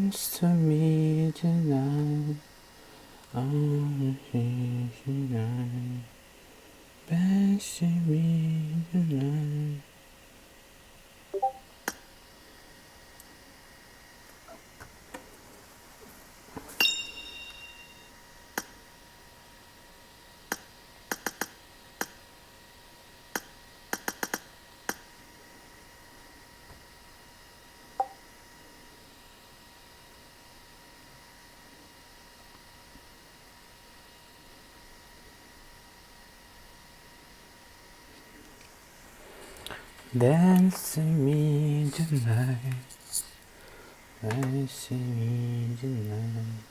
Dance to me tonight. Oh, tonight. Dance to me tonight. Dance to me tonight. Dance to me tonight.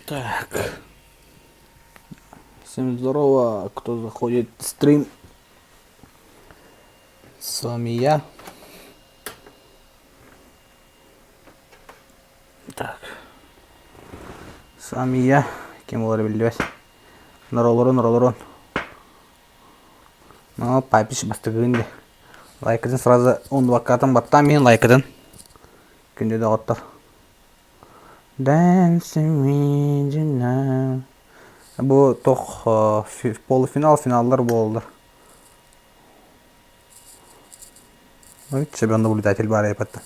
Так. Всем здорово, кто заходит в стрим. С вами я. Так. С вами я. Кем олар билбес. Норолорон. Ну, папиш бастыгынды. Лайкадын сразу он вакатын баттан мен лайкадын. Күнде да оттар. Dancing with you now. Bu toq полуфинал, финалдар болдыр. Чемпион наблюдатель бар епатта.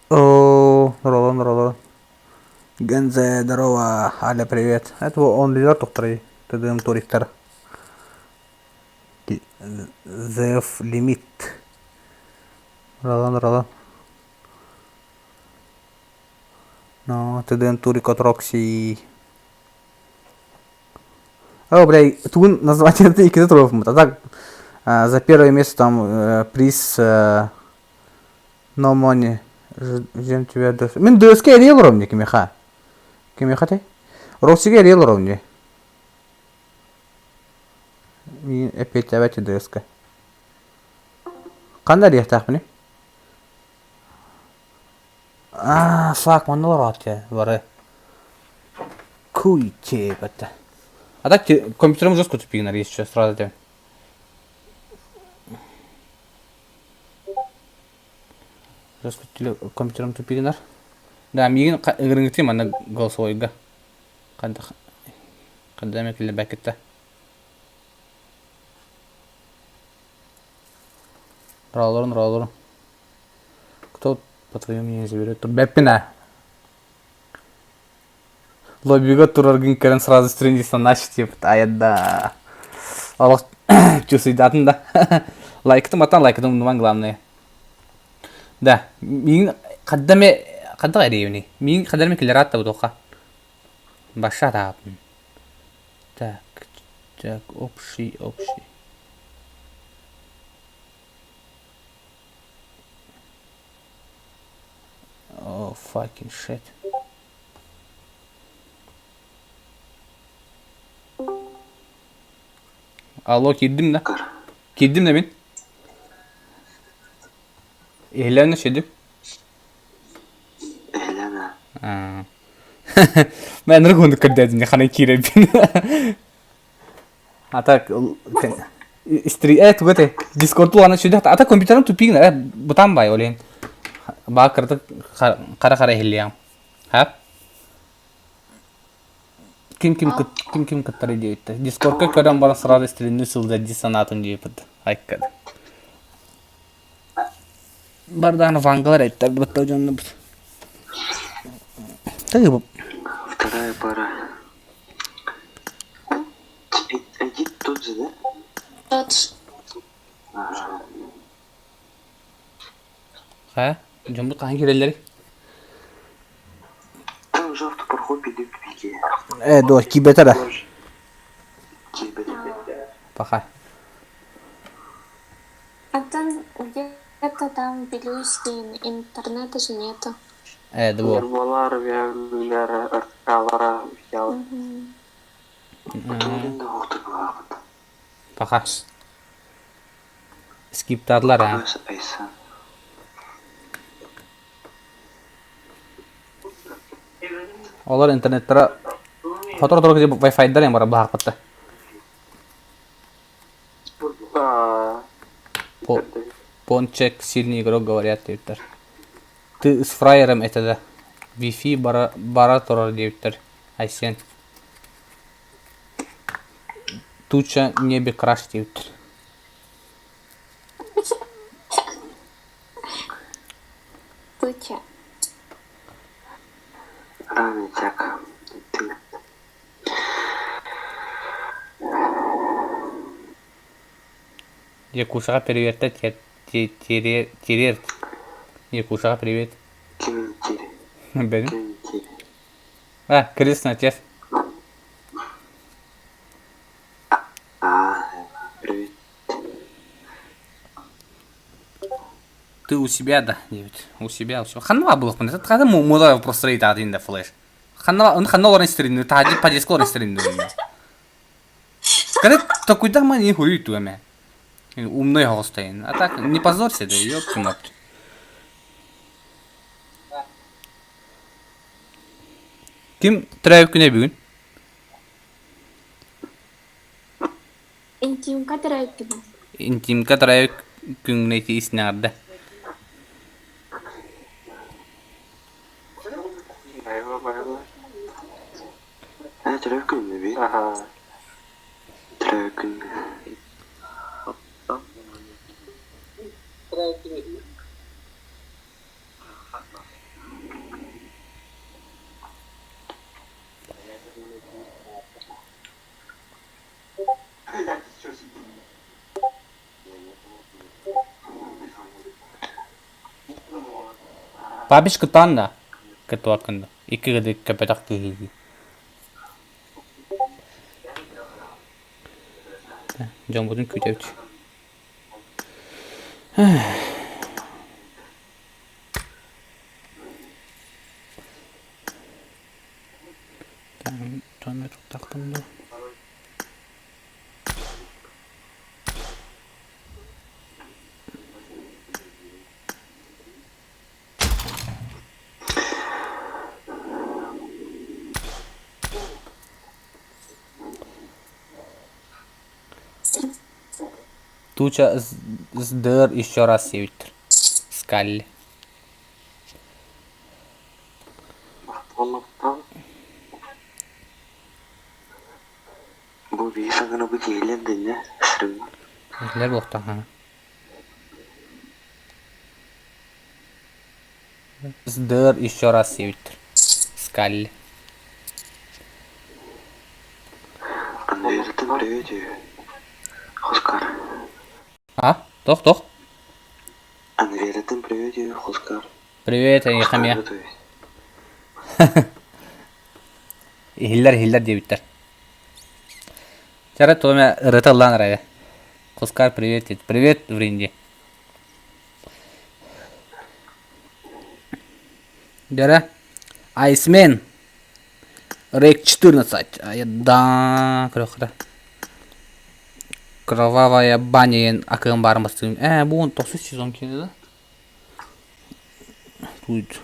О, здорово. Гензе, здорово. Аля, привет. Это он лидер тоқтыры. Тыдым туриктар. Зеф лимит. Здорово. No, тыдым турик Рокси. О, бля, тут название это икиды туров. А так, за первое место там приз No Money. Ждем тебя до... Мен дөске рел ровне кемеха. Кемеха ты? Роксиге рел ровне. Мен опять авати дөске. Қандай рехтақ міне? Фак, мандалар атке бары. Куй че бәтті. А так компьютерім жеско тупигнар, если что, сразу дем. Жеско компьютерім тупигнар. Да, меген ығырыңгітем ана голосовойға. Қандай мәкелі бәкетті. Ралорын. Кто, по твоему мнению, заберет? Бәппина. Лоббиға тұрарғын кәрін сразу страница начать, типа, аядда. Аллах, чувствуйдатын да. Лайктым, нуман главное. Да, мен қаддаме, қадда ғайрейвіне. Мен қаддармен келер атта бұдоқа. Баша тағапын. Так, общий. Oh, fucking shit. Алло, келдім да? Келдім да мен? Ehlenle şeydim. Ehleme. Ben ne konu kırdım ne kanı kirebin. Hatta istri tuh gede Discord tuh anak sudah hatta komputerim tuh ping na butan bay oleh. Ba kırdı kara ehliyam. Hap. Ким кыттары дейбитте. Дискордка көрөн бара сразу стилинни сылда диссонатын дейбит. Айккады. Барданы вангалар айттар бытта жонны бит. Тыгып. Вторая пара. Эдит тот же, да? Тот же. Ха? Жомбут кахан кирелleri? Там уже автопархоп идет в пике. До кибетара. Пока. А там где-то там Белюсин, интернета же нету. До. Нормалар, вялар, арткалара, вял. Пока. Скиптадлар, а? Олар интернеттера фотор торг деп Wi-Fi-дар юм бара баакытта. Пончек сильный игрок, говорят, дептер. Ты с фраером это да. Wi-Fi бара торор дептер. Айсен. Туча небе краш дептер. Туча. Равнитяк. Якушага привет, терер. Якушага привет. Кементири. Бен. Кементири. Крис на отец. Привет. Ты у себя, да, девять? У себя. Ханва был, это когда мода просто рейд один да флеш. Ханва лорен стрин, это один по дискорд стрин. Когда такой да мани хуй tu аме. Умный Холстейн. А так не позорься, да, ёпки мать. Ким трэп күнэ бүгүн? Интимка трэп. Интимка трэп күнэ тиснарда. Трекин mi bir? Aha. Trekin. Бабиш кытанда. Кыту акында. Iki гыды капетак кыгы. Жон будун күтөбүч. Томер тактым да. Туча сдыр еще раз севитер. Скалли. Bu bir sanırım bu gelen ne? Sırrı. Neler bokta ha? Сдыр еще раз севитер. Скалли. Андрей, ты привет. Оскар. А? Тох. Андрей, ты привет, Оскар. Привет, я хамя. Хиллер дебиттер. Чара томе рыталлан рая. Оскар, привет. Привет, Вринди. Дера. Айсмен. Рейк 14. Да, крохра. Кровавая баня акын бармастым. Bu 9 сезон кино, да? Тут.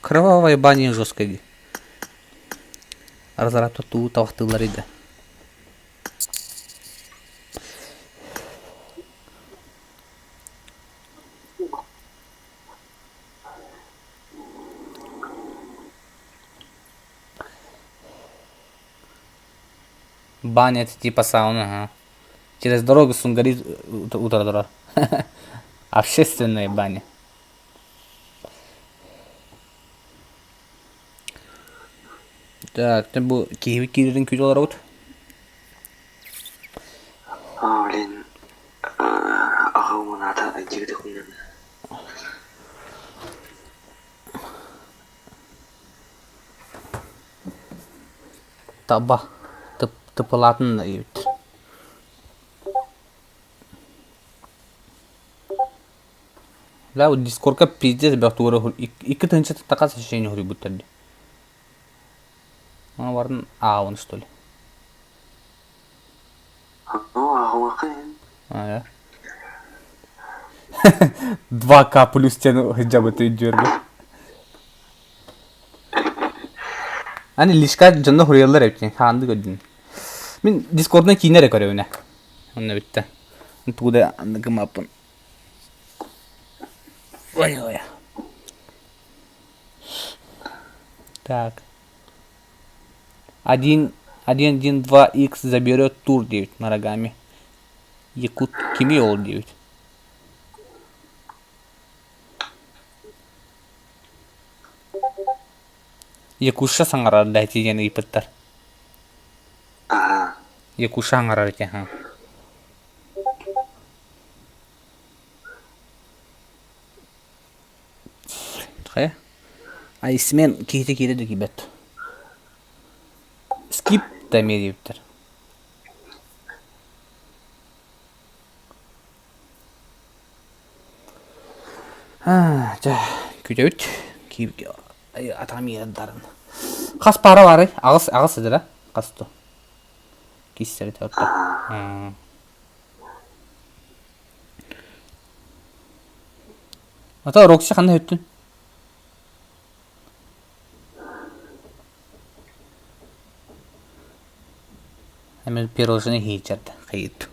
Кровавая баня жесткая. Разработка тут тавахтылар иде. Баня это типа сауна, ага. Через дорогу Сунгари утра. Общественные бани. Так, ты был киевин күйдолар аут. Блин. Ағауын ата жігіті құндан. Таба. Тыпылатын ебіт. Ла, вот дискордка пиздец бәқтуыры. Икі тынчы тақас шешені хұры бұттарды. Ана бардың ауын, что ли? Ағауын қайын. А, я. 2К плюс тен хиджабы ты дерби. Ани лишка жонда хурьялар эптен. Ханды көддүн. Мен дискордна кинере көрөүнө. Онна битте. Туда андыгы апын. Ой. Так. 1.2х заберет тур 9 на рогами. Якут Кимиол 9. Якуша саңарар дайти жені ипыттар. Якуша аңарар екен, ха. Қай? Айсмен кейте дөкі бәт. Скип дәме дейіптір. Күте өт. Кейіпке атам ердарын. Қас пара бар, ағыс едір, қас тұ. Кестері тәуіпті. Ата Рокси қандай өттін? Әмел пирожны хейчарды, қайытту.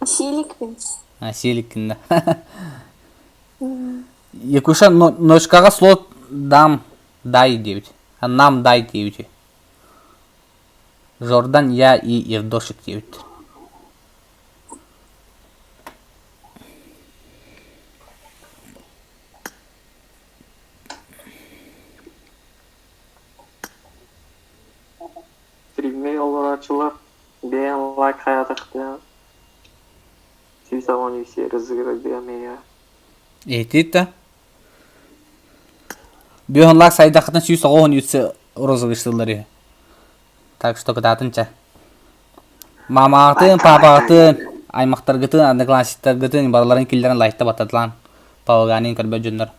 Селикпен. Селикпен, да. Якуша ночкаға слот дам дай девять. Нам дай девять. Жордан, я и Евдошик девять. Стримме оларачылар бен лайк хаятакты. Сүйсагон все разыграть бемея. Этита. Бюханлак сайдахтан сүйс оғын үтсі розыгыштылары. Так что кытатынча. Мамағытын, папағытын, аймақтарғытын, андыкласиттарғытын барларын келдерін лайкта бататылан. Пауғанын көрбе жүндір.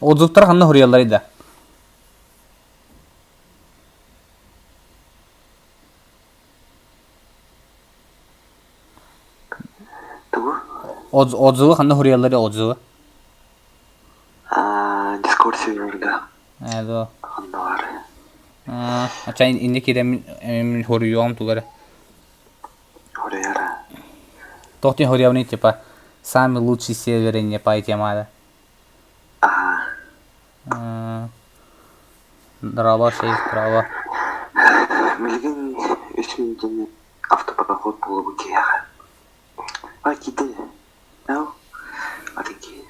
Отзывтар қанна хұриялар еді. Отзывы қанна хұриялар еді, отзывы? Дискорд серверда. Әді. Қанда бар. Ачайын инде керемін хұрияуым туғары. Хұрияра. Тоқтен хұрияуны, типа, самый лучший сервер не по темада. Дрова, 6 дрова. Милген 3 минутын автопароход болып кеяға. Киді. Ау? Атеки.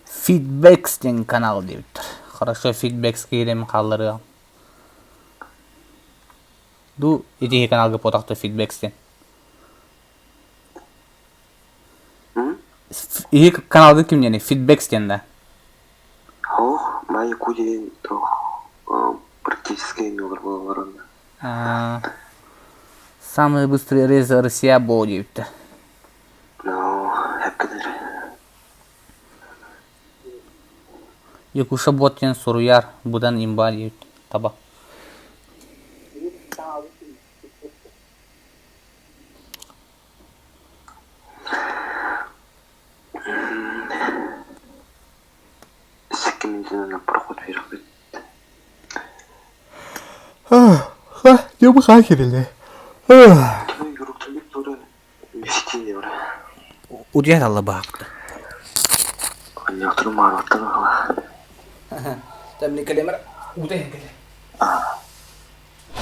Feedbacks деген канал дейбіттір. Хорошо, Feedbacks керемін қалдыры. Ду, етеге каналға потақты Feedbacks ден. Екі каналды кім дені? Feedbacks ден да. Майя Кудин, то практически не было. Самый быстрый рез Россия был дейбіттір. Әпкедер. Якуша боттен соруяр, бұдан имба дейбіттір. Таба. на проход беріп кетті. Не бұға керелі. Түмен көріктілік туры мешітінде бұра. Удият алла бақты. Аннақ тұры марваттың ала. Тәміне кәлемір. Удайын кәлі.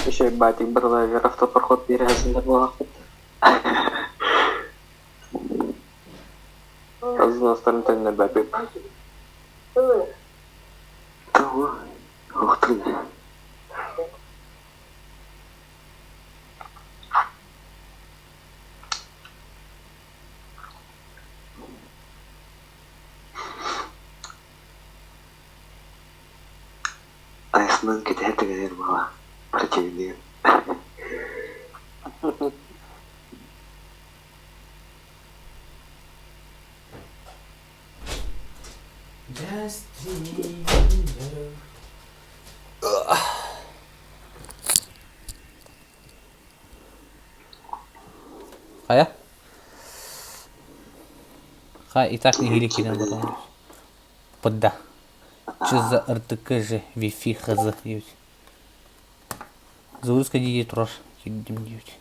Еще батик бардагер автопроход бересіндер болақпыт. Казынастарын тәніне бәпеп. Тауы, оқтың. Айсынан кете әтігінер бұға. Противнее. Қая? И так не гели киден потом. Подда. Че за РТК же Wi-Fi хз девять. Зауызға дейде тұрар. Кедім девять.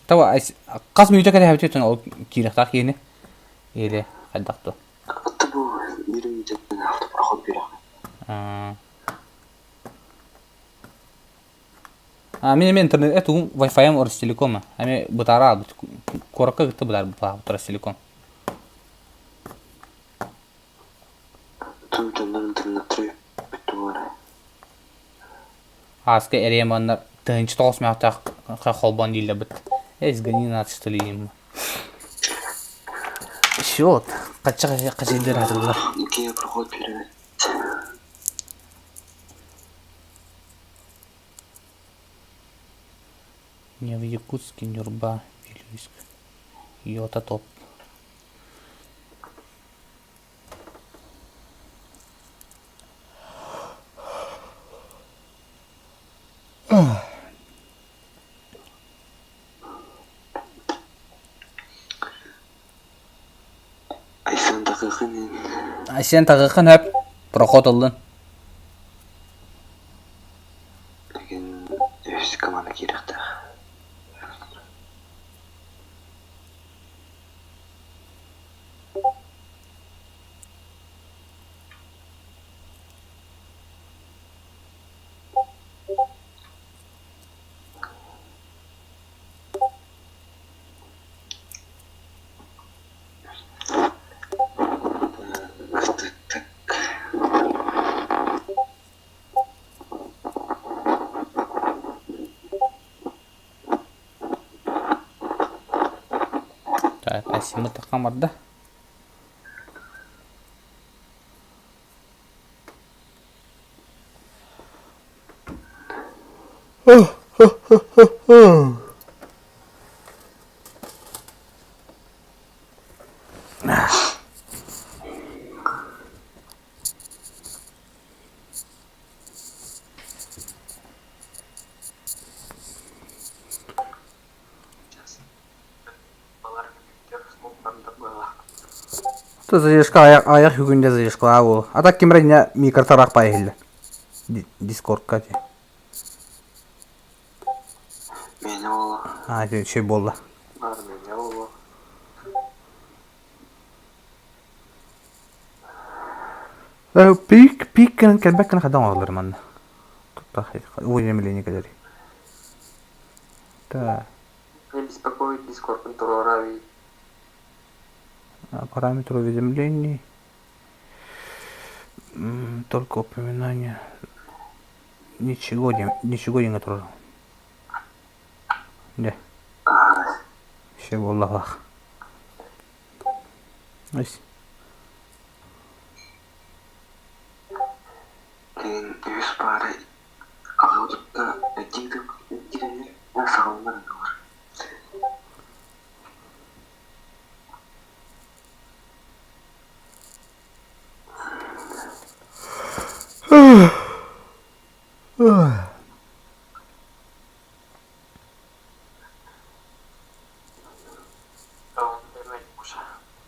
Тава, қас мүйті кәді әбітетін ол керектақ ені. Елі қайдақты. Атты бұл ерім жеткен автопроход беріп. Мен интернет, это Wi-Fi Ростелекома. Ами бұтара, коракка гітті бұтар Ростелеком. Түн жондан интернет тұрып бітті бұра. Аска эреманнар тынчы тоғыз мияқтақ қолбан дейлі біт. Әзгіні наты что ли ем. Шот, қачелдер атылдар. Неге проход беріп. Не в Якутске, Нюрба, Вилюйск. Йота топ. Айсан дақиқын. Айсен тағықын әп, проход алдын. Деген өз команда керекті. Так, Асимы таққан барды. То заешка аяқ жүгінде заешка ол. Атак кеміріне микротарақ пайылды. Дискорд кәте. Мені олы. Şey болды. Армения олы. Пик кәлбәк кәні қадан алырым анда. Уведомление кәдері. Да. Не беспокоит Discord контрол рави. Параметр уведомлений. Только упоминание. Ничего не готово. Да. Şey vallahi bak. Neyse. Деген өз бары ағылдықта әдейді керемет сағылмар бар.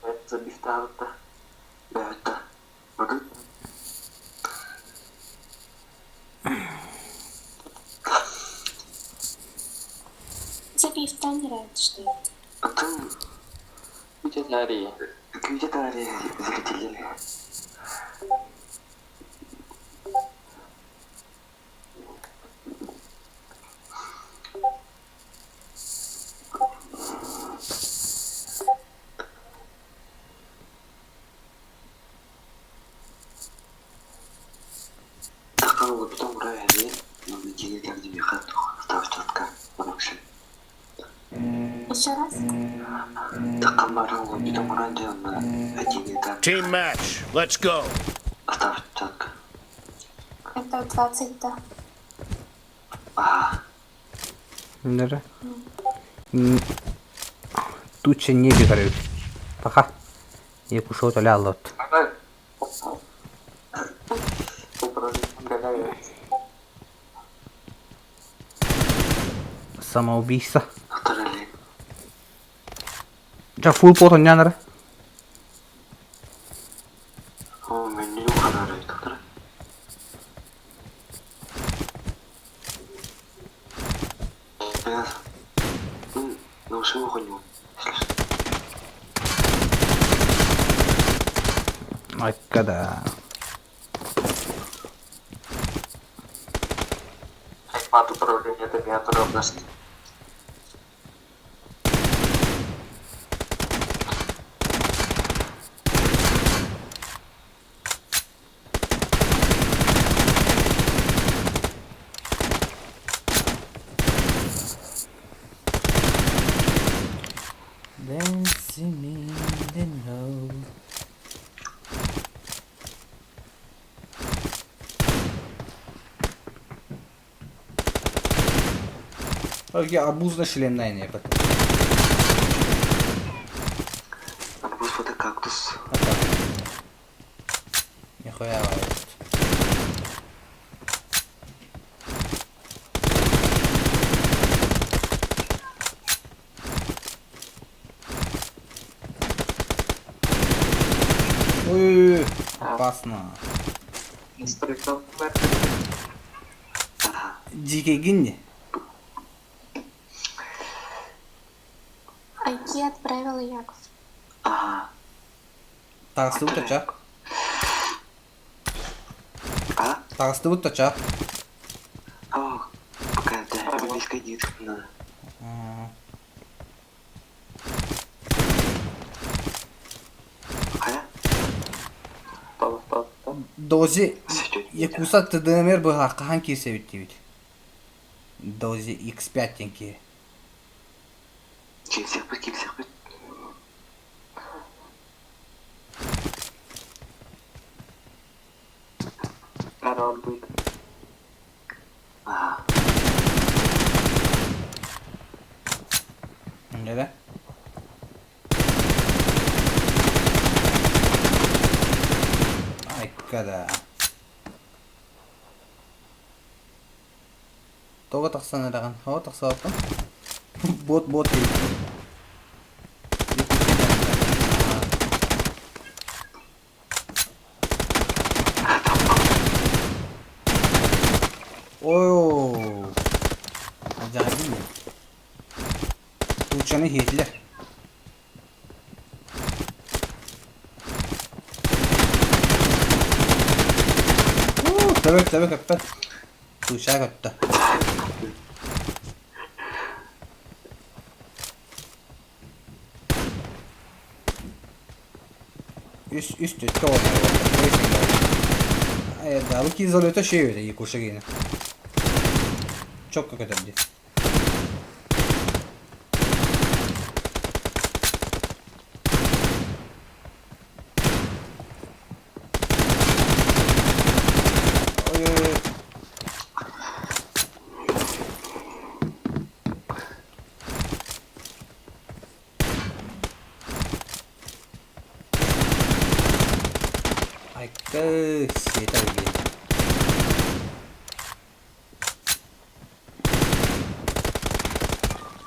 Это забифтават Комментарии. Комментарии зрителей. Такого потом правильно, но на деле так тебе хату осталось четко, вообще. Еще раз. Так барангу потом раньше на один этап Team match. Let's go. осталось четко. Это 20, да. Нere? Туча не бегают. Пока. Я кушал то лялот. Ага. Управление. Самоубийство. Второй. Ja full pot on jäänud. О, меню канары, доктор. Ну, на уши выходим. Ay kada. Хат управления авиаторы области. Dancing in the snow. Окей, арбуз нашли на не потом. Арбуз это кактус. Нихуя ловит. Ой, опасно. Инструктор. Дикий гинни. IT отправила Яков. Ага. Тарасты утача. А? Тарасты утача. О, пока это без кредит надо. А? Дози Сечет. якуса тдмр была каханки севитивит. Дози X5 тенки. Кексер быть. Народ будет. Ага. Нede? Ay kada. Тога тахсан араган. Хава тахсаапа. Бот değil. Oo. Acayip mi? Tuğçan'ı yediler. Tabii kaptan. Tuğça'a kattı. Üstü doğru. Evet, dalık izolata şey öyle yıkuşa yine. Çok kötü bir. Oy. Ay kız yeter gibi.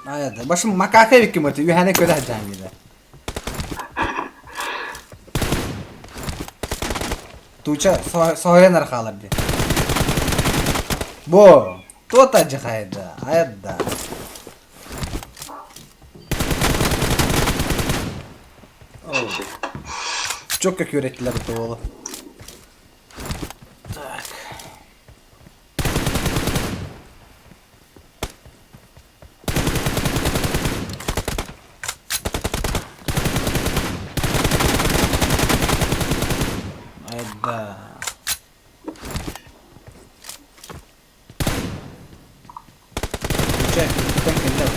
Evet, başım makaka hükümeti, yühane köle cangide. Tuğça soğuya narkalar diye. Bu, tutacık hayda, hayda. Çok kötü öğrettiler bu oğlu. Так. Ayda. Çek, ben kendim.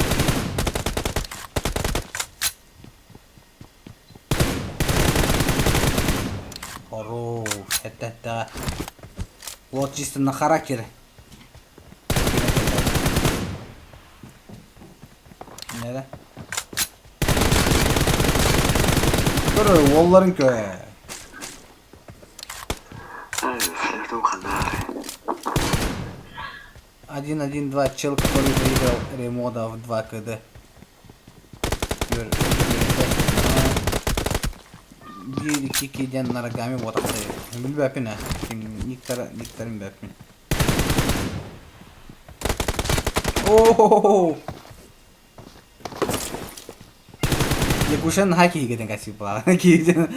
Хорош, это да. Вот чисто на характере. Nere? Kırı, волларын köy. Ай, флиртом хана. 1-1-2 чел, который выиграл ремода в 2 КД. Bir iki kiden naragami watakta. Bilbapin ha. Niktarın bapin. Oh! Yakushan haki giden kasi pa. Kiden.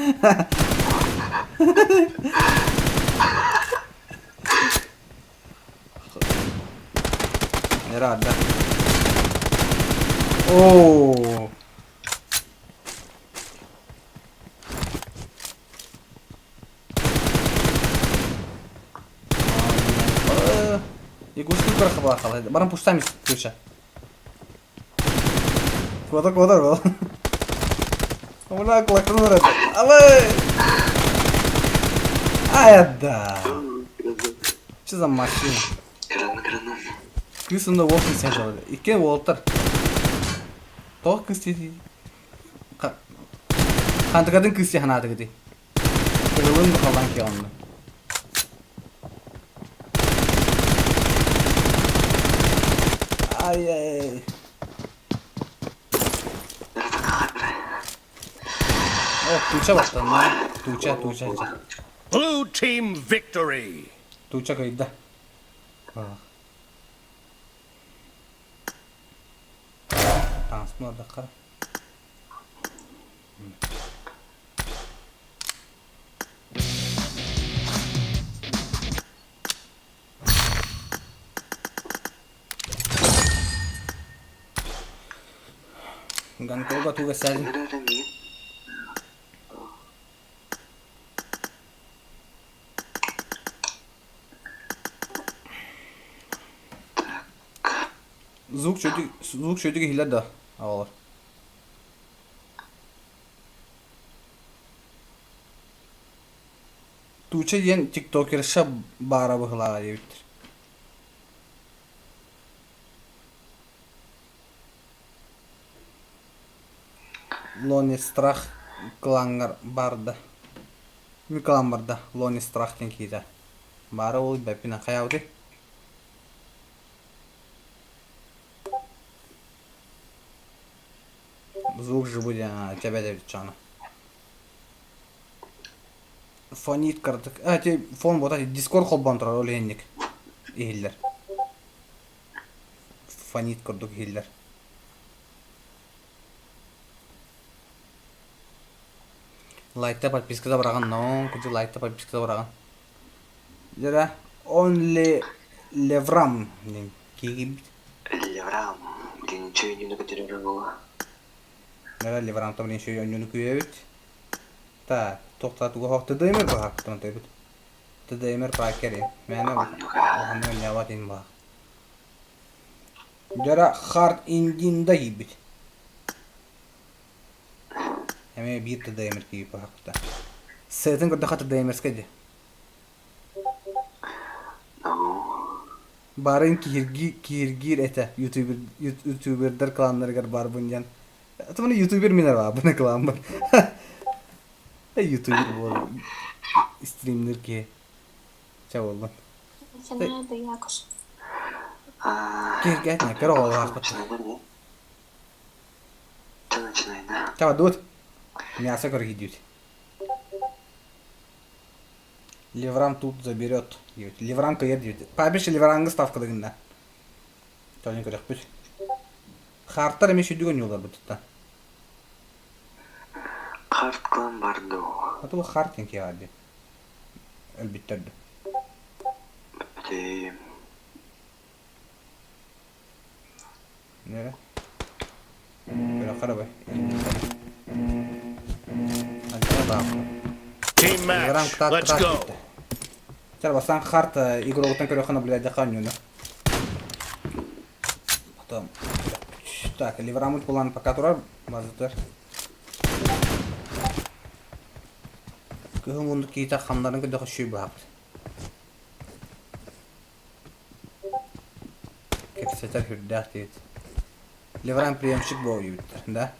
Herhalde. Oh! Yakushan yukarı kabağa kaldı. Bana puştamış köşe. Kodak. Amına kulaktan orada. Alay! Ayda. Что за машина? Крана. Кысында волтын сен жалады. Иккен волттар. Тоқ кысты. Қантығадың кысты ханады гыды. Кырылын қалан ке онды. Ай. Tuğça baştan lan. Tuğça. Blue team victory. Tuğça kayıda. Tansın orada kara. Gankoga tuga sadin. Nereden iyi? Звук çocuk hile da ağlar. Tuğça yen TikToker şab bara bıhla deyiptir. Лони страх клангар барда. Миклан барда. Лони страх тен кейда. Бара ол бәпина қаяуды. Звук же будет тебя давить чана. Фонит картык. Те фон вот эти дискорд холбан тұрар ол енник. Ихиллер. Фонит курдук ихиллер. Лайкта подпискада бараган, но кучу лайкта подпискада бараган. Жара only Levram дейм. Киги Леврам. Ден ничего не накатерил было. Жара Levram там ничего не куевит. Так, тоқтатуға хоқты деймер ба хақтан тайбыт. Деймер пакерин. Мәне оғаннан яватин ба. Жара хард индинда ебит. Әме бір деймер кейіп ба хақта. Сәтін көрді хаты деймер скәді. Барын киргир әті ютубердер кланларығар бар бұндан. Атыманы ютубер менер ба, бұны клан бар. Ютубер бол. Стримдер ке. Ча болдың. Начинаю якуш. Кергәтіне, кері оғы хақпытты. Что начинай, да? Чава, дуыт. Мясо көргі дүйт. Леврам тут заберет. Леврам кайыр дүйт. Пабеші Левраңғы ставкадығында. Төлін көрек бүт. Харттар әме шүйдіген жолар бұтытта. Хард Клан Бардо. Аты бұл Хартин кеғады. Әлбеттерді. Те... Nere? Böyle karabay. Hadi bak. Team match. Let's go. Сейчас бассан харта игровой переход наблюдать каньона. Потом. Так, ливрамут план пока турар базытыр. Кыгы мунду кейта хамдарын кыды хошуй бак. Кепсетер хүрдах дейт. Ливрам приемщик боюттар, да?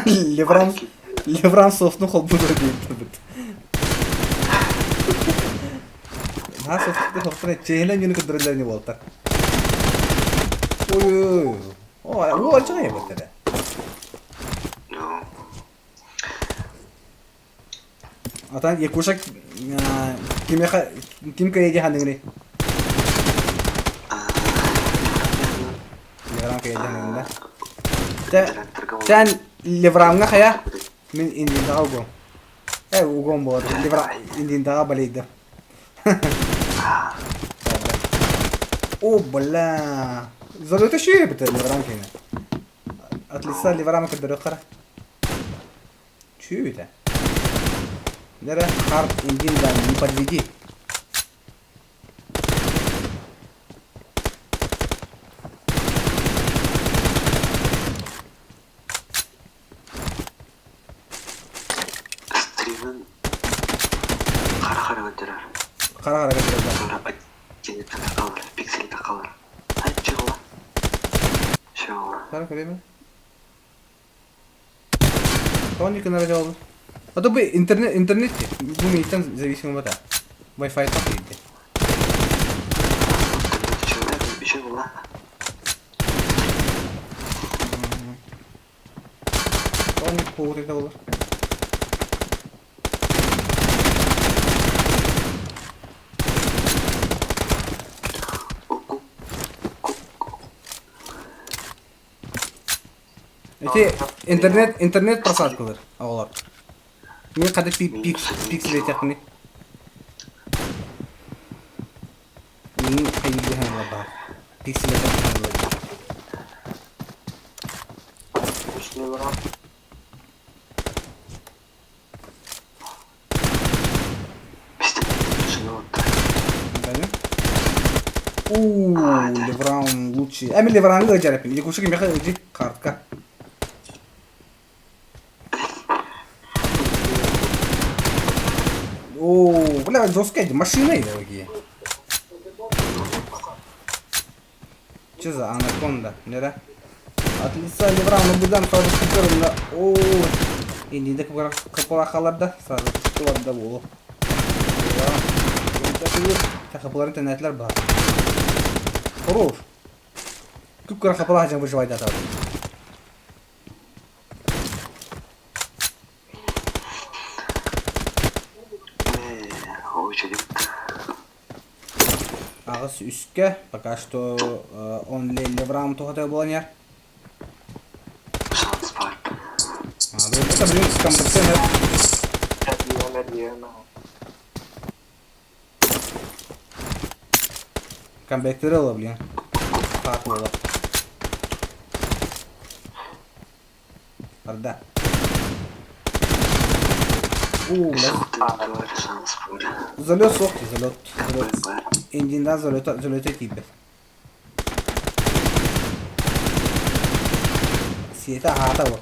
Ливрам софтну холбуду дейттер бит. Ha softlu softlu çeylen günü kıdırırlarını voltar. Oy. O açık ya bu tere. No. Atan yakuşak kim kayıcı handını. Livram kayıcı handını. Sen livramga kaya min indin daha ugom. Ugom bu. Livram indin daha balıydı. О, бля. Залета ще є бите ливрамки. От лица ливрамка до рохара. Чуете? Дера хард индин да не подведи. Стримін қара-қара өтірер. Қара-қара götürürler. Sonra acele takılır, pikseli takılır. Hadi çık ulan. Şey olur. Қара-қара ме? Тоник на радио. А то бы интернет, думаю, там зависимо вода. Wi-Fi так идет. Bir şey ulan. Тоник повод это было. Эти интернет просадкалар алар. Мен кады пиксель этекни. Мен кайды ханла бар. Пиксель этекни. Пішли враг. Bizde şunu unuttu. Ливрам лучший. Эми Ливрам гыжар эпин. Якушки меха ыжи картка. Бля, жесткая машина и дорогие. Че за анаконда, не да? От лица Ливрам наблюдаем сразу шикарно. Инди да капалахаларда сразу шикарно болу. Капалар интернетлер бар. Хорош. Күп кара капалах жан выживать атат. Ağız üstte. Пока что он Ливрам тухата боланер. Шанс бар. Это, блин, компактер. Медіана. Компактер ала, блин. Хат ала. Арда. Бля. Шанс бар. Залет сохти, залет. Бар. Индиндан залета типе. Сиета хата вот.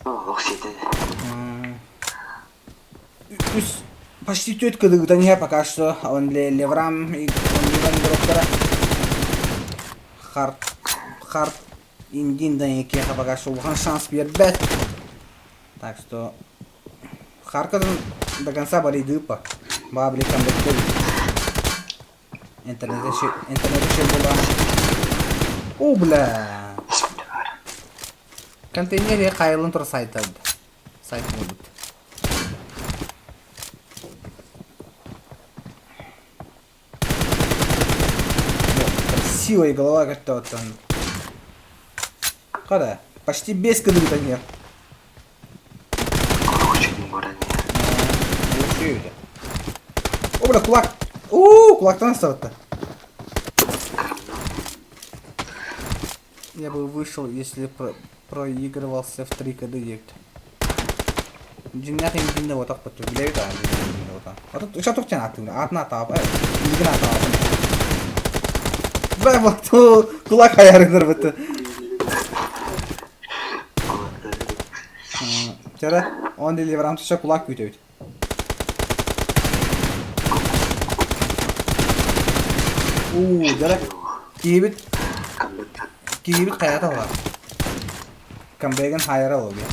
Оксиді. Почти тетка дыгтанья пока что. Он Ливрам и он Ливрам доктора. Хард Индиндан якеха пока что ухан шанс бербет. Так что Харкадан до конца болит дыпа. Бабли комбектер. Интернет еще была. Бля. Контейнере Хайлан тур сайт будет. красивая голова как-то вот там. Када? Почти без кадыка нет. Очень уморание. О, бля, кулак. Кулак-то настал-то. Я бы вышел, если проигрывался в 3 кады. Jinnat yang jinda вот так вот. Bila itu ada jinda вот так. Atau satu channel tuh. Atna tahu apa? Ini kan tahu. Berapa tuh kulak kayak gitu betul. Cara on deliveram tuh kulak gitu. Cara kibit kayak tahu lah. Kambegan higher loh ya.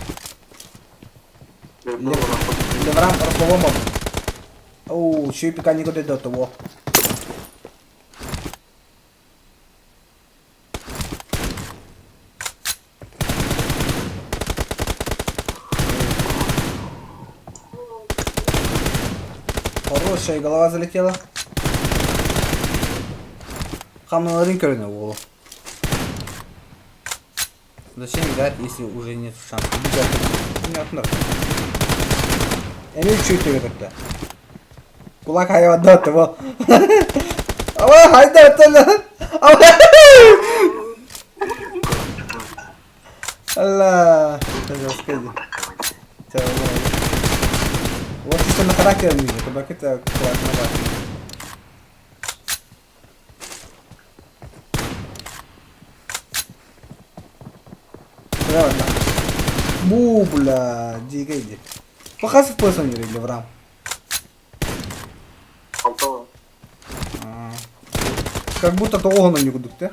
Levaram Roslovom. Еще и пока никуда до того. Хорошая голова залетела. Хамноларин körüne oğlum. Зачем играть, если уже нет шансов? Понятно. Emir çöktü götürdü. Kulak hayvanda attı bu. Ama hayda attı lan. Ama. Allah. Вот что на характер не видно, как это классно. Правильно. Бубла, дикая. Покажи в поясом или в рам. Как будто того не будут, да?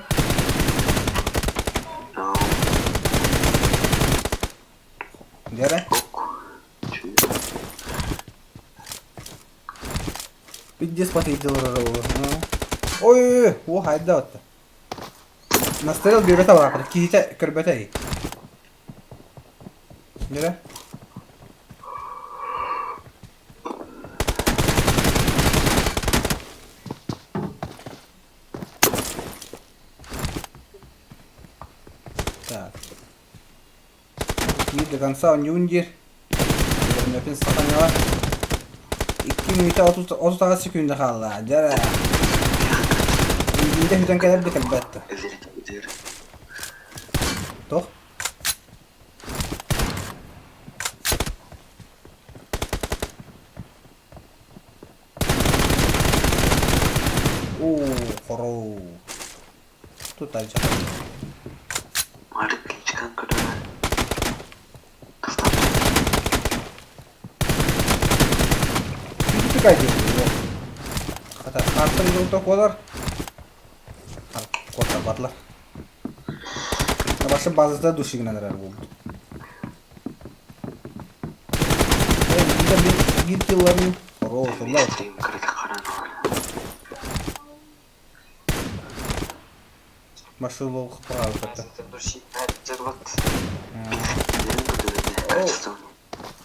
Дера? $50 Ой, о, хайда отта. Настрел бирбета бара, кийте кирбете. Дера? Так. И до конца он не ундир. Напин сохранила. 2 minute 30 секунда kaldı. Jara. Bir de hüdan kadar bir kalbattı. Toh. Horo. Tut aja. Mari çıkan kadar. Itu kayak gitu. Kata kartu itu untuk kotor. Kotor banget lah. Başka bazıda duşu yine neler bu. Bir de bir killarını. Horo. Sollar. Машину вправо как-то.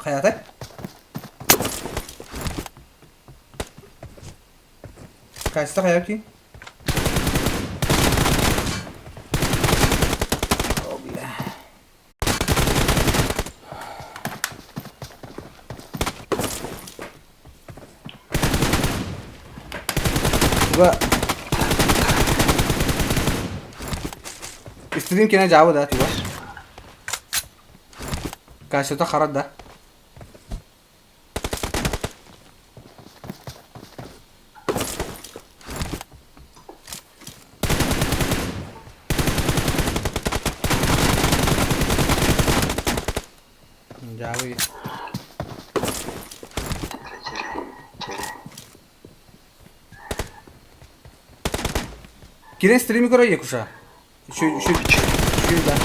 Hayata? Kaçta hayat ki? Gua stream kena jauh dah tiba. Kasih tu karat dah. Jauh ya. Kiren stream'i koro ya kuşa. Şurada.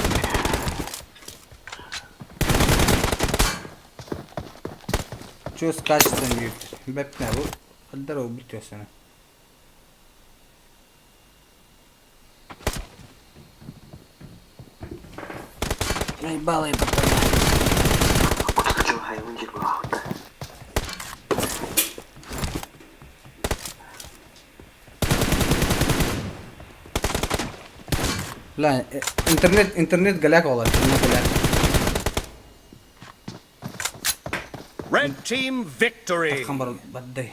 Çöz kaçtın büyüktür. Bep ne bu? Hadi o bitiyor sana. Ay bağlayın bakalım. لا انترنت قلاك والله انترنت قلاك. Red team victory. خمر بدي.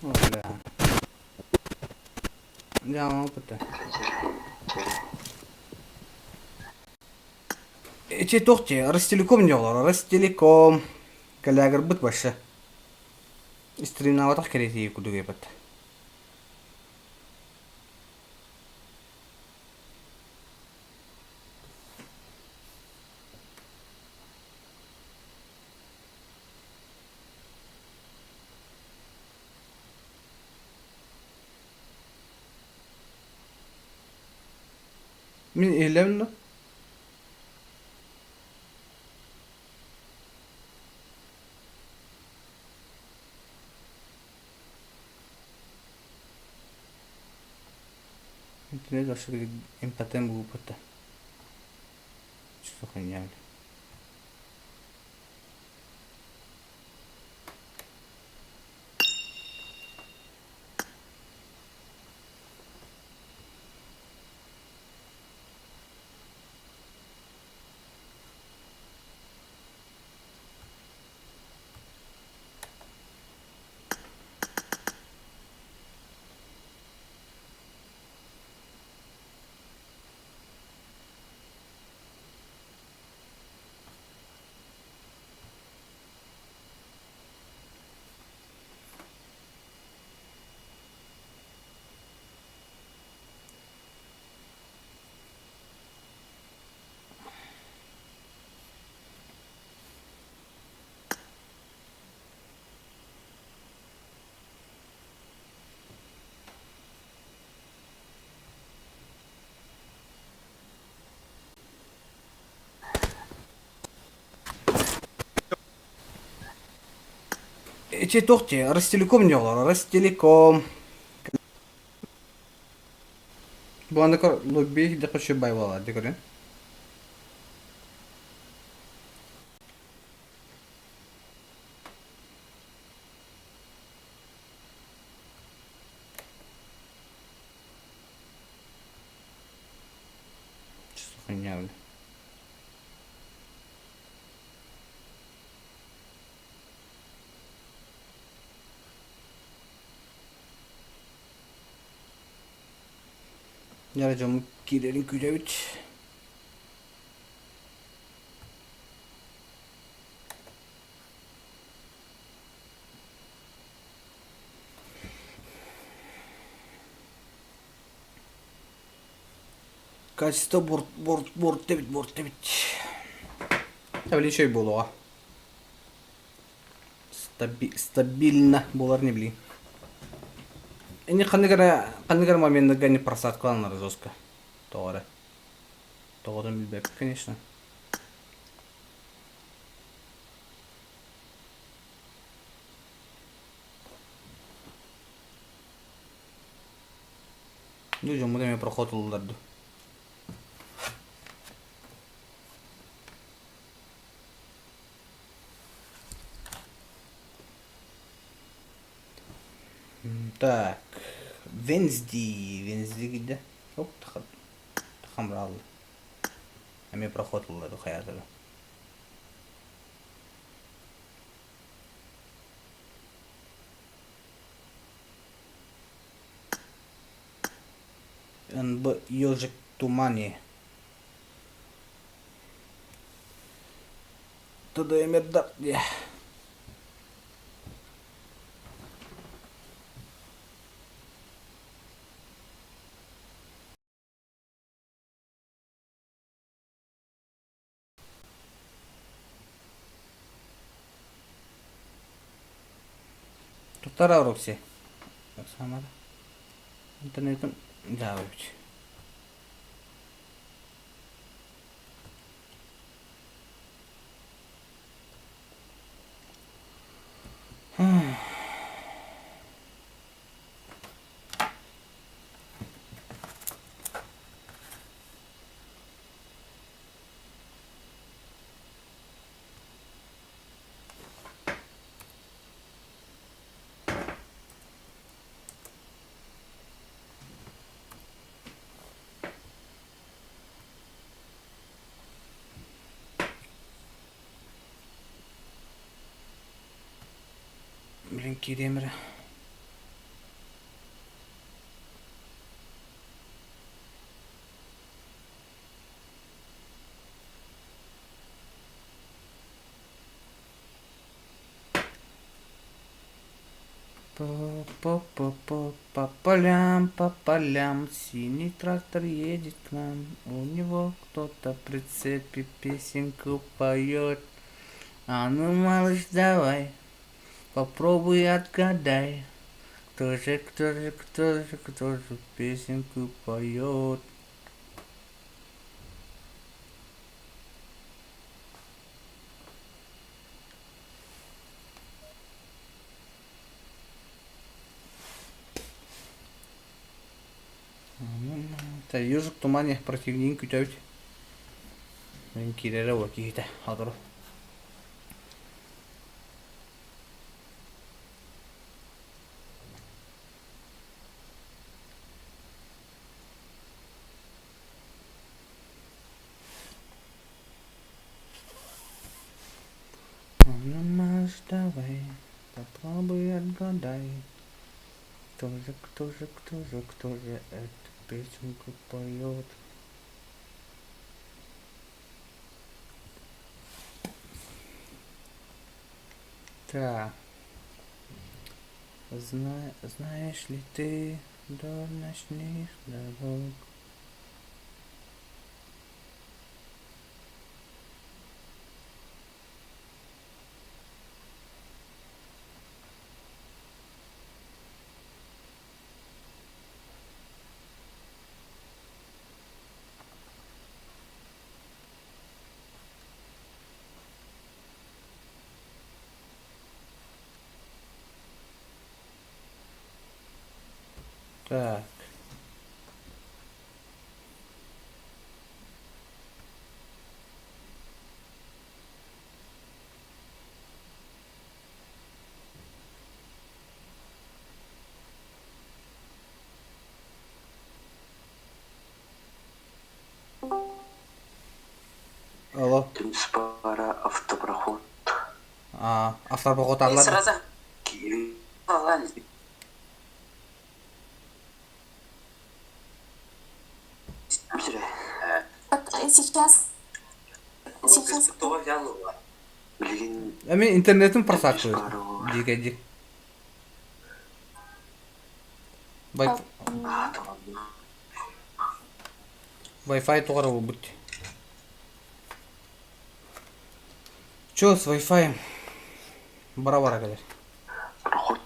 ولا ya mau betul. Эти тохти Ростелеком делала, Ростелеком. Калягар быт башы. Стримнаватах керети кудуге быт. Min eylemli? Интернет вообще импотент был опыта. Что хуйня? Эти тохти Ростелеком делала, Ростелеком. Bu anda lobby de koşuyor bay valla dekore. Что хуйня, бля. Yaracağımı girelim güleviç. Качество борт дебит. Tabii şey bolu ha. Стабильно болар не бли. Ini кандыгара моментда гани просадкаланар жестко. Тоғыры. Тоғырын билбеп, конечно. Ну, жо мудеме проход улдарды. Так. Венсди где? Оп, тахамрал. А мне проход улдарды хаятыда. НБ ежик тумане. Туда я медда. Tutar Rokси. Bak sana da. İnternetim devam ediyor. киремер. По полям, синий трактор едет к нам. У него кто-то в прицепе песенку поет. А ну, малыш, давай, попробуй отгадай. Кто же песенку поет? Та ежик в тумане противненько тёвить. Мен кирере о киите адыр. Ну, маш, давай, попробуй отгадай. Кто же эту песенку поет? Так. Знаешь ли ты до ночных дорог? Так. Алло. Тюнспара автопроход. Автобохот арлады. Сразу. Киев. Амсире. Сейчас Кто взял его? Билген Мен интернетім просатываю. Тюнспару. Дик. А, tamam. Wi-Fi тугара будь. Чё с Wi-Fi? Бара-бара kadar. Проход.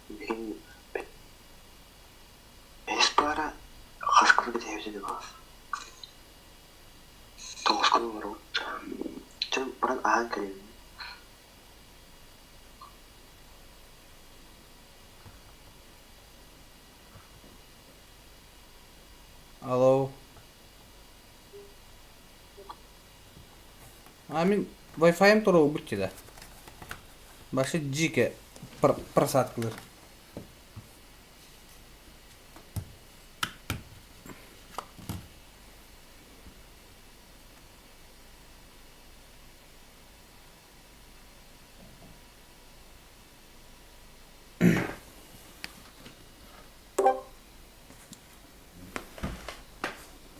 Билген Эспара хасканы тевзеди бар. Тосканы бар. Жан баран аан келем. Алло. Мен Wi-Fi'm туралы будьте да. Башы дике просаткалар.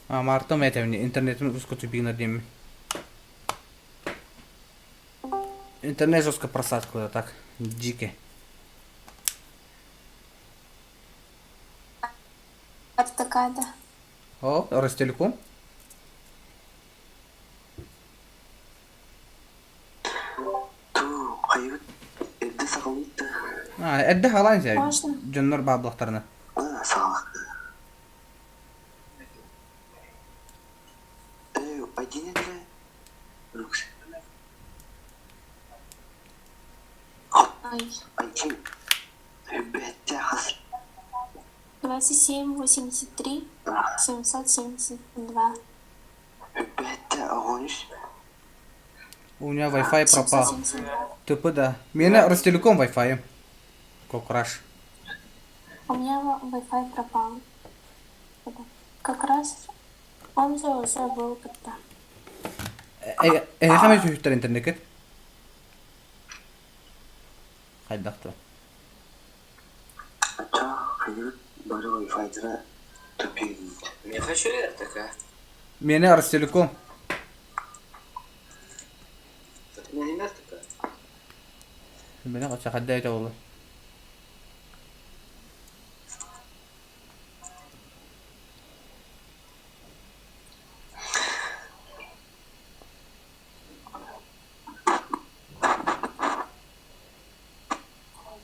Мартом этим интернетом ускоту бигнар дем. Интернет жестко просадка так дике. Артакада. О, Ростелеком. Ту кайбыт эдде сакалыйты. Эдде халан же. Можно? Жоннор баблактарына. Сağlık. Один это Рукс. Ай. Один. Бетя хас. 27, 83, 772. Бетя огонь. У меня Wi-Fi пропал. 772. Тупо да. Меня Ростелеком Wi-Fi. Как раз. У меня Wi-Fi пропал. Как раз он же уже был когда. Хамеш үтер интернет. Қайдақты. Ача, хайыр бары Wi-Fi-дыра тупик. Я хочу такая. Мені Ростелеком. Так у меня не такая. Мені қача қадда айта олы.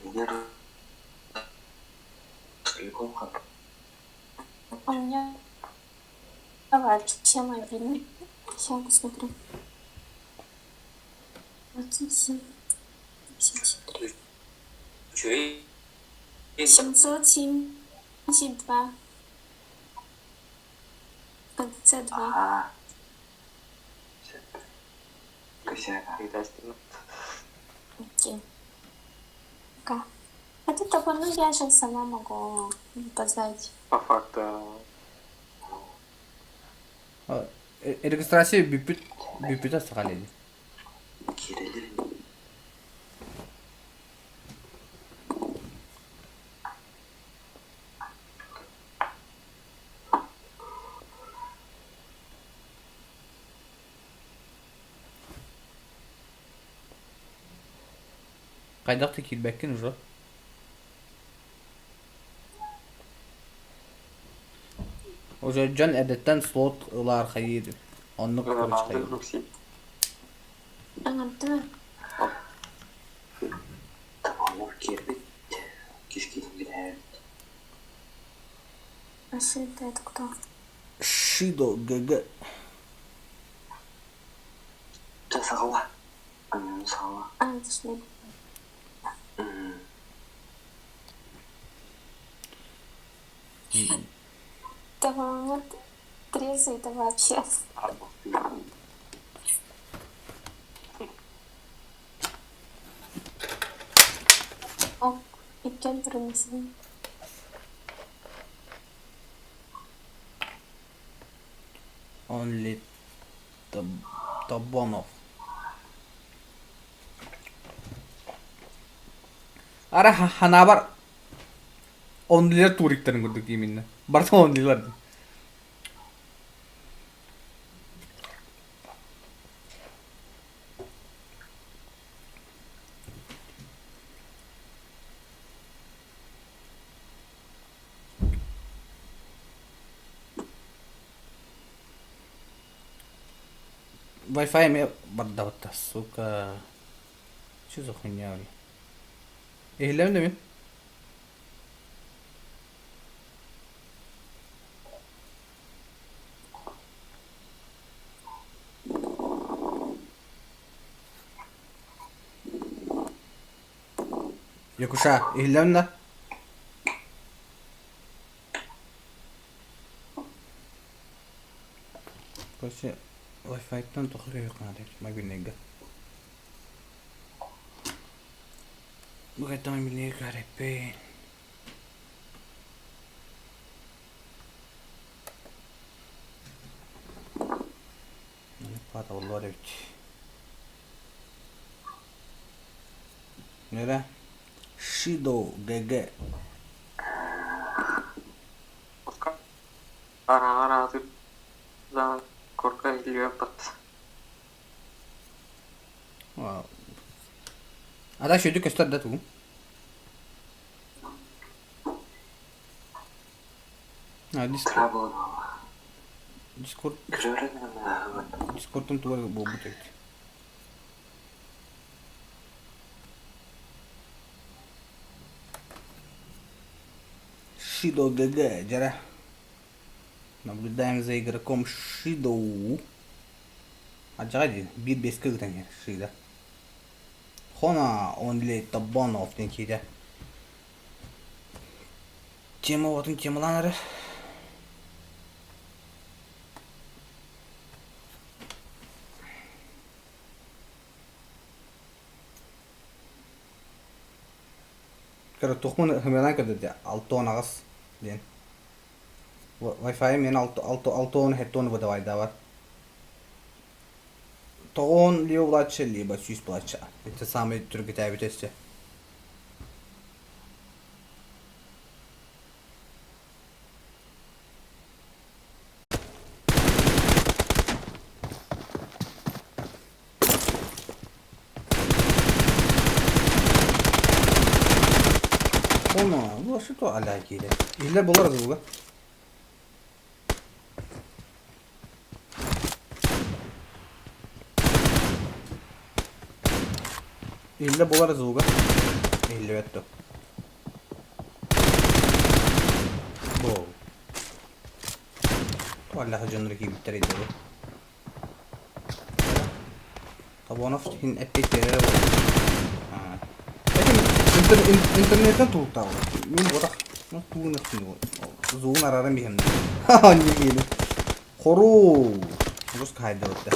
Меня целиком как. У меня вообще мобильный. Сейчас посмотрю. 27, 53, Че? 772. В конце 2. Ага. Косяк. Окей. Пока. А ты того, ну я же сама могу позвать. По факту. Регистрация бүппіт асықал еді. Кирелер. Қайдақты келбәккен уже. Уже жан әдеттен слот ұлар қайды. Онны көріш қайды. Рукси. Аңатты. Тамамор кирбит. Кискин гидер. Ашита, это кто? Шидо ГГ. Жасағала. Анын сағала. А, это шли. Того, вот трезвый, это вообще. О, и кен принесли. Only Табонов. Ара хана бар. Онлилер туриктерін көрдік деймін. Барса онлилер. Wi-Fi мне бардаватта, сука. Что за хуйня, бля? Eğilim de mi? Yakuşa, eğilim de. Короче, Wi-Fi-тан тохлıyor kanka. Мобильный. Богатый мобильный гарипе. Не падал лоревич. Нера? Шидо ГГ. Ара ты за корка или пат. Ada şöyle göster de tu. Ha Крабо. Discord Крёрен на. Discord'un tuvalı bu tek. Шидо ГГ, жара. Наблюдаем за игроком Шидо. Acayip bir beske giden yer Şida. Хона онли Табонов денкиде. Тема отын темаланары. Кара тухмун хмелан кадде 6 нагас ден. Wi-Fi мен 6 хеттон выдавать давар. То он либо плача, либо чуть плача. Это самый другой тайп тесте. Onu, bu şu to alakayla. İlle bularız bu. İlle bularız bu. İlle vetto. Bu. Vallahi canları ki bitireydi bu. Tabi ona hin epek yerlere var. İnternetten tuğuk da var. Min bırak. Nasıl tuğun nasıl bu? Zoğun ararım bir hem de. Haha niye gelin. Horu. Rus kaydı orada.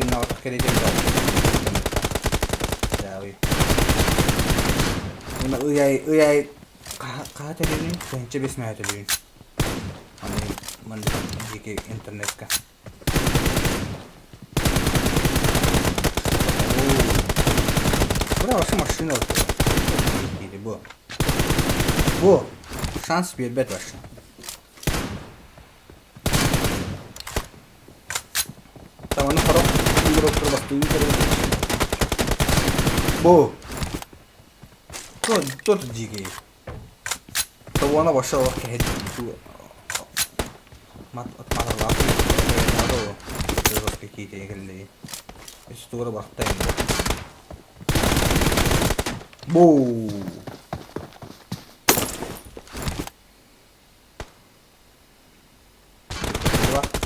Dinle artık geleceğim daha. Ya uy. Buna uyay kahat edin, bence besme edin. Hani jike internet ka. Burası maşina var. Bu. Bu. Şans bir bet var. Tamam, para doktor bastı. Bu. Tot jike. Tawana başa bak ki mat atmalar var. Nado. Terus peki geldi. İstore baktı. Bu.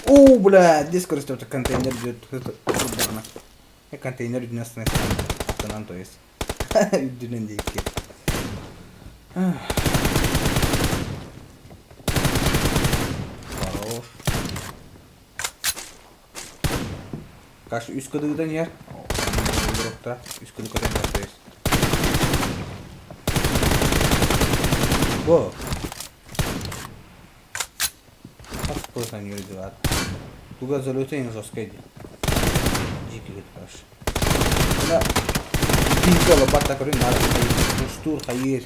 Oh, bla, discorsto to container bana. Container dünyasına atanan to jest. Dünün değil ki. Хорош. Karşı üst kadığından yer. Blokta üst kadı kadar yapıyoruz. Bu. Как просто не идет. Туга залетение жесткое. Дикий летаж. Да. Дикий лопат такой надо. Муштур хайир.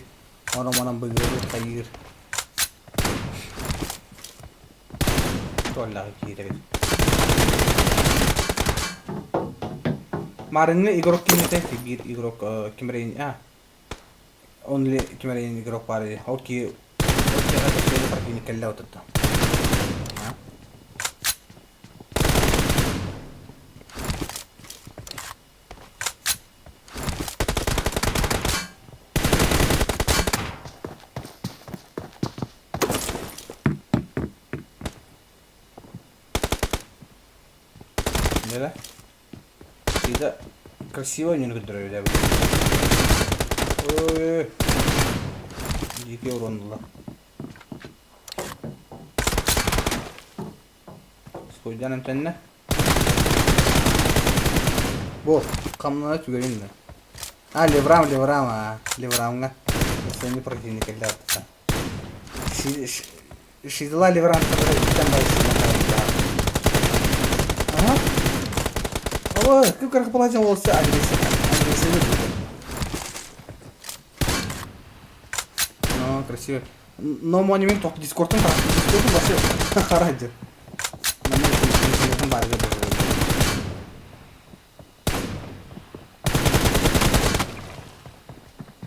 Манам бегает хайир. Толла кире. Маринle игрок kimite bir игрок kimrein а. Only kimrein игрок паре. Окей. Окей, это все практически келла вот это. Да? Всегда красиво немного дровля. Ой, дикий урон было. Скойданım seninle. Bu kamına tügerin de. Ha livram ha. Livramga. Seni противник келdi artık. Şidla livram kadar Ага. Ой, как расположен волосы агрессивный. Ну, красиво. Но монумент только дискордом вообще характер.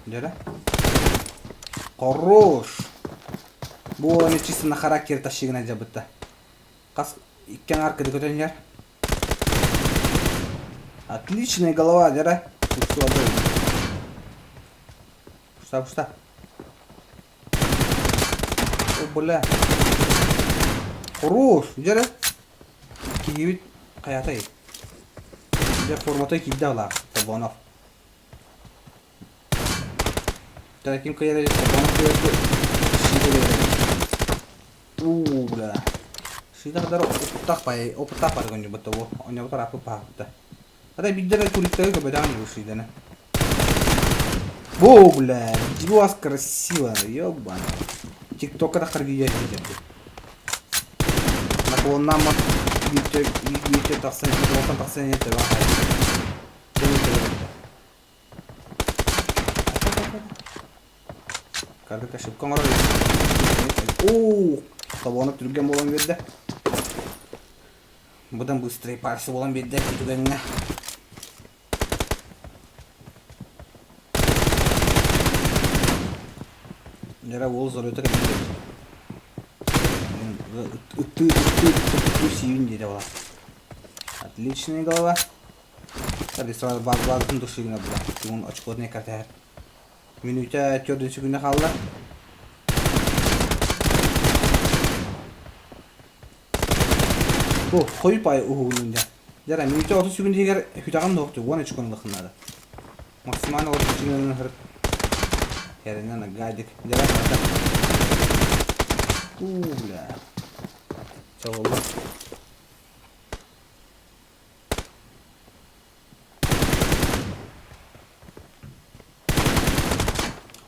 Где? Хорош. Bu ne çizsin характер taşıyın acaba. Kas ikken arkada götürünler. Отличная голова, дера. Пуста. О, бля. Хорош, дера. Киевит каятай. Дера форматой кидала. Табанов. Таким каятай табанов. Бля. Сюда kadar опытак бар гоню бутово. Он его тарапы пахта. Ada биддер куриттерге көбөдөн жүрүшүдөн. Во, бля, дивас красиво, ёбан. TikTok'ta да видео видео. Наклоннан ма видео таксын, фотон таксын эте бар. Карды кашып коңор. Оо, табанып түргөн болгон жерде. Бұдан быстрее парсы болан бедді күтігіңе. Жара ол зор өтік үтті сүйін деді ола. Отличная голова. Tady сразу базатын душығына бұла. Оның очкодный картер. Минута 4 секунда қалды. О, қойып ай ұғылында. Жара, минута 30 секунда егер хүтаған доқты, 13 секунда қынады. Максимально 30 секунданы ғырып. Ярынан агадик. Жара, қата. Бля. Чағылды.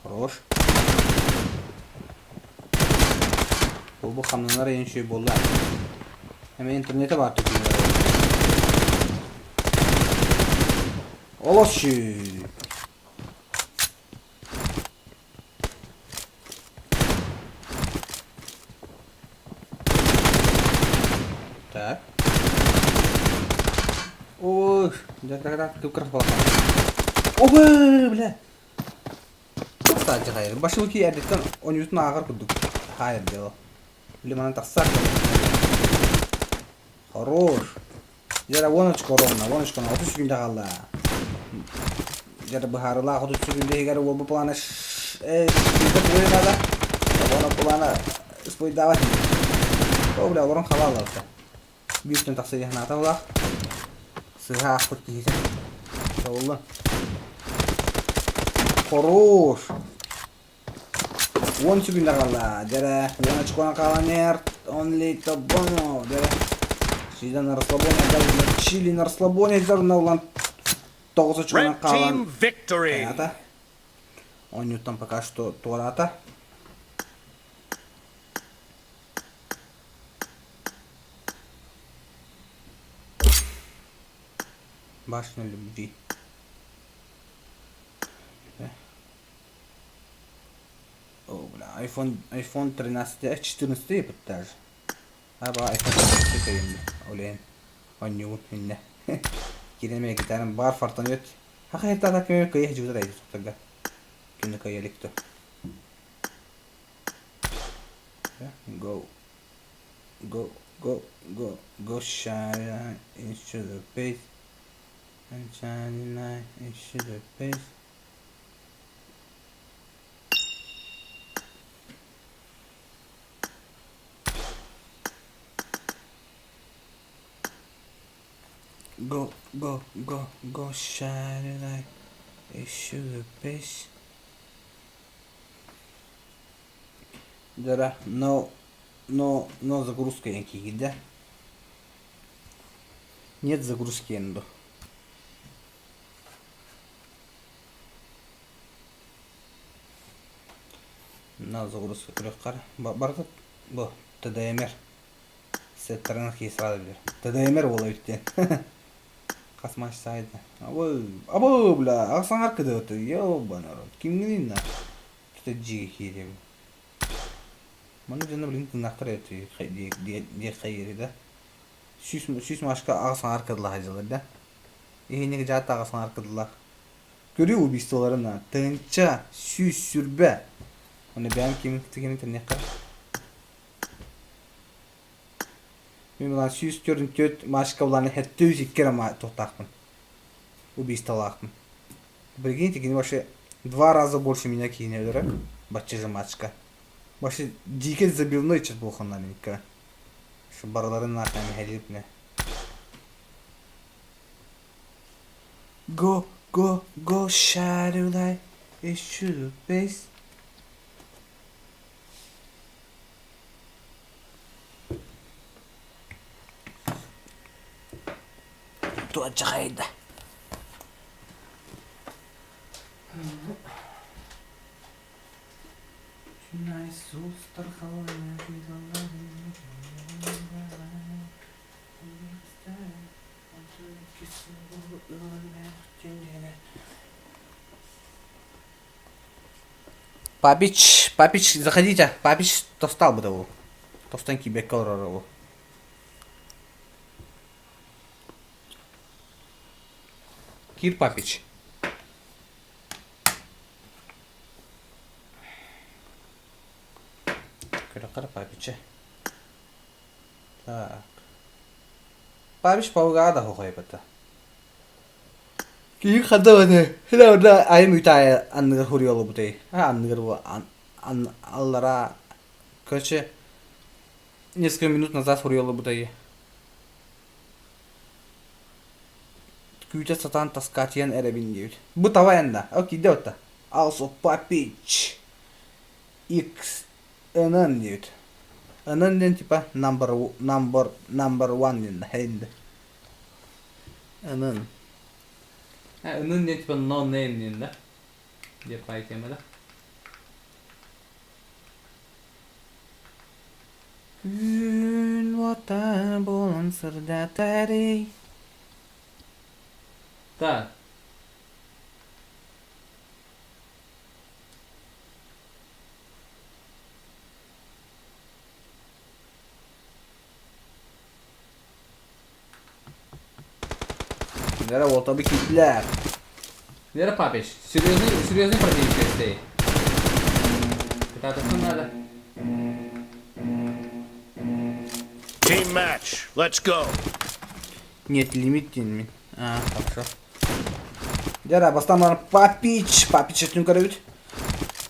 Хорош. Бұл қамнанар ең шөй болды. Hemen internete var tükürler. Olaşı. Так. Ой, да, кыпкырып қалған. Обы, бля. Кстати, хайыр. Башылки әрдеттен 10 минутын ағыр күдік. Хайыр дело. Лимонан тақсақ. Хорош. Жара воночка ровно, воночка на 30 секунд қалды. Жара бұхарыла 30 секунд егер ол бұл планы ойнады. Оны планы спойдавать. О, бля, орын қала алады. Бүйіктен тақсы ехін ата олақ. Сыға ақпыт кейті. Жауылы. Хорош. 10 секунд қалды. Жара воночка қалан ер. Only to bono. Жара. Сида на расслабоне, даже на чили на расслабоне, даже на улан 9 очкона қалан. Каята. Он ют там пока что тората. Башня любви. О, бля, iPhone 13, 14 даже. Abi iPhone kayımdı. Oleyin. Oynuyor minne. Giremeye giderim. Bar fartanıyor. Hakikaten takmıyor kayı hıcıdır aydı tutarga. Günlük kayıyalıktı. Go. Go. Go. Go. Go shine into the face. And shining light into the face. Go, go, go, go, shine like a sugar fish. Жара, но загрузка який, да? Нет загрузки энду. На загрузка крюкар. Барды, бо, TDMR. Сеттерін кейсірады білер. TDMR бола өтті. Қасмаш сайды. Абы, бля, ақсан арқыды өті. Ёбаны рот. Кімгенен на? Түті жиге кейдегі. Мұны жаны білін тыңдақтыр өті. Дек қайыры да. Сүйс машқа ақсан арқыдылы хажылыр да. Ехенеге жатты ақсан арқыдылы. Көрі убийстволарына. Тыңча, сүйс сүрбе. Оны бәйім кемін күтігені түріне қар. Мен бұлан сүйіс көрдің төт машқа бұланы әтті өзеккер ама тоқтақпын. Убийстволақпын. Прикиньте, вообще 2 раза больше меня кине өдірі. Батчы же машқа. Вообще дикет забивной чет бұл қонларынка. Шу барыларын нақами хәліп не. Go, go, go, shadow light, it should face. Tuh cahaya. Папич, заходите. Папич тостал бы того. Тостенький бекал ророго. Кир Папич. Кара Папича. Так. Папич паугада хохой бата. Кир хадаване. Хелавда ай мутай анныр хуриолу бутай. Анныр бу ан аллара. Короче, несколько минут назад хуриолу бутай. Күйте сатан таскатиян эребин дейт. Бу таваянда. Окей, деотта. Also Папич. X ынын дейт. Ынын ден типа number one ден хейнде. Ынын. Ынын ден типа no name ден да. Деп айтемада. Күн вата болан сырда тарей. Так. Нера вот таби китлер. Нера Папич, серьезный противник здесь. Это что надо? Team match. Let's go. Нет, лимит тинми. Хорошо. Дера, бастамар Папич. Папич этим короче.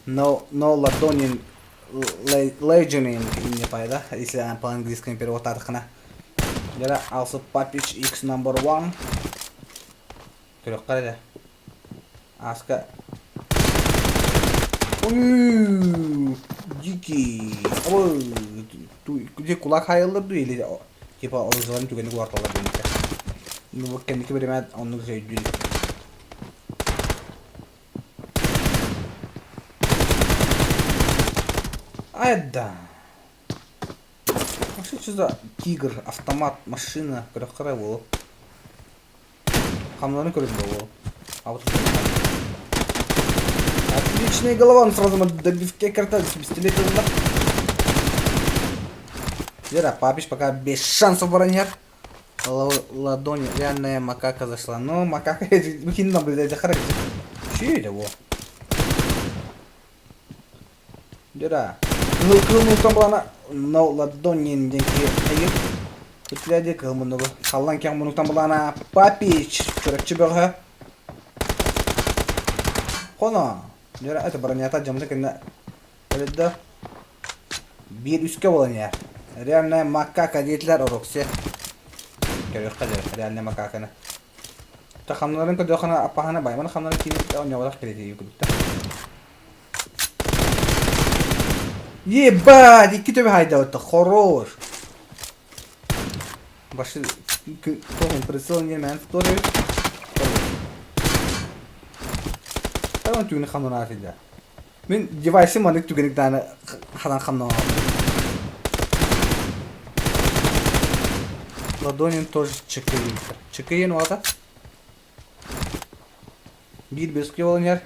No ладонин legend не пайда, если по-английски перевод архна. Дера, also Папич X number one. Көрөк карайда. Аска. Дикий. Ой, где кулак хайылдырды или типа оружияларын түгенди кварталар дейт. Ну, кемдики беремет, онну сөйдүл. Айда. Что за тигр, автомат, машина, көрөк карай болуп. Камнаны көрөк болуп. А вот отличная голова, он сразу на добивке картали с пистолетом. Вера, Папич пока без шансов бронер. Ладони, реальная макака зашла. Но макака, выкинь нам, блядь, захарать. Че это, во? Вера, ну там была на... Но ладони, деньги, Күтләде кылмыныгы. Қаллан кең мұның там бұлана Папич. Көрекчі бөлгі. Қона. Жора, это бронята жамды кенде. Өледі. Bir üsке болан я. Реальная макака дейтлер ороксе. Көрек қадыр. Реальная макаканы. Та қамналарын көді оқана аппахана байманы қамналарын кейініп оң явадақ келеді екілікті. Ебать! Iki töbe hayda öttü. Хорош. Başı tohum presiyon yemeyen tutuyor. Tamam tüyünü kanun afiydi. Ben device'im var tüyünü tane hadan kanun. Ладонин тоже чекаин. Чекаин вата. Bir безке болан яр.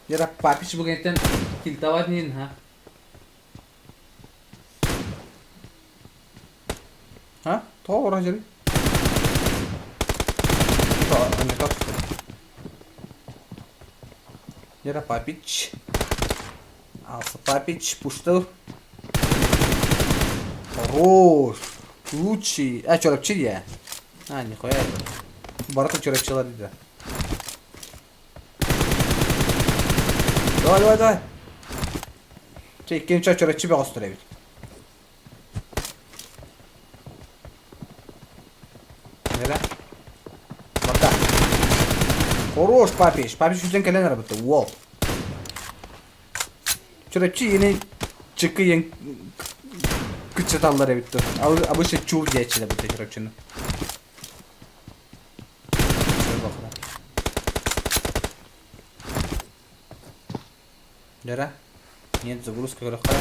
Яра Папич бүгентен килтават нин ha. Ha? Doğru acele. Не так. Яра Папич. Алса Папич пуштыл. Хорош. Лучший. Чорапчи я. Нихуя. Барата чорапчилар дейді. Давай. Чеккен чорапчи бе қостырайбет. Хорош, Папич. Папич yüzden gelen arabadı. Wow. Çorapçı yine çıkıyın kıçatalları bitti. Abi şey çuğur geçti bu çorapçının. Şöyle bakalım. Dera. Нет загрузка графа.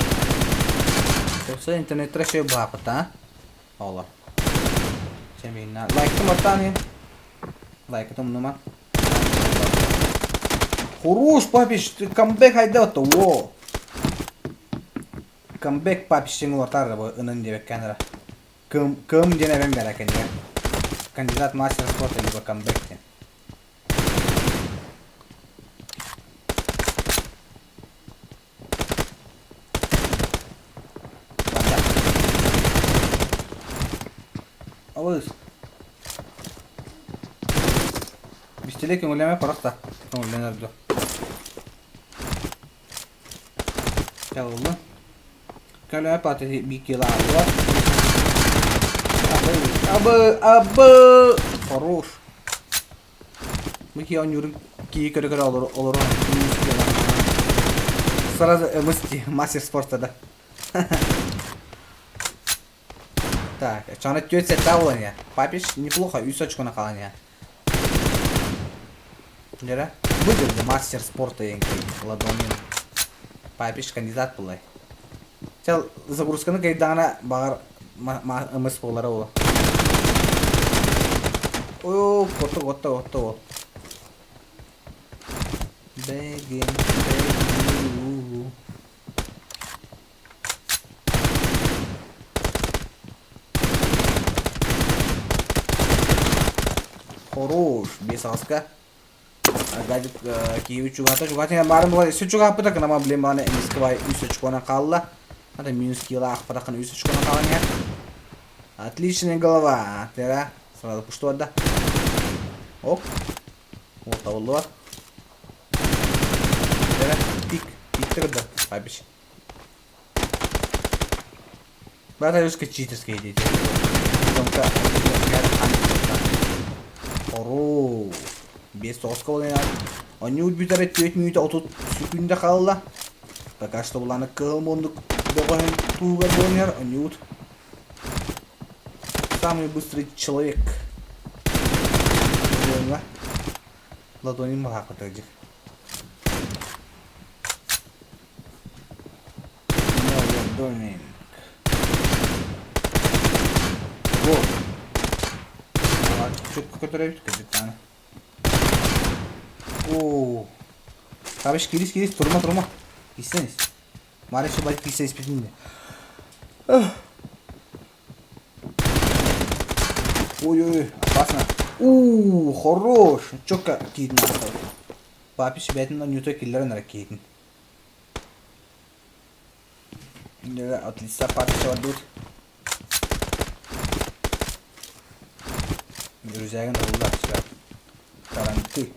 Все интернет трещи бахта, а? Allah. Semina. Like'ım atani. Like'ım numara. Хорош, Папич, ты камбэк хайдатты, во. Камбэк Папичтің ортары бұл үнін деп кәнірі. Кім дене бен бәрі кәнге. Кандидат мастер спорта либо камбэктен. Алыс. Бистелек көңілеме парақта. Көңіленерді. Кәлді. Көңілеме паты бикела алуа. Абы. Хорош. Бики он юрин кии көрі олар. Сразу мастер спорта да. Так, чаны тётся тавлан я. Папиш неплохо, 3 очко накалан я. Нера? Выиграли мастер спорта еңкі. Ладонин. Папиш кандидат бұлай. Сәл загрузканы кайдағына бағар ымыс болары олы. Ой, готты ол. Бәген. Хорош, без аска. Гадит киевич чугата барын була үсө чуга апта кана блем бана эмискбай үсө чукона калла. Ада минус кила ахпара кана үсө чукона калanya. Отличная голова. Тера сразу пушту отда. Оп. Вот тавлу. Тера пик да, папич. Бата юска читерский идите. Томка Оро. Без соска болайна. Они убитары 4 минута 30 секунда қалла. Пока что буланы кылмондук добавим туга донер. Они самый быстрый человек. Ладоним баха котадик. Ладоним. Вот. Чутко который капитан. О. Табиш кирис турма. Кисенис. Мареше бай кисенис питинде. Ой, опасно. Хорош. Чока кидна. Папиш бетин на ньюто киллерен ракетин. Да, отлично папиш вадут. Друзья, на улице. Таранты.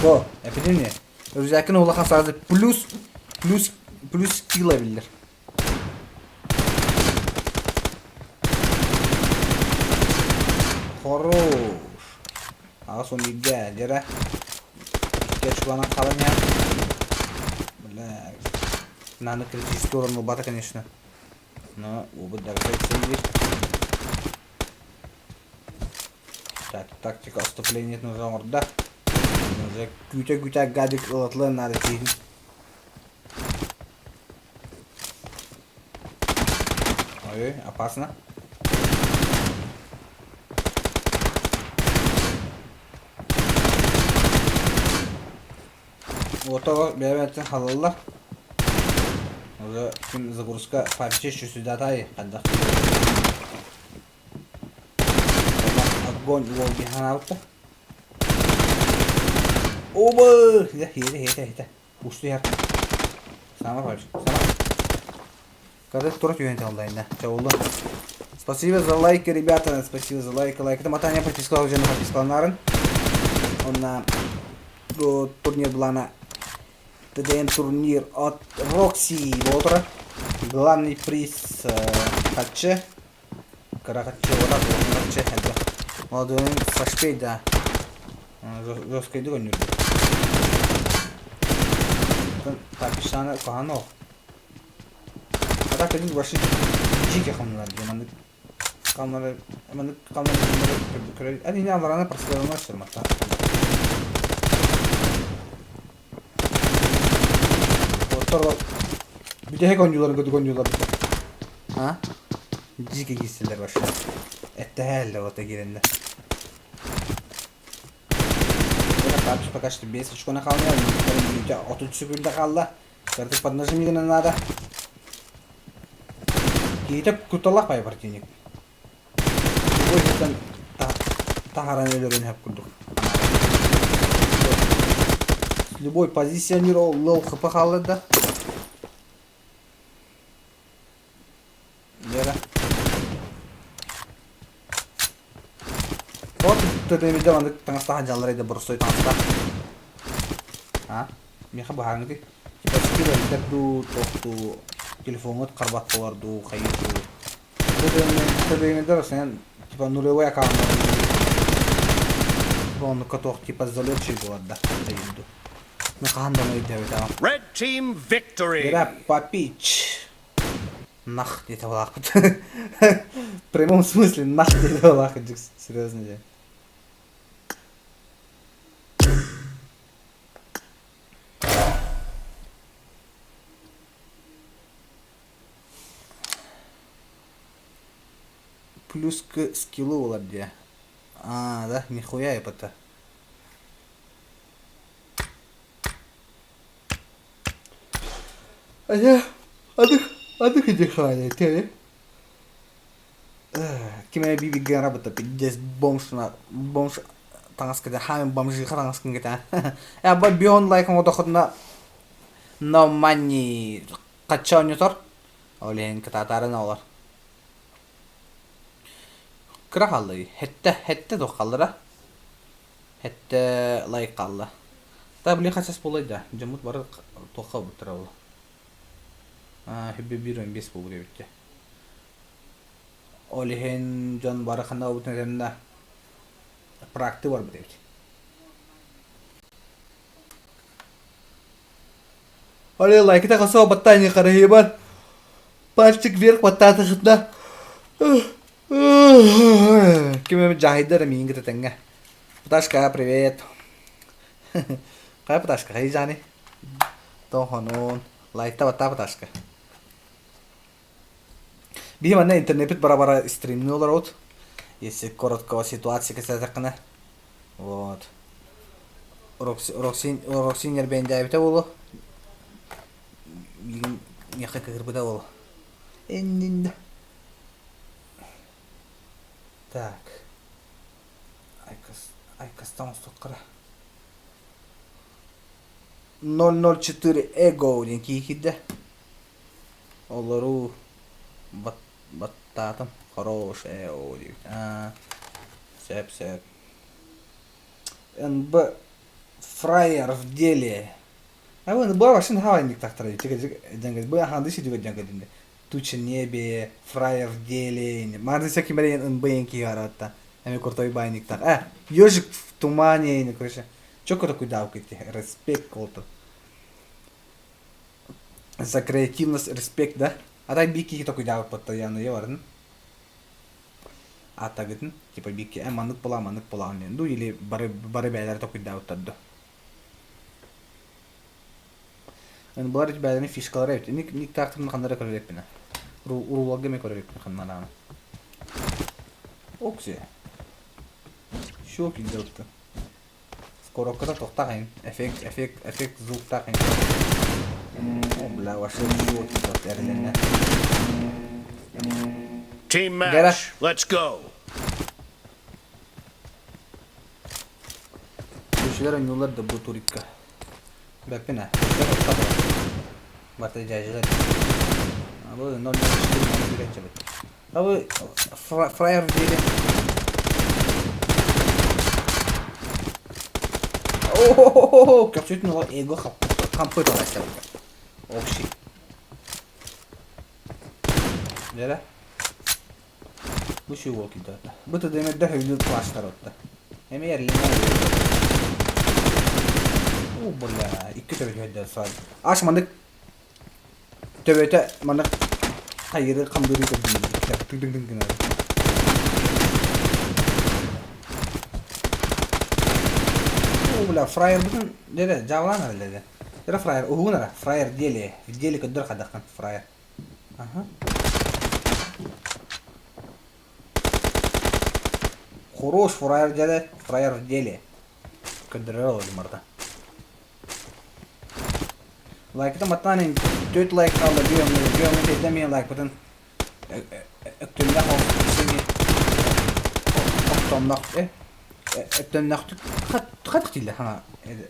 О, эпидемия. Друзья, кена улахан сразу плюс киловиллер. Хорош. Асон ига, дера. Кечуана каланя. Бля. Надо критический урон лбата, конечно. Но убыт даже Так, тактика отступления нужна орда. Уже күйте гадик ылытлы надо тейін. Ой, опасно. Вот его бәрбәттен халалар. Уже кім загрузка папиче сюда тай. Огонь волги ханаута. Оба! Хита. Пушты яр. Сама папич. Когда турт юнит алдай, да. Чаулы. Спасибо за лайки, ребята. Спасибо за лайки. Это мотание подписал уже на подписал. Он на турнир была на ТДМ турнир от Рокси Ботра. Главный приз хатче. Карахатче вода, хатче. Молодой фашпей, да. Жесткой догоню. Папишана кохано. А так один ваши чики хамнар. Камера. Они не аварана просто на шермата. Bir de konjular. Ha? Dizike gitsinler başına. Ette helle o tegirinde. Böyle kardeş pakaçtı. 5 очкона kalmıyor. 30 секунда kaldı. Kardeş поднажми не надо. Кейтеп куталак пай противник. Ой, там тахаран өлөрүн хеп курдук. Любой позиционировал лол хп қалды да. тедемеде андык таңастахан жаллар эде бурустой таңаста. А? Меха бахаңды. Типа скилер ду тохту телефонот карбат боларду, кайырду. Тедемеде сен типа нулевой аккаунт. Он котох типа залечи боларда. Кайырду. Меха хандамай дебета. Red team victory. Гера попич. Нах, где-то лахут. В прямом смысле нах где-то лахут, серьезно. Да. Плюс к скиллу владе. А, да, нихуя я пота. А я отдых иди хвалит, ты. Кеме биби ген работа, пиздец бомж таңаскада хамин бомжи таңаскын гета. Я ба бион лайк мода ходна но мани качаунютор. Олен кататарын олар. Кыра қалды. Хетте до қалдыра. Хетте лайк қалды. Та біле қачас болайды. Жамут бары тоқа бұтыра ол. Хебе 1.5 болу керекте. Олихен жон бары қанда бұтынерінде практы бар бұтыр. Оле лайкіта қасуа баттайны қарахи бар. Пальчик вверх баттаты қытна. Кеме жахиддер миңгі тетенге. Пташка, привет. Қай пташка, қай жаны? Тохонун. Лайкта батта пташка. Бихим анна интернет бара-бара стримный олар от. Если короткого ситуации кесетекіне. Вот. Роксинер бен жайбіте болу. Бигін неқы кірбіде болу. Эннинді. Так. Айкастан ұстыққыра. 004 эго ден кейкеді. Олару баттатым. Хорош эго дейбіт. Сәп. НБ фраер в деле. Бұл вашын хавайндік тақтырады. Бұл аңғандышы дүгі жәңгедінде. Туча небе, фраер в деле. Марды всякий марин НБ-енки гаратта. Ами куртой байник так. Ёжик в тумане, короче. Чоко такой давкайте. Респект колто. За креативность респект, да? А так бики такой давк постоянно еварен. А так гитин, типа бики, маннык пола. Ну или бары бәйлер такой давк тадды. Эн бұлар бәйлерін фишкалар әйбіт. Ник тақтырын қандары көререк біне. Урулалға ме көререк біне қанманағаны. Оксе. Шок иделді. Скороккада тоқтағайын. Эффект звуктағайын. О, бля, ваши шок иделді әріленне. Team match. Let's go. Köşeler oynuyorlar da bu turikka. Bakın Batı cahiller. Bu normal bir şey değil. Abi fryer değil. Oh, kapçutun o ego kampı da var. Oh shit. Nere? Bu şu walkie data. Bu da demek de hücum başlar orada. Hem yerli. Bula, iki töbet hücum var. Aşmandık. Töbete manık. Hayır, kamduri da değil. Ding. Bula, fryer bugün nere? Javlan herhalde. Nere fryer? Uhu nere? Fryer diyeli. Diyeli kadar kadakkan fryer. Aha. Хорош фраер дяде, фраер в деле. Кадырал марда. Like это матанин, тот лайк алла биом демиен лайк потом. Öktümde hafifini. Oktом nakti. Öktüm nakti. Kat değil ha.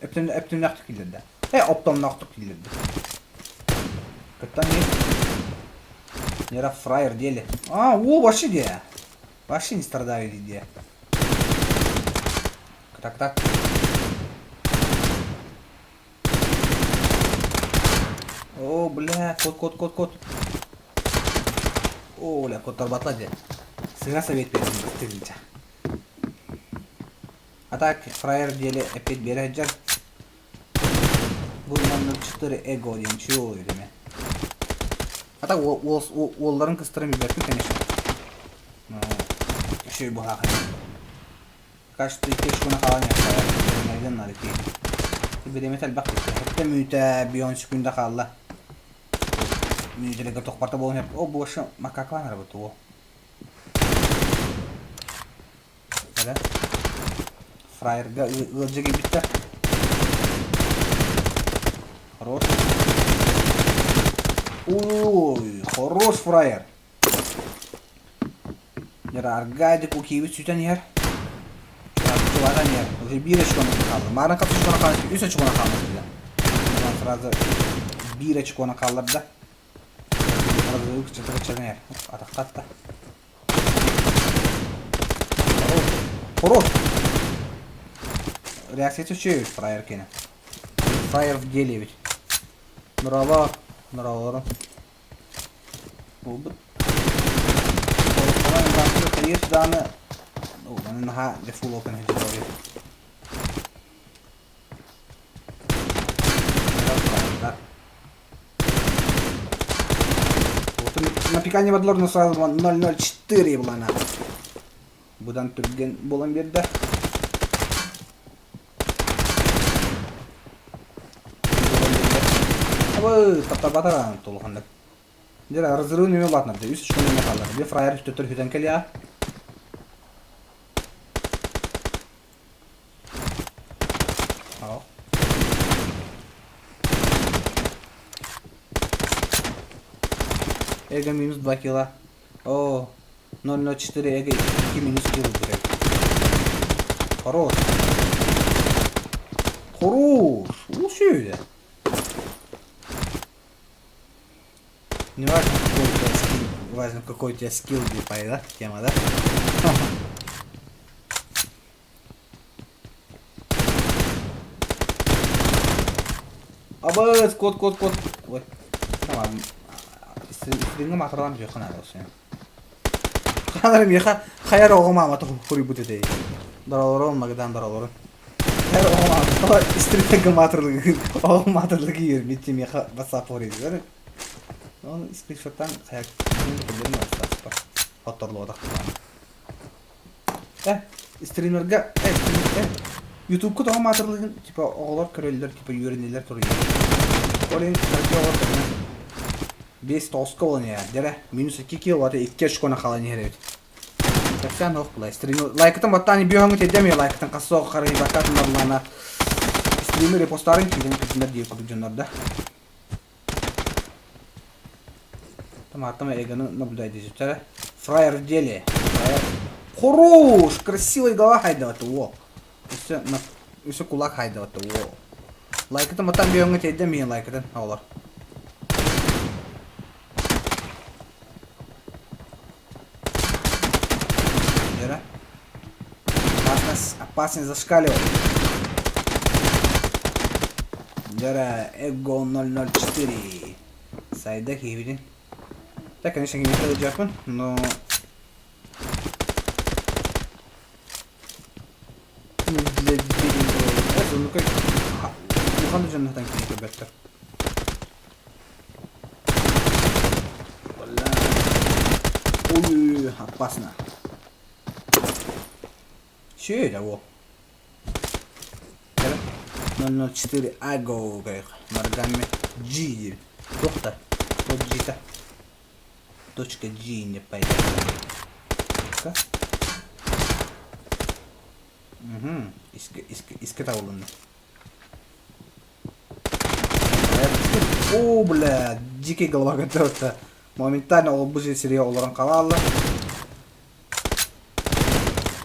Öktüm nakti kilirdi. Optom nakti kilirdi. Kıtan ne? Nera frayer deli. O başı diye. Başı не страдаю diye. Так. О, бля, кот. О, бля, кот батлади. Сыра совет бердим, тыгынча. А так, фраер деле опять бережер. Бұл 004 эго дейін чего деме. А так, олларын кыстырым бердім, конечно. Еще и буха хай. Кажется, и кешкуна қалан яқта. Найден надо кейін. Беремет әлбақ кетті. Хәтті мүйті бейон секунда қалла. Мүйтелеге тоқпарта болын еп. О, бұл ашы макаклан работу о. Әлі. Фраерға ылжыға бітті. Хорош. Ой, хорош фраер. Жара аргайды кукейбі сүйтен ер. Чувatan ер. Уже bir açık kaldı. Marın kapı çıkana kaldı. Üst açık ona kaldı. Bundan frazı bir açık ona kaldı da. Frazı yok çıtı kaçırın yer. Atak katta. Хорош. Реакция чуть-чуть фраер кene. Фраер в деле ведь. Нрава. Oldu. Ortadan bakıyor kayıt dağını. Oh, ben daha de full open hedge oluyor. Вот на пикании подложно сразу 004 была она. Будан түрген болан берді. Абы, таптар-батаран толғандық. Жара разрыв неме батнар, үс үшкін неме қалдар. Бе фраер үстөттір хүтен келі а. Ау. Эго минус 2 кило. О, 004 эго 2 минус кило дурек. Хорош. Шöyle. Не важно какой у тебя скилл, да, тема, да? Абыз, код. Ой. Tamam. İstediğim hatırlam yok kanal olsun. Kanalım ya hayal oğuma ama tohuri bu dedi. Daralar olmadan daraların. Hayal oğuma ama istediğim hatırlığı yer bitim ya WhatsApp oraya diyor. Onu screenshot'tan hayal kıldım var. Hatırlı odak kullandım. Streamer'ga YouTube'da tamam hatırladın tipa oğlar köreliler tipa yörenliler turuyor. Oraya sarkı oğlar turuyor. 5 toska olan ya. Dere minus 2 kilo var ya 2 açık kalan yer. Sen ok play streamer like'tan battani bir hangi edemiyor like'tan kası o karayı bakatın Allah'ına. Streamer repostarın ki benim kızımda diye kurucunlarda. Tamam Эганы наблюдайте здесь. Фраер в деле. Хорош! Красивый голова хайдаваты, во. Все кулак хайдаваты, во. Лайкты матан бейонга тейден мен лайкытын, аулар. Жера. Опасность зашкаливает. Жера, Эго 004. Сайда хивидин. Я, конечно, не хотел джапан, но... Для это, ну как... Мухаммад же на танке не беттер. Ой, опасно. Че это, во? 004 Аго, Маргами G. Доктор. Вот G-то. Точка G не пойдет. Угу. Иската улунна. О, бля, дикий голова готовится. Моментально обыжи серия олоран калалла.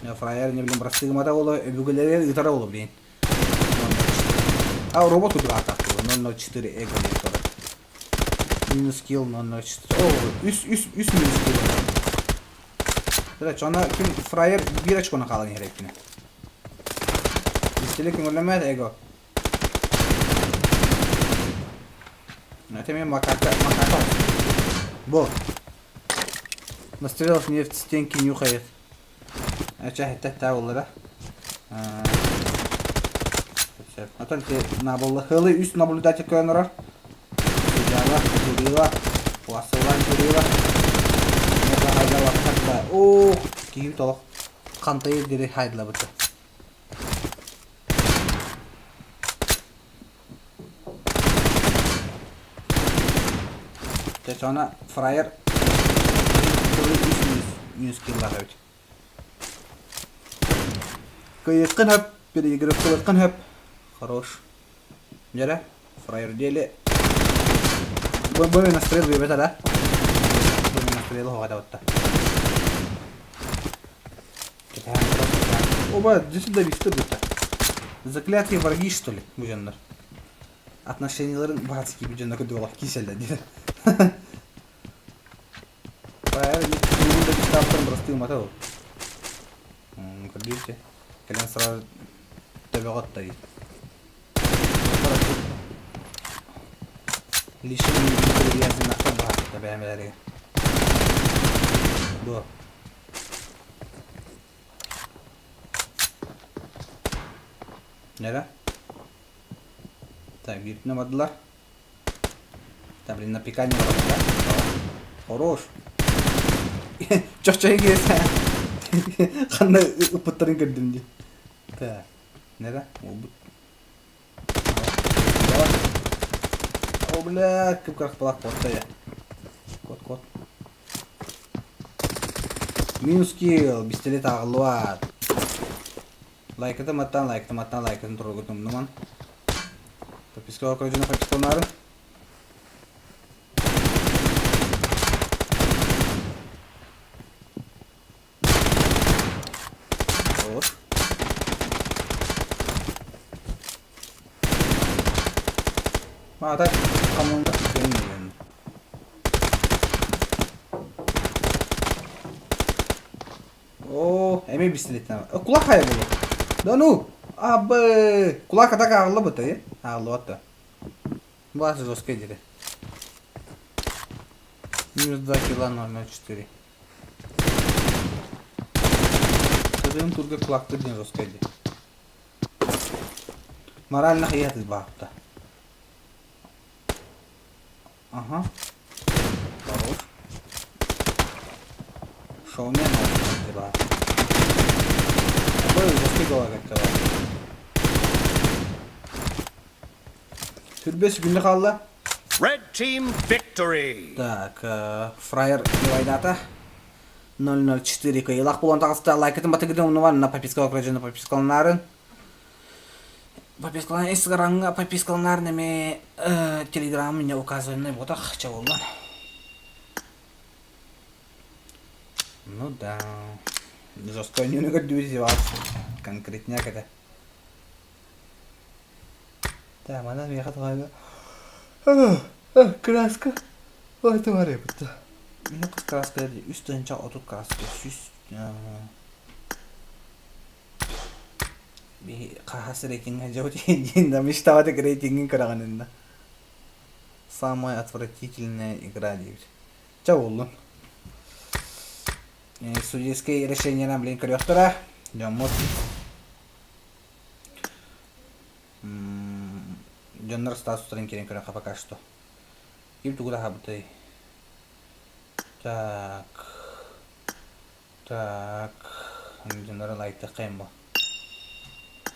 Я фраер не блин простыгмата оло, бүгелери итара оло блин. А робот убил атаку. 004 эго не тора. Минус килл 004. О, üst minus kill. Evet, şu anda kim Fryer bir açık ona kalan gerektiğini. Пистелек ыңырлемеді, эго. Это мне макака. Бо. Настрелов нефть, стенки нюхает. Это тавылы, да? А только хылы үст наблюдатель көрінірі. Судьяла, журила, уасылан журила. Это хайдала қатта. Ох, кейіп толық. Қантайы дере хайдыла бұты. Sonra Fryer minus kill'lar evet. Kıyıkkın hep bir yigirip kıyıkkın hep. Хорош. Jere Fryer deli. Бой настрел бебета, да? Бой настрел хода вот. Оба, здесь да висты будто. Заклятые враги, что ли, бужендар? Отношенияларын братские бужендар көдөла киселді дейді. Fryer не кітаптарын бұрыстығым ата ол. Көрдейте. Кәлен сразу табиғат да дейді. Лишний вязан на хоба, табиғамелерге. До. Нера? Так, бит намадылар. Там, блин, на пикание надо, да? Хорош. Чё-чё егесі. Қандай ұпыттарын көрдім де. Так, нера? О, бля, көп қарақ балақ қотта я. Кот. Минус килл, пистолет ағылуат. Лайкатым аттан тұрғы күтім нұман. Подписка көрдіні подпискалары. Хорош. Так, команда келмеген. О, эме пистолеттен. Кулак қай болу? Да ну, абы. Кулак атак ағылы бұты, е? Ағылы баты. Басы жесткой деді. Минус 2 кило 004. Тұрдың тұрғы кулақты ден жесткой деді. Морально қиятыз бағыпта. Ага. Хорош. Шоумен надо было. Ой, застыгала как-то. Türbesi günde kaldı. Red team victory. Так, Fryer Вайдата 004 кыйлак болон тагыста лайк этим батыгыдым унуван на подписка окружена подпискалнарын. Подпискалар Инстаграмга подпискалар неме Телеграм меня указаны вот так чаволдан. Ну да. Жестко не надо конкретняк это. Да, мана меня хатвага. Краска. Вот твари бутта. Меня краска üstün çal otur краска süs. Bir kahas рейтинг жауд енді мечтаватык рейтингин караганында. Самая отвратительная игра дейбит. Чаволдун. Судейское решение на блин корректора. Жомот. Жондар статустарын керен көрен пока что. Им тугуда хабытай. Так. Жондар лайкты кайын бо.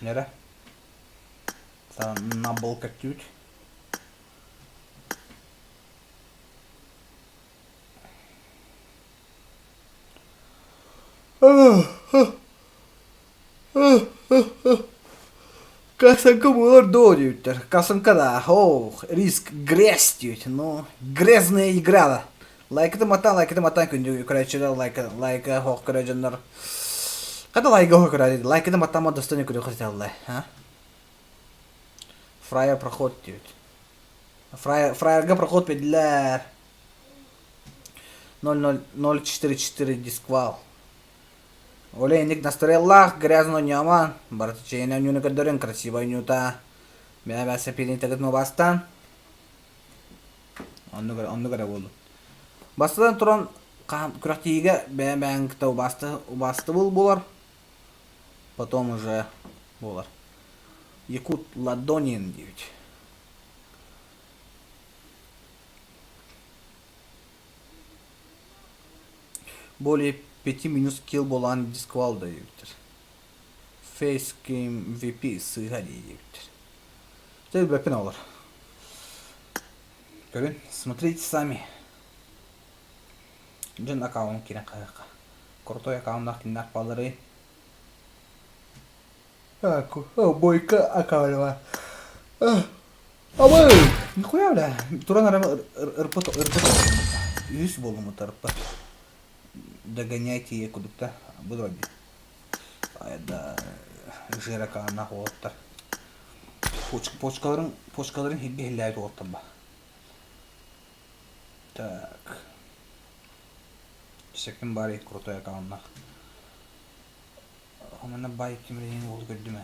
Нера? Набол как чуть. Касанка булар дойдуттар. Касанкада. Ох, риск грязь дүйт. Ну, грязная игра. Лайкты матан күнді көрәчілер лайка хоқ көрәжінлер. Қада лайка хоқ көрәді. Лайкты матан ма достойны көрі құрталды. Фрайер проход дүйт. Фрайерға проход беділер. 0-0-0-4-4 дисквал. Олейник настроилах, грязно няман. Бартичейна нюна кадырын, красиво нюта. Бәбә сәпилин тәгет му бастан. Онны gara болду. Бастадан туран күрәктиге бәбәң кітау басты был болар. Потом уже болар. Якут Ладонин девять. Более 5 минус килл болан дисквалда девять. Facecam VP сыга девять. Теперь бэпин олар. Görün, смотрите сами. Жын аккаунт кирен кайыкка. Крутой аккаунт киндер балары. Бойка аккаунт. Абы, нихуя бля. Туран арам ырпыт. Үс болуму тарпа. Догоняйте кудукта. Буду ради. Айда жирaka нах оттар. Почкаларын хибби хиллайт оттаба. Так. Секен бари крутой аккаунт. У мене байк кимрейин болду көрдүмө.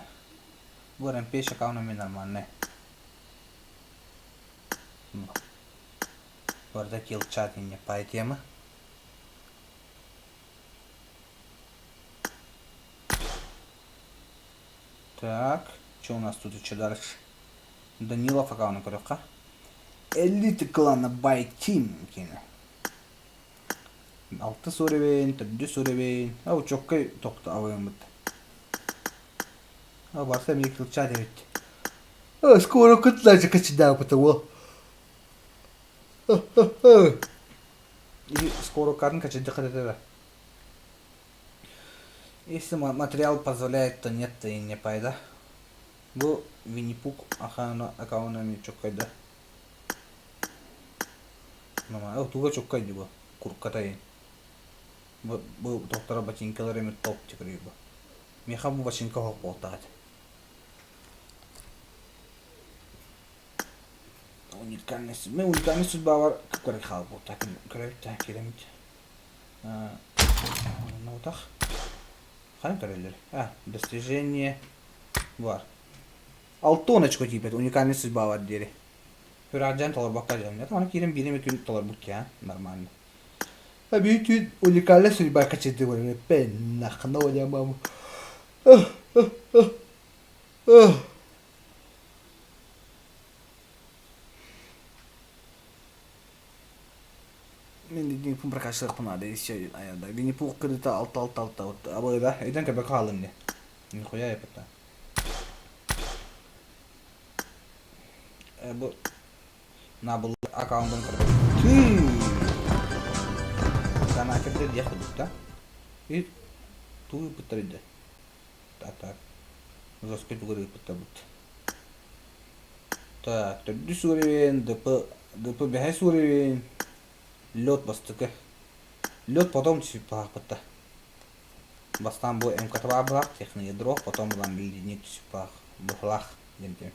Бу МП аккаунт мен нормальный. Burada kill chat не по теме. Так, что у нас тут еще дальше? Данилов аккаунт коротко. Элиты клана by team кене. 6 суребен, 4 суребен. Ау чоккай токта авыйын бит. Ау барса мне kill chat evet. Скоро кытлачы качыда бутуво. И скоро карн качыда кадетера. Если материал позволяет, то нет, то и не пайда. Бу Винни-Пух аккаунтами чоккайда. Мама, туга чоккайды бу. Куркатайын. Бу доктора ботинкаларымен топ текірей бу. Меха бу ботинка хоқ болтады. Уникальный судьба бар. Какой хал был? Так, керемет. Ну так. Хай королер. Достижение бар. Алтоночку типа, уникальный судьба бар дери. Фюраджан толар бакка жам. Это аны кирем биреме күн толар бут я, нормально. Bütün unikальный судьба качеты бар. Пеннах, но я маму. Мен Винни-Пух прокачалар надо еще аяда. Винни-Пух кредита алты. Абы да, эден кебек алым не. Нихуя я пата. Бу набыл аккаунтын кырып. Сана кепте дия ходук да. И туй пытырды. Так. Жестко тугыры пытабыт. Так, төрдү сурен, ДП бехай сурен. Лед бастыка. Лед потом чуть пахпата. Бастан бу МК2 блах, техно ядро, потом булан ледник чуть пах. Бухлах, демтем.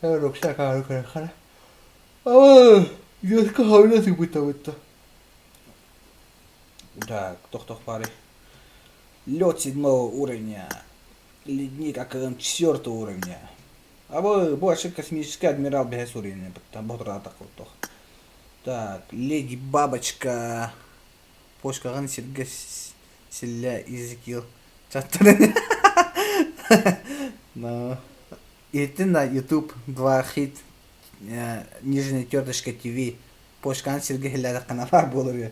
Руксак арукара. Яска хавля ты будто. Так, тох пари. Лед 7 уровня. Ледник АКМ 4 уровня. Больше космический адмирал без уровня, потому что так вот. Так, леди бабочка. Пошкаган Сергей Селя изекил. Чаттарын. Но. И ты на YouTube 2 хит. Нижняя тёрточка ТВ. Пошкаган Сергей Селя канала болыр.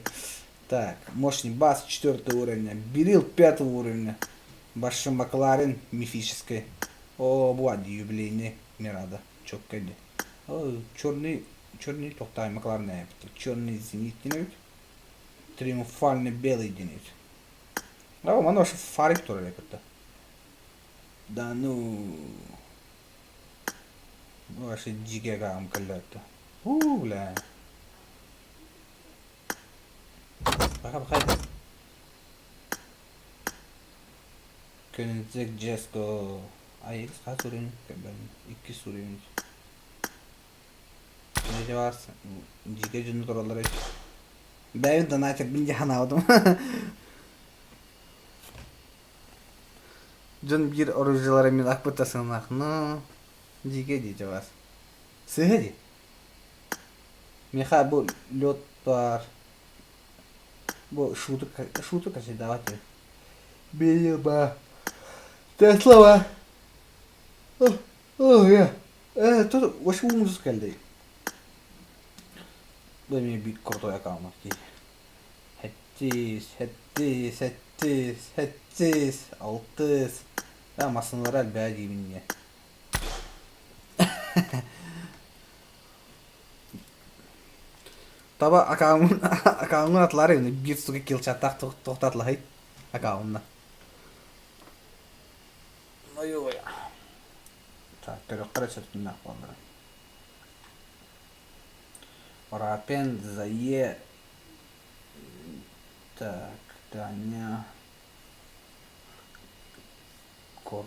Так, мощный бас 4 уровня. Берил 5 уровня. Большой Макларен мифической. О, буади юбилейный Мирада. Чоккайди. О, черный тохтай Макларен. Черный зенит денег. Триумфальный белый денег. А, мана ваше фарик тоже репета. Да ну. Ваше джигега амкалета. Бля. Баха. Көнцек Джеско. Ай, kaç sorun? Ben 2 sorun. Ne cevap? Jike cünü oralara. Ben de naçak bin jahan aldım. Жон бир оружиялары мен акпытасын акны. Диге ди жабас. Сыгы. Меха бу лед бар. Бу шутер каже давайте. Бейба. Теслава. О, я. Тут вообще музыка geldi. Benim bir kortoya kalmak ki. Hettis, altız. Ben masınları elbette diyeyim ya. Tabi akağımın atları yani bir sürü kill çatak tohtatlı hay. Akağımda. Ayo ya. Так, переходить на квадрат. Рапен зае. Так, Таня. Корч.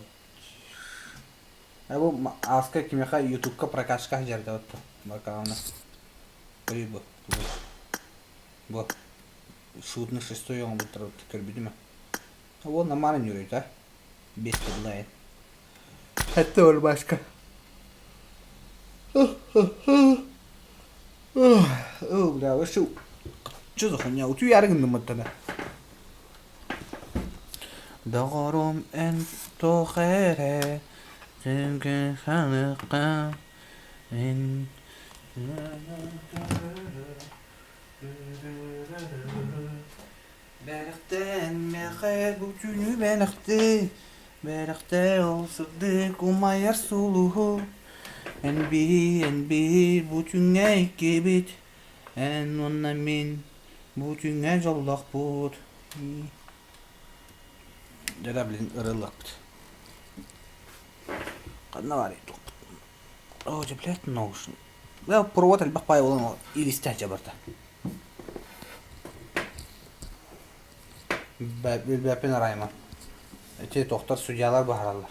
Абу аска кимеха ютубка прокачка жерде отты. Бакауна. Кайбы. Бу. Шутны шестой он бутыр көрбүдүмө. Вот нормально жүрөйт, а? Без кыдлайт. Это уже башка. Бля, вы что? Что за хуйня? У тебя ярган наматана. Дором эн тохере. Тенке ханыка. Эн. Бәріқтен мәқе бүтіні бәріқті. Бәріқті олсырды кумайар сұлуғы. Әнбі бүтінге кебет. Ән онна мен бүтінге жолдақ бұд. Жада білін ұрылық бұд. Қадна бар еді ұқпыд. О, жепләттің наушын. Бә провод әлбақ бай олың илістән жабырды. Бәпен арайма. Эти тоқтар судьялар бахаралар.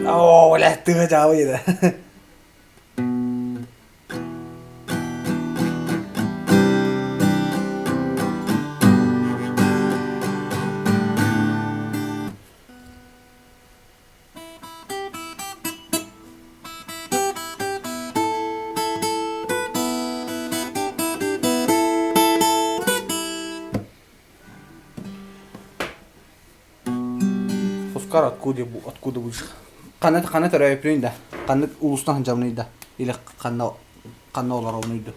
О, бля, тыға жауы еді. Пускар откуда будешь? Қанат райприн да. Қанат улустан жамны да. Или қанна олар ойнайды.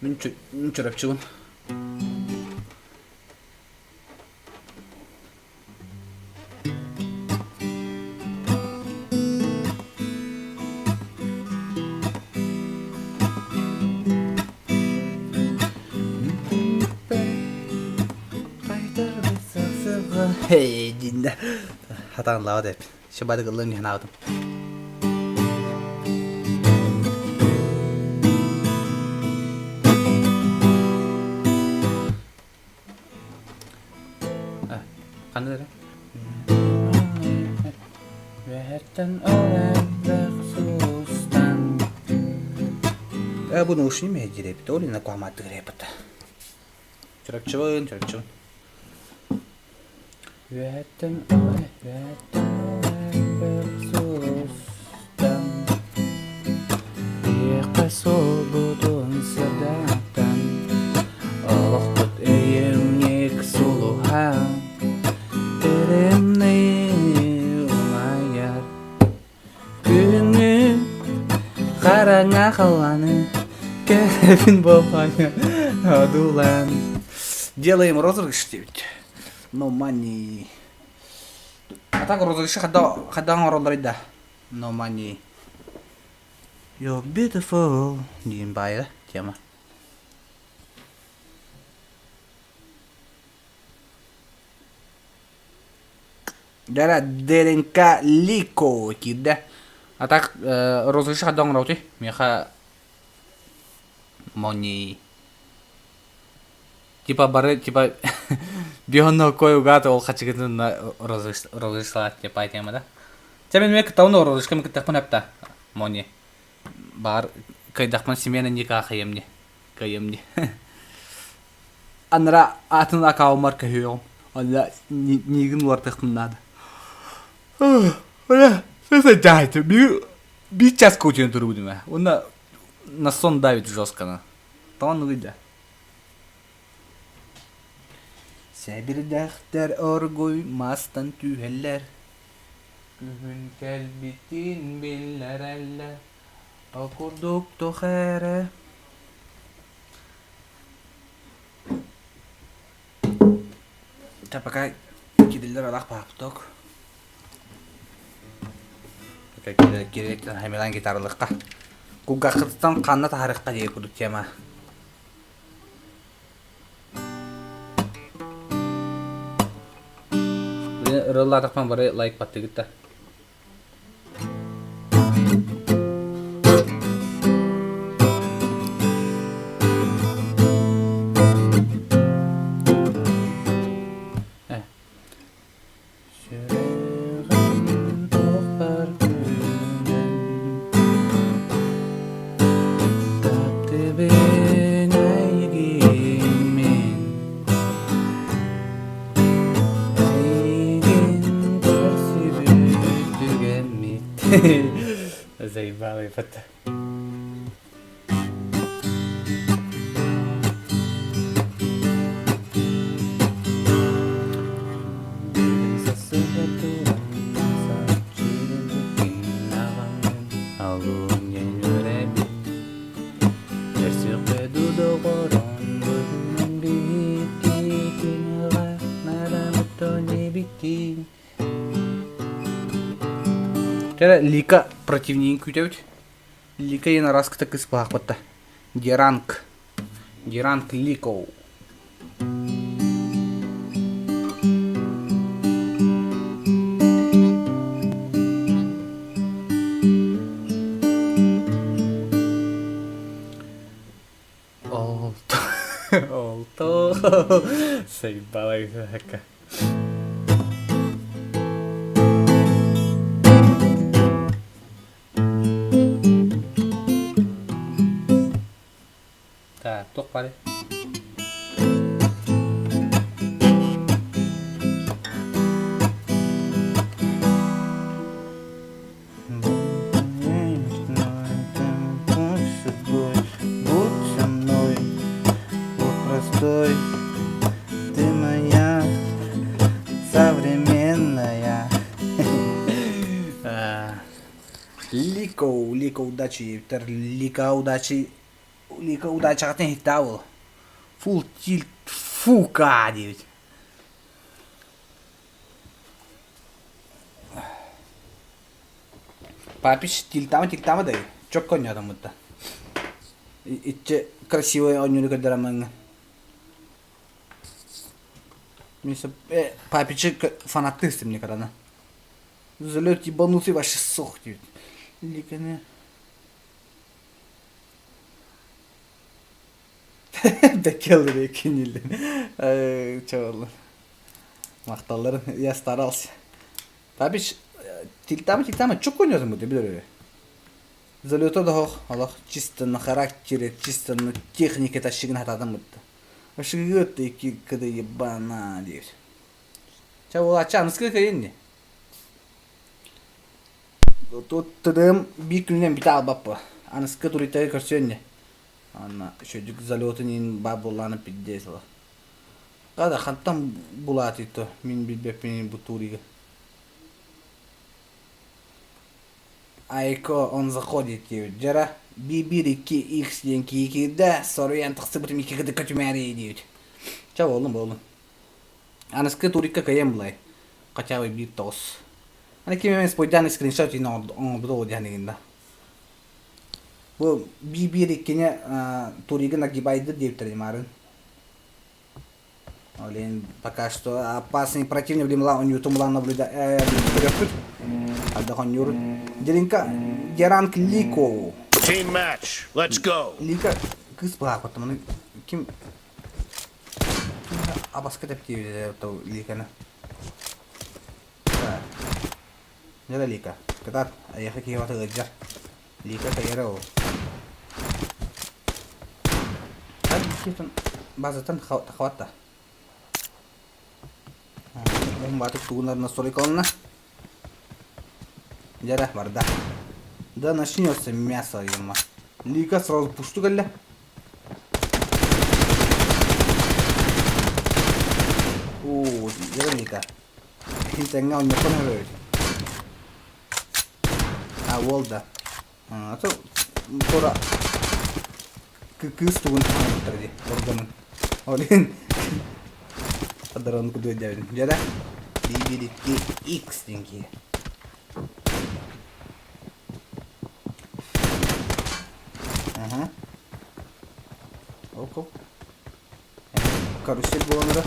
Мен чырапчымын. Hey, dinle. Hatan lavat hep. Şabada kıllarını yana aldım. Kandı dere. Ve hetten ölen beksustan. Bunu uşuyum ya girepti. Olina kuamatı girepti. Çırapçıvın. Vetten beksustan. Yekasol budun sedatan. Allah'tut eyimnik suluha. Terimni umayar. Günü karanga kalanı. Kerevin babanya adulan. Делаем розыгрыш девять. No money. А так розыгрышы қадаған оралдырайды. No money. You're beautiful. Дейін байы тема. Дара деренка лико киді. А так розыгрышы қадаған оралды. Меха money. Типа бары, типа бионно кою гато ол хачыгытын розыгрышлат деп айтема да. Темен мен кітауын орылышкам кітақпын апта. Мони. Бар кайдақпын семена никах емне. Кайемне. Анра атын акаумар кахиом. Алла нигін уартықпын нады. Оля, что жайты? Би час коучен тұру будем. Оны на сон давит жесткана. Тон выйда. Сәбірдәқтер оргой мастан түйелер. Күгін кәлбітін беллер әлі. Окурдук тохәрі. Тапакай кеділер алақ бапток. Керектен хаймелан гитарлыққа. Куга қыртыстан қанна тарихқа дейі күдік тема. Рылла тақпан бары лайк батты кетті. Заебало, епата. Лика противненько ütevät. Lika ena raskata kıspahpatta. Gerank liko. Olto. Заебала их. Tuh pare. Будь со мной, будь простой, ты моя современная. Лика удачи, лика удачи. Лика удача қатен хитавыл. Фул тилт фука дейбіт. Папиш тилтама дай. Чок коня там это. Итче красивая онюлі кадраман. Миса папиче фанатысты мне когда-то. Залет ебанутый ваши сох дейбіт. Лика не. Bekkeldi be kinildi. Çağırlar. Maktalların ya starals. Tabii тильтама çok oynuyordum bu öyle. Залета да хох, Allah чисто на характере, чисто на технике тащигин хатадым бутты. Ашыгыт эки кыды ебана дейбит. Чабыл ачамыз кыйын. Тут тыдым bir күннен бите албаппы. Аныскы туритаги көрсөнне. Анна çocuk залетinin babullanıp piddesla. Kada xantam bulat ito min bilbepinin bu turiga. Айко он заходит жара B1-2X деньки 2-де сорян тақсы бітім 2-ді көтімәрі дейді. Ча болын. Аныскы турикка кайын бұлай. Қачавы 1-9. Аны кемемен спойдан скриншот ені оңды оды әнегінде. Бұл B1-2-не туригі нагибайды дептірді марын. Олен пока что опасный противник блимла, он ютумла наблюдает. Аддахон юр. Делинка Геранк Лико. Team match. Let's go. Лика кыз бак потом ким абаска деп дейді Ликаны. Jara Lika. Ketat. Ayah kaki waktu ngejar. Lika kayak o. Kan kita bazatan khawat ta. Batuk tugunar настроить колонна. Jara барда. Да начнется мясо ема. Лика сразу пушту галля. Jara Lika. Inte ngau nya kon höröt. Волда. Это тора кыстугун тади орган. Олин. Подарон куда дядин. Жада. Бибили X деньги. Ага. Око. Карусель буланыры.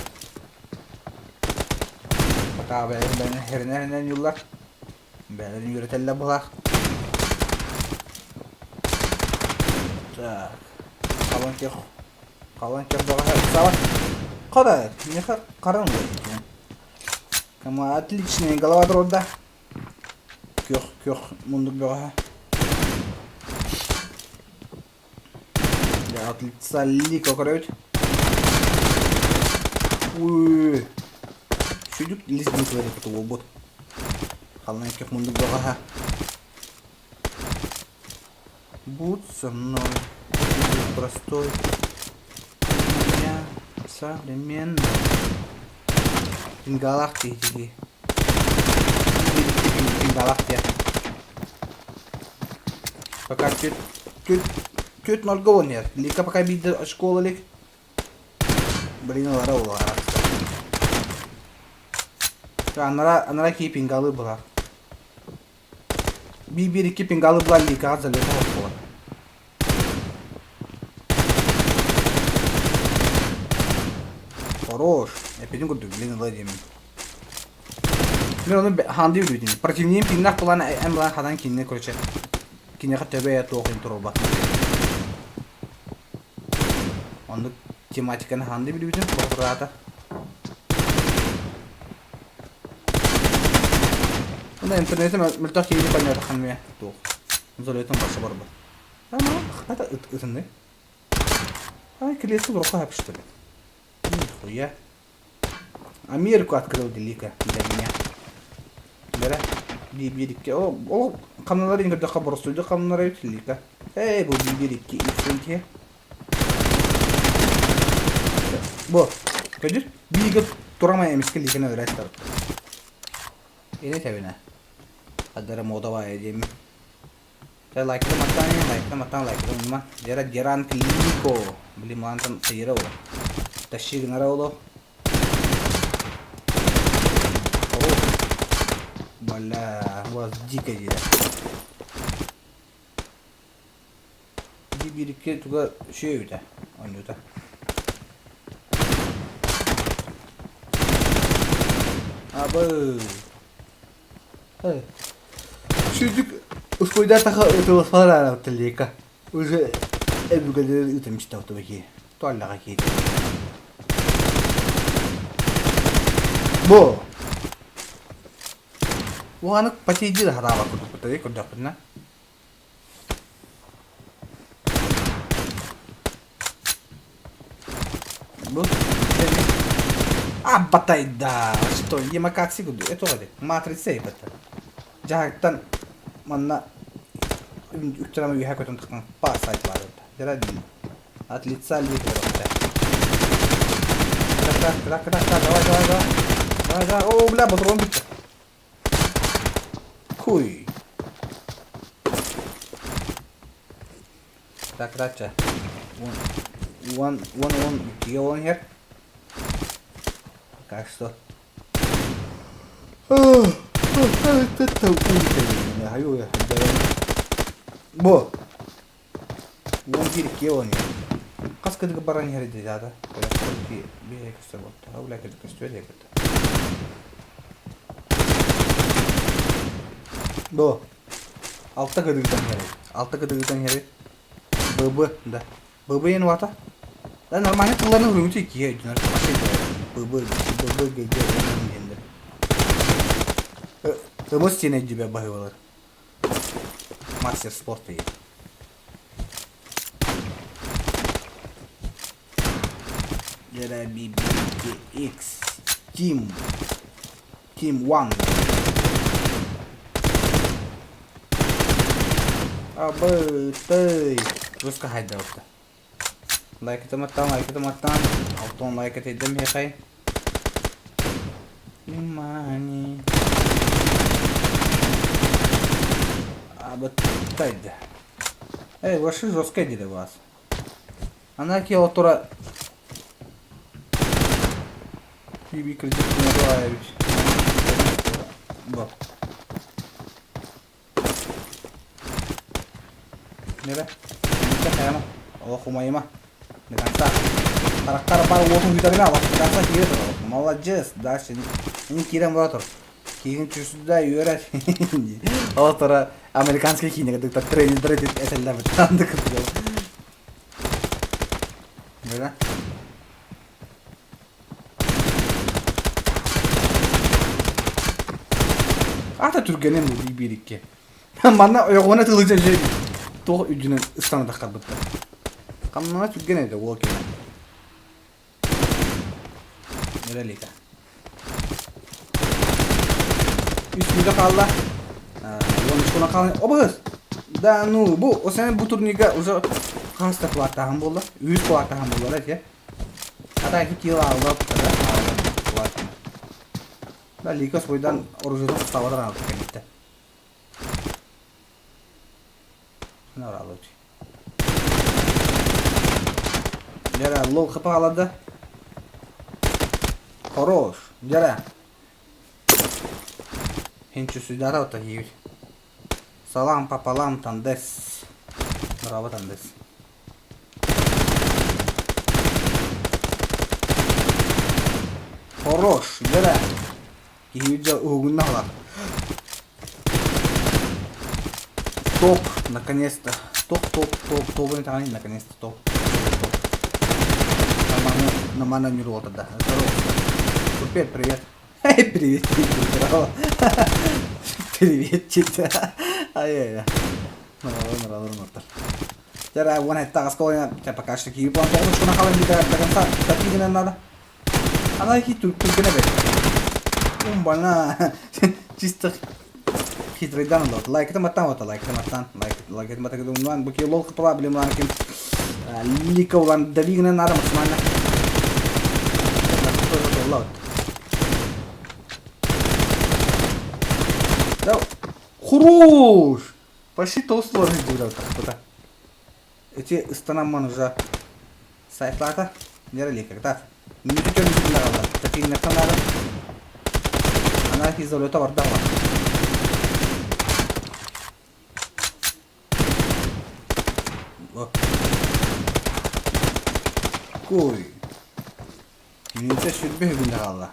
Пока ben herinden yıllar. Ben yürütelle bulak. Так. Қаланкер доға сават. Қадай, неха қарың ғой. Кама отличная голова дрода. Кёх мундук доға. Я от лица лико короче. Уй. Чудик лизнит варит это обод. Қаланкер мундук доға. Будь со мной, будь простой, я современный. Галактики. Галактия. Пока чуть ноль нет. Лика пока бит школа лик. Блин, лара. Анара ки пингалы была. Bir iki pingalı bulan lika hazırlıyor. Хорош. Я пойдем куда, блин, ладим. Мен оны ханды үйрөдім. Противнейін пингнақ бұлан әм бұлан хадан кейінне көрче. Кейінеға төбе әті оқын тұру бақ. Оны тематиканы ханды үйрөдім. Бұлғырата. Onda internete mültah keyini kalmaya takılmaya. Doğru. Zoluyatın başı var bu. Ama hata ıtında. Ay kliyesi bırakı yapıştırdı. Nihуя. Америку открыл Лика для меня. Бера. Бибирики. О, камналар ингерде хабар студия камналар ayıt Lika. Ey bu bibiriki ilk Bu. Kadir. Biga duramaya ki Lika'nı öğretler. Ini tevine. Adara moda var edeyim. Saya like matan mah. Jaran Liko. Beli mantan sayıra o. Taşık nara oldu. Oh. Valla was dika jira. Bir iki tuga şey öyle. Oynuyordu. Abi. Çocuk uskoyda takı falan arattı Lika. Уже эбүгэлэр үтэмжтэй автобаки. Тооллага хий. Бо. Уанак патиди харава кутуптай кодапна. Бо. Батайда. Что, ямакаци гуду. Это воды. Матрица и бата. Жахтан манна үктераме виха көтөн тыккан па сайт бар. Жара ди. От лица лидера. Давай. О, бля, патрон бит. Хуй. Так. One, you on here? Как что? Это ультра. Аю я. Бо. Вон гирки он. Каскадыгы баран херде жада. Колки бие кыстыр болду. Аула кырды кыстыр элек. Бо. Алта кыдыгыдан херет. ББ, да. ББ ен вата. Да нормально тылларны үрүмүтү кие жунар. ББ ГГ. Kımız sene gibi bayılır. Master Sport değil. Jere BBX Team 1 Abıtay. Terus ke hayda usta. Like teman-teman, auton like edelim ya kay. Imani. Abıtay. Вообще жесткая деда вас. Она кила тура. Bir kredit ne var abi? Bak. Nere? Ne kayama? Allah kumayma. Ne kansa? Karakter par вотун витамина var. Kansa kire tur. Молодец. Да, şimdi kirem var tur. Kirin çüsüde öğret. O tura amerikanski kine kadar training eseller var. Tanıdık kızıyor. Nere? Atatürk'ün bu bir iki. Bana yoğuna tılacak şey. Toh ücünün ıstanı da kalbıttı. Kanına Türk'ün evde o kime. Nereli ka? Üstünde kaldı. Yanlış kona kaldı. O bu. Da nu bu. O senin bu turniga uza hasta kulaktan buldu. 100 kulaktan buldu ya. Hatta 2 yıl aldı. Da liga soydan orucunu savadan aldık birlikte. Ne var aldı? Jere lol kapı aladı. Хорош. Jere. Hinçü südara ota yiyor. Salam papalam tandes. Bravo tandes. Хорош. Jere. Июджа угнала. Топ, наконец-то. Топ, наконец-то топ. На мана не рота, да. Здорово. Супер, привет. Привет, здорово. Привет, чита. Ай-яй-яй. Нравится. Жара, вон это таскоя, я пока что киви план, я что нахален битер, до конца, такие не надо. Она их тут не берет. Bana чисто хитрый download. Like это матан вот, like это матан думаю, буки лол проблем ланкин. Лика улан давигна надо максимально. Да, хорош. Почти толстый лорд сделал так. Эти станаман уже сайфлата не рели как-то. Не причем не надо. Такие не надо. Она их изолирует от дома. Кой. Минута шутбе гундала.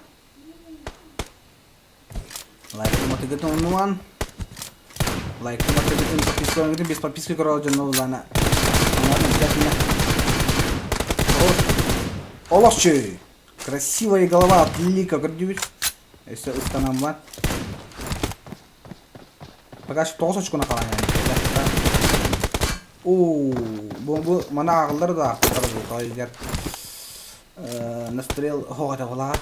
Лайк мотыгет онуан. Лайк мотыгет подписку, без подписки короче новлана. Оловчи. Красивая голова от лика, гордюсь. Если устанавливать. Пока что толсточку накалаем. Bu mana ağılları da aktarı bu kayıcılar. Настрел хода вла.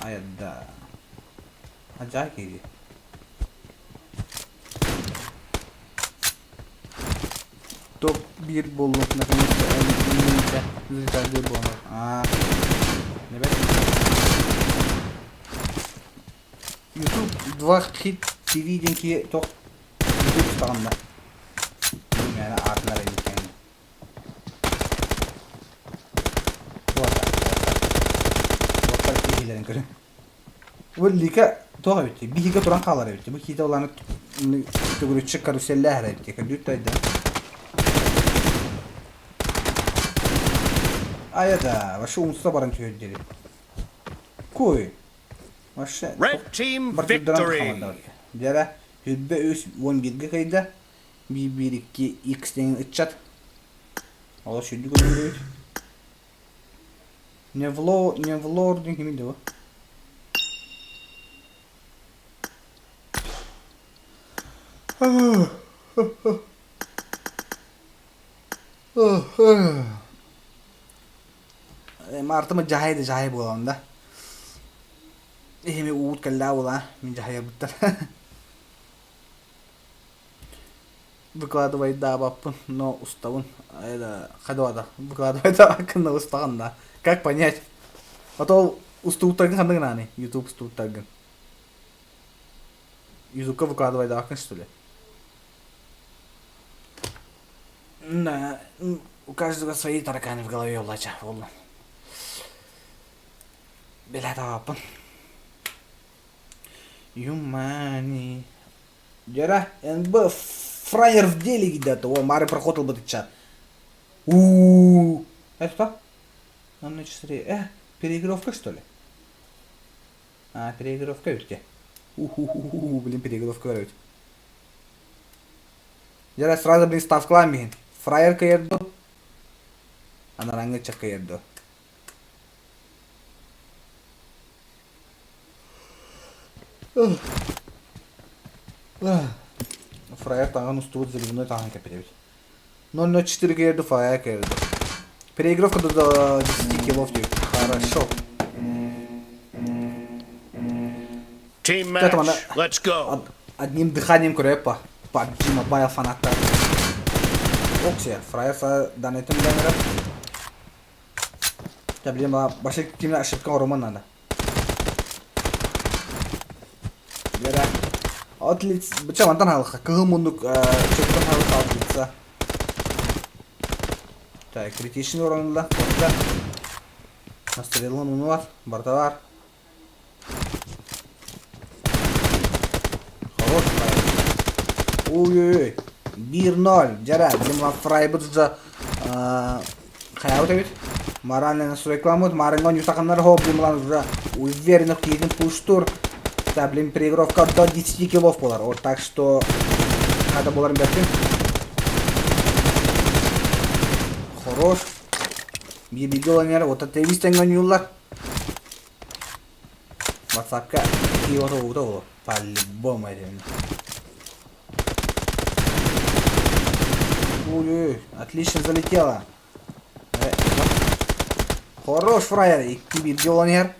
Ayda. Acayip iyi. Top 1 bolluk наконец-то. Результаты бонус. Ne be? YouTube 2 hit TV'den ki çok güzel tutamda. Yani artlar edilken. Vakar TV'lerin kırı. Bu lika toğa bitti. Bir hika turan kalır bitti. Bu hita olanı tuguruşçu karuseller bitti. Kadüt ayda. Ayada. Vaşı umutsa barın tüyüdleri. Koy. Vaşı. Red team victory. Jara hübbe üs 11'ge kayda. 1-1-2 X'den ıçat. Ola şüldü koyuyoruz. Невлор деген кім еді о? Артыма жахай болам да. Эми уут калла бола, мен жахай буттар. Выкладывай да баппын, но уставын. Это хадвада. Выкладывай да акынна устаганда. Как понять? А то устуутагын кандай наны? YouTube устуутагын. YouTube'ка выкладывай да акын что ли? Да, у каждого свои тараканы в голове улача, волна. Белята баппын. Юмани. Жара, НБ фраер в деле где-то. О, Мары проходил бы ты чат. Это что? Он на 4. Переигровка что ли? А, переигровка ведь. Блин, переигровка ведь. Жара сразу, блин, став кламбин. Фраер каерду. А на ранге чак каерду. Фраер таган устуут заливной таган капелевит. 0-4 каерду, фраер каерду. Переигровка до 10 килов. Хорошо. Team match. Let's go. Одним дыханием курепа. PUBG Mobile фаната. Оксия, фраер са данетим дайнера. Я блин, башы кимне ошибка оруман надо. Жара. Отлиц, быча вантан халха. Кыгы мундук чөптөн халха отлица. Так, критичный уронда. Настрелын уну бар, барда бар. Хорош фраер. Ой-ой-ой. 1-0. Жара, блин, фрайбыт за хаяут эбит. Мараны с рекламут, мараны он ютаканнар хоп, блин, уже уверенно едем пуштур. Да, блин, переигровка до 10 килов болар. Вот так что надо было ребятки. Хорош. Бибиголанер, вот это вистенганюлар. Ватсапка и вот это по-любому реально. Ой-ой, отлично залетело. Хорош фраер, и бибиголанер.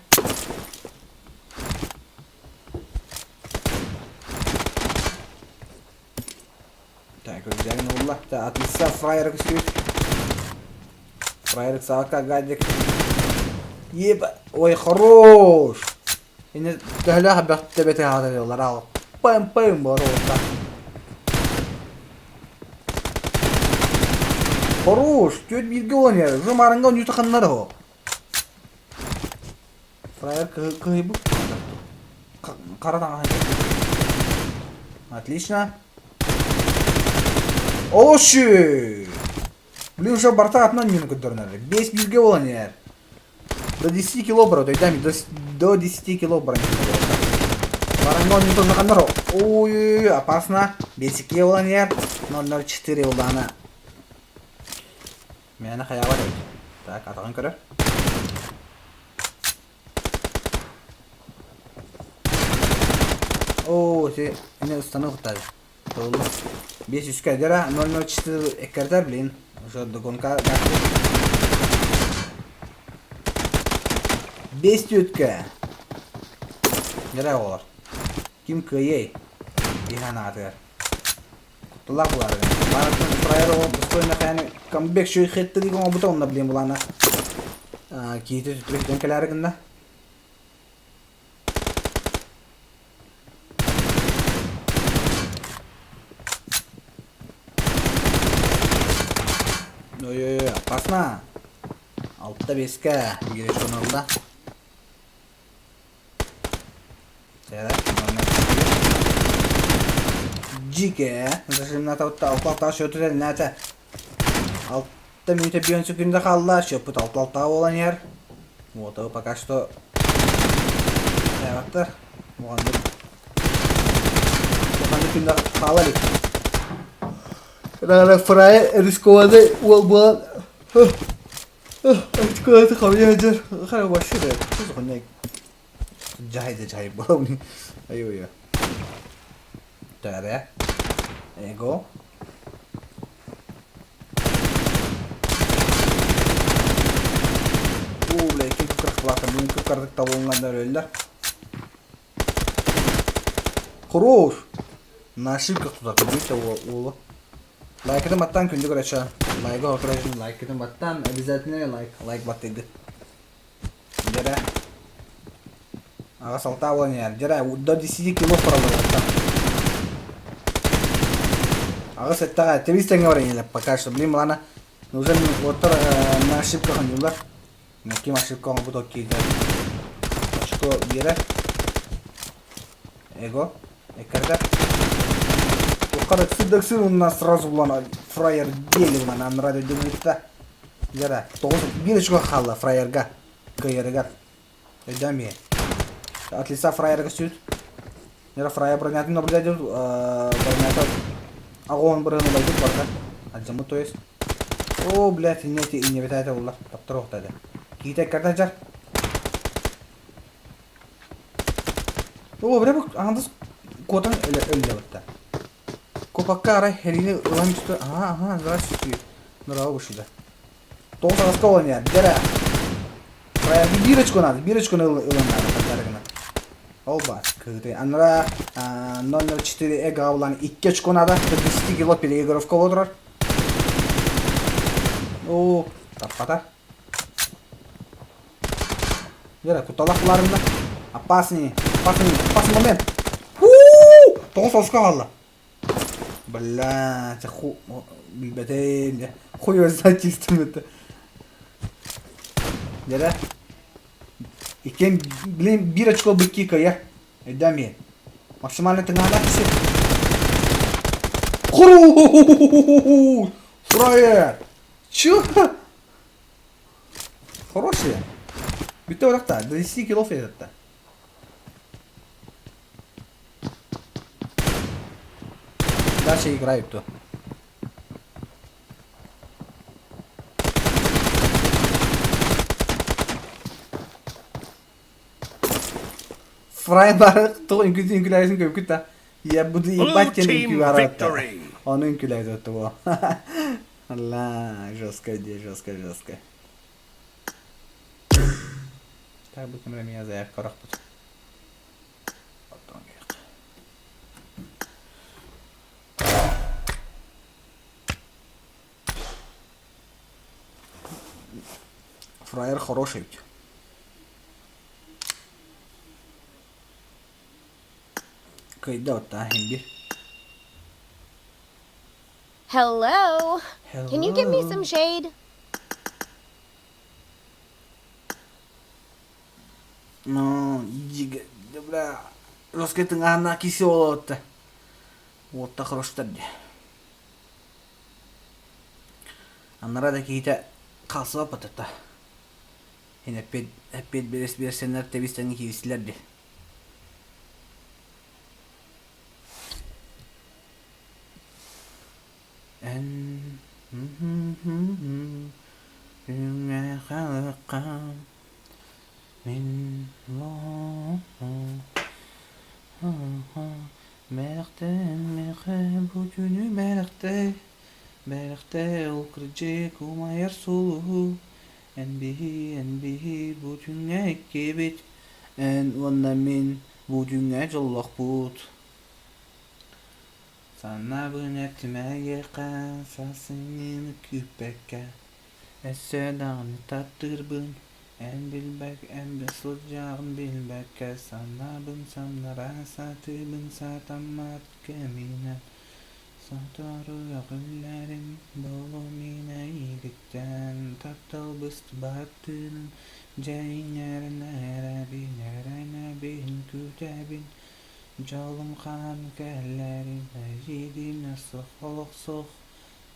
Так, взяли на угла. Так, от лица фраера кусит. Фраер цака гадик. Еба. Ой, хорош. И не тахляха бях тебе ты гадали ларал. Пэм-пэм бороться. Хорош. Тёт биргонер. Жумаранган ютаханнару. Фраер кыйбу. Карадан. Отлично. Оши! Блин, уже борта от нон минут дернули. Весь биргеонер. До 10 кило брат, дами до 10 кило брат. Барангон не тоже канару. Ой, опасно. 10 килонер. 004 улана. Меня нахаявали. Так, атаган көрөр. О, ты не установил так. 500 кадера 004 эккартар, блин. Уже догонка. 500 Жара олар. Ким кыйей. Иханатыр. Кутулак булар. Баратын фраер ол достойна хаяны камбек шуй хетти деген обутонда блин булана. Кейте түтректен келарыгында. Ой-ой-ой, опасно. 6-5-ке бигереш орналда. Сера, Джике, зажимната алта шөтү нәтә. 6 минута 1 секунда қалды, шөпіт алта болан ер. Вот, пока что Hayvattır. Muhammed. Muhammed күнде қалар. Рана фрай рисковады ол болан. Çikolata kavuyacaksın. Kara başı da. Kız konya. Cahil bu ni. Ayo ya. Tare. Ego. Lekin kırk bakın. Benim kırk tavuğundan öyle. Хорош. На ошибках туда кидайте улы. Лайкадан баттан күндү көрөчө. Лайкга отурайсың, лайкадан баттан обязательно лайк баттайды. Жара. Ага салта болоня. Жара до 10 кило пролазат. Ага сеттага телевизорга барайын пока что. Блин, мана нужен отур на ошибках юлар. На ким ошибка он буду кидать. Очко бери. Эго. Экарда. Укара сидаксыр у нас сразу булана фраер дели булана анрада демекта. Жара, тогуз бирочко халла фраерга. Кайерга. Эдами. Отлиса фраерга сүйт. Жара фраер бронятын наблюдать бронята. Агон брону байдык барда. Аджамы то есть. О, блядь, инети иневитайта булла. Таптыр октады. Кийте карда жар. О, бре андыс Котан öyle batta. Kopakka ara helini ılan tutu. Aha, здравствуйте. Здорово ушида. Толса расколон я. Дера. Прая бирочку надо ылан надо подаргына. Оба, кыты. Анра 004 эга улан 2 очко надо. 10 кило переигровка отырар. О, таппата. Дера, куталакларында. Опасный момент. Тоғыз осқа қалды. Бля, ху... Білбетейін. Хуй өзі чистым өтті. Деді. Екен, білейін, бір очко бүкке көйер. Өйдәме. Максимально тыңғанда кісі. Құру! Фраер! Чё? Хороший. Бітті орақта, 10 кило фейдетті. Дальше играют то. Фрайбар то инкуляйсың көп күтті. Я буду ебать тебе инкубаратта. Он инкуляйт от того. Алла, жестко. Так будем ремия за як корах тут. Фраер хороший. Кайда вот тахинги. Hello. Can you give me some shade? Ну, дига, бля, раскрытый на кисело-то. Вот так хорошо тогда. А на рада какие-то касса патата. Yine hep берсенler tebisten kiyisilerdi. Dünya halka min Melekte bu günü Melekte ol kırıcık umayar suluhu Enbihi bu dünya kibit Vanna min bu dünya jolloq but Sana bınaktime yeka Sasının küpeka Essedanı tattırbın En bilbek en beslacağın bilbeke Sana bın sanlara satıbın satamat keminen Satarı güllerim dolu mine iyilikten Tattal bıstı battın Ceynlerine bin kütebin Calım kan kellerin Ejidin sık soğuk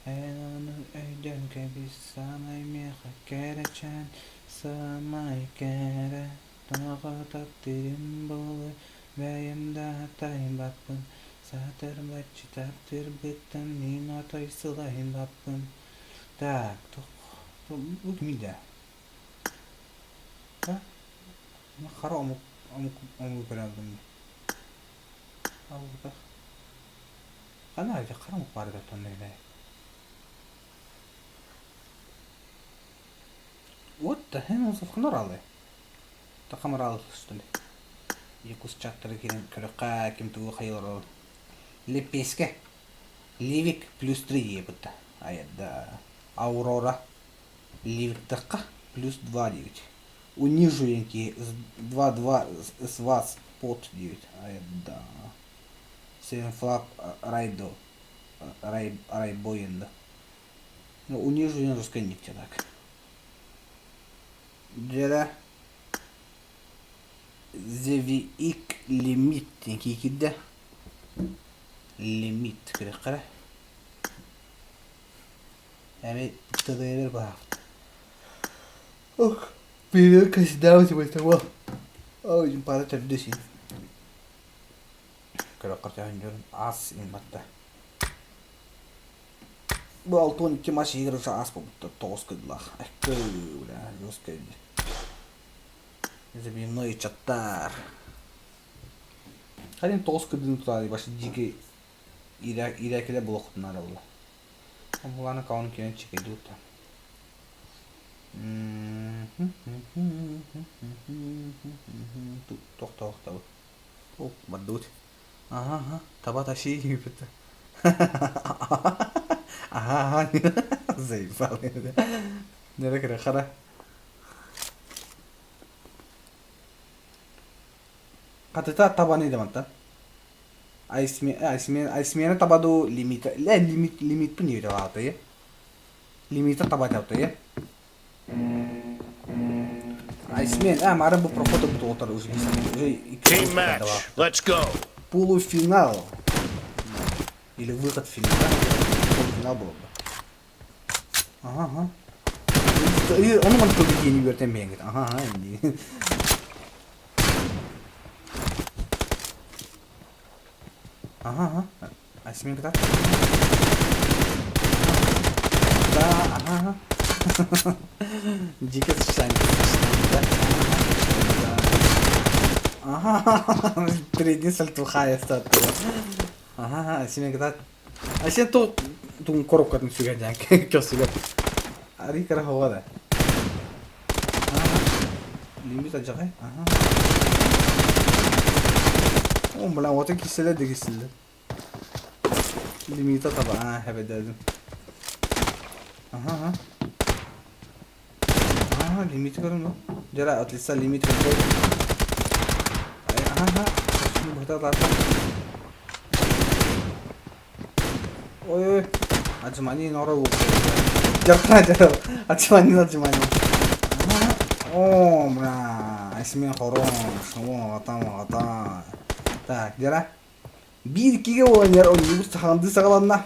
Elonu öydün kebis Samay meha kereçen Samay kere Tağı takdirim bolu Beyimde hatayım bappın Satır bacı taktır bitten Nin atay sılayım bappın Tak, bu kimdi? Қара ұмық көрәмдім. Ал бұта. Қана айда қара ұмық бар деп тондай. Вот да, hen olsa fıknar aldı. Takamır aldı üstünde. Yakus çattırı kirin körüqa kim tuğu hayır aldı. Лепеска. Ливик плюс 3 ебutta. Ayda. Aurora. Ливик таққа плюс 2 девять. Унижуенький 2-2 с вас под 9. Ayda. Seven flap райдо. Райбоенда. Ну, унижуен расконникте так. Jere Zevik limit kikide limit kırıklara yani tadaylar bak. Oh, bir kaç daha var tamam. Oh, yung para tradisin. Kırıklar canım as inmatta. Bu 6-12 maç игры as bu тоскадла. Эккуля, жёсткая. Забивной чаттар. Хадин тоскадын турады башы диги иракеле блоктун ара була. Буланы кауын кенен чекеди ута. Токта. Оп, бадут. Ага, таба таши бит. Aha, zayıfal. Nereye kadar kara? Katita tabanı demantan. Aismiyana tabado limit pun yürü vardı ya. Limita tabat yaptı ya. Aismiyan marın bu profoto bu otar uzun. Team match. Let's go. Полуфинал. Или выход в финал. Полуфинал был бы. Ага. Onu bana tabii yeni bir yöntem beğendim. Aha. Aha. Asmin kadar. Aha. Jika sıçrayın. Aha. Передний сальтухая статуя. Ага, Асmin kadar. Asmin то тун коробка тун сюгадян. Кёсуга. Ари кара havada. Limit acaba. Aha. Oğlum bana otel kişiler de kişiler. Limita tabi. Ha, hep ederdim. Aha. Aha, limit görün mü? Jara atlisa limit görün. Aha. Şimdi burada da. Oy. Acımani nora bu. Jara. Acımani. О, бля, Асмин хорош, гата. Так, Жара. Bir kişi oynar oynuyor sahandı sağlanma.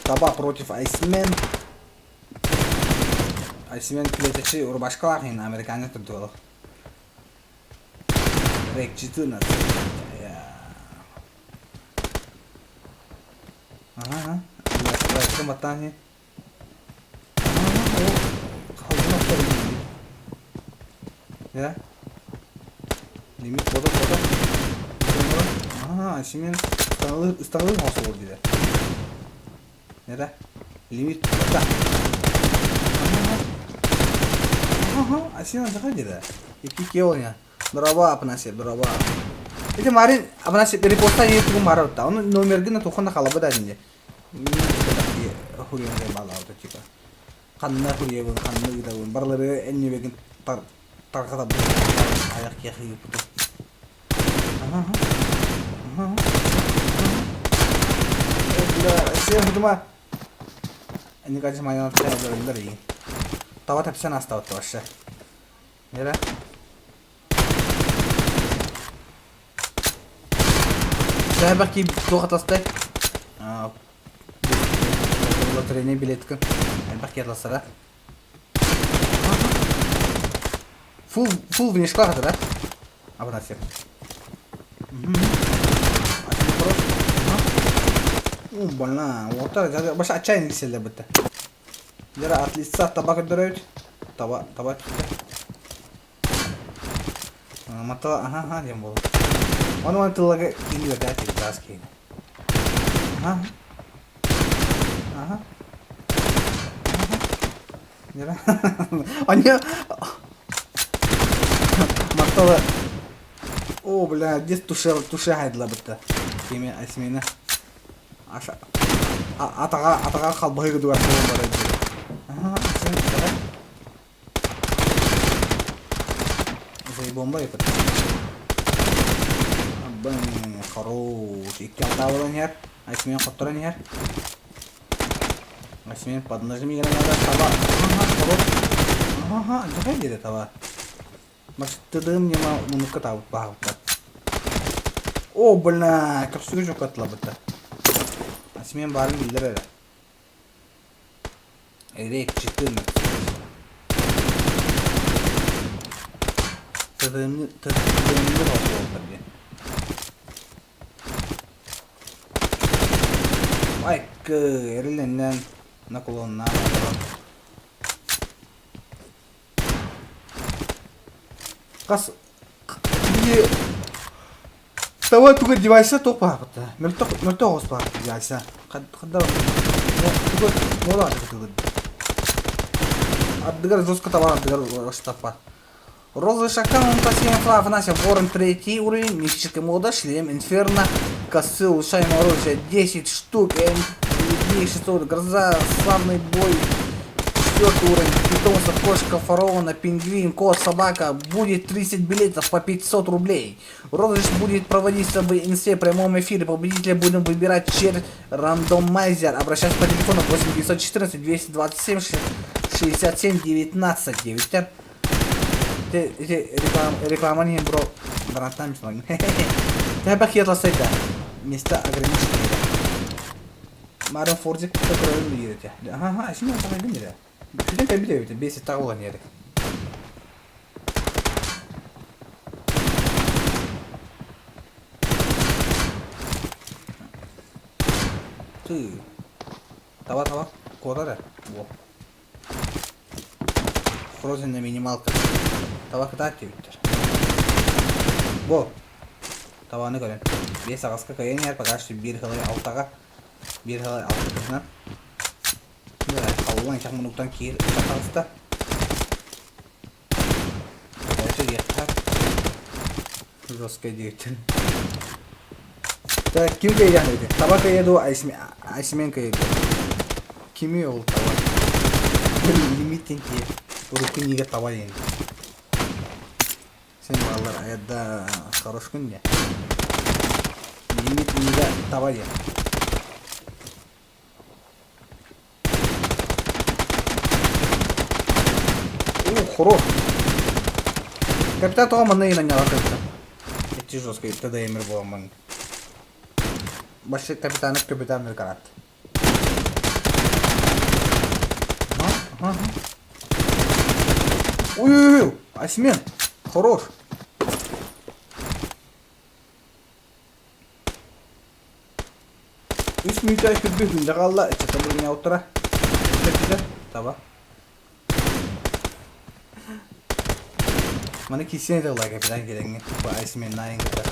Taba против Iceman. Iceman kileçi or başka var yine Amerikanlı tutuyor. Rekçi nasıl? Ya. Aha. Başka matan he. Ya. Limit foto. Aha, şimdi ıstanılır nasıl oldu diye. Nere? Limit foto. Aha, şimdi nasıl diye. İki kişi oynuyor. Berapa अपना से berapa? Itu kemarin अपना से dari posta ini tuh marah tau. Nomor gini tuh kan kalau beda aja. Hurian kayak malah tuh cika. Karena hurian karena kita berlari ini bikin kata ayak kayak gitu. Aha. Saya cuma ini kan cuma yang saya beli. Tahu tapi saya nasta tahu sih. Ya. Saya baki tuh atasnya. Loterinya biletkan. Baki atasnya. Full внешка это, да? Обратно все. Больно. Вот это. Баш отчаянный сильно будет. Жара от лица табак дөрөйт. Таба. Mata aha diye bol. Onu tılaga kini ve dati das kini. Aha. Aha. Nere? Anya. Mata О, бля, здесь туша для бта. Кими асмина. Аша. Атага қалбай гыды бар бар. Ага, сен давай. Зай бомба это. Абан, хорош. Икки алтаудан яр. Асмин хоттаран яр. Асмин поднажми гранада таба. Ага, хорош. Ага, жахай деди таба. Мактыдым нема мунукка табып багыпты. О, бля, капсуга жок атылабыты. Асмен барын билдер эле. Эрек читын. Тыдымны болду. Айк, эриленнен накулонна. Кас Тава туга девайса топа. Мөлтө оспа девайса. Кадда. Туга мола туга. Аддыгар жестко товар аддыгар штапа. Розыгрыш аккаунт пассивен флав Нася Ворон 3 уровень, мифическая мода, шлем, инферно, косы, улучшаемое оружие 10 штук, людей 600, гроза, славный бой. 4 уровень, питомство, кошка, фараона, пингвин, кот, собака. Будет 30 билетов по 500 рублей. Розыгрыш будет проводиться в инсте в прямом эфире. Победителя будем выбирать через рандомайзер. Обращайтесь по телефону 8914 227 67 19 9. Реклама не бро. Братан, я бы хотел сайта. Места ограничены. Марин Фордик, который вы видите. Ага, а сейчас мы не видим. Bütün tabi de besi tağılan yeri. Тава, кода да? Во. Frozen на минималка. Тава ката активиттер. Во. Таваны көрен. Бес ағасқа кайын яр, пагашты bir хылай алтаға. Bir хылай алтаға. Қалуан шақ мұнықтан кейір шақалыста. Дәші ектар. Жосқа дейттін. Так, кім кайдан еді? Таба кайду, айсмен кайду. Кімі ол таба? Бір лимиттен кейір. Ұрықы неге таба енді. Сен балалар аядда хорош күн не? Лимит неге таба енді. Хорош. Капитан Тома на наняла как-то. Эти жесткие, тогда я мир был ман. Большой капитан Меркарат. Ой-ой-ой, Асмен, хорош. Üç müteahhit bir gün Dağalla içe tabi otura. Güzel, tamam. Mana kisine de like kапitан gelengi. Bu Iceman naing kita.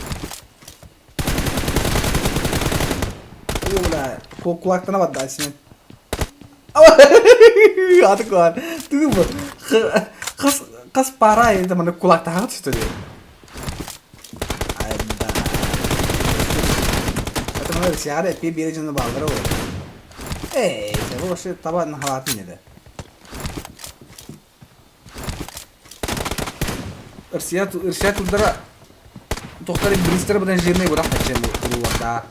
Ulah, kulaktan apa dah Iceman? Aduh kawan, tu bu. Kas parah ya teman kulak tahan situ dia. Ada. Teman siapa deh? Pi biar jangan bangga loh. Saya bos taban halatin ya deh. Irşiyat uldara tohtarı biristere buradan jirne bırak kaçıyor bu orada.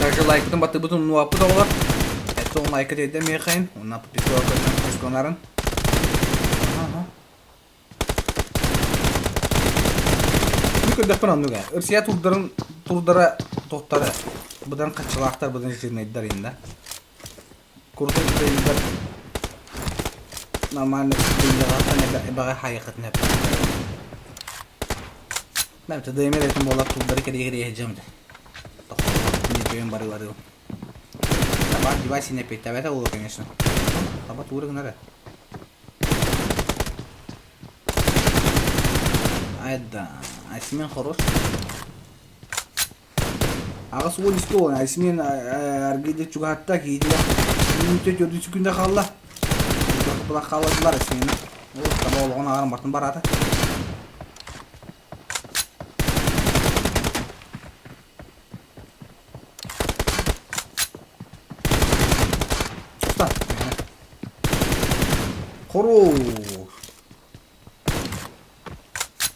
Также лайктан батты бутун нуапы да олар. Это он лайка дейді мейхайын. Онна подписываться. Дәппен ануга. Ирсия турдара тоқтары. Бұдан қатшылақтар бұдан жернейдер енді. Курдың дейдер. Нормально дейдер. Бағай хайықытын әп. Мәмті деймер әйтім болар турдары кере ежемді. Кем барылары. Таба девайс не петь, это было, конечно. Таба туры надо. Айда, Айсмен хорош. Ағас ол істі ол, Айсмен әргейде чуғатта кейді. Минуте көрді сүкінде қалла. Бұлақ қалладылар Айсмені. Ол таба олғын ағарым бартын барады. Хорош.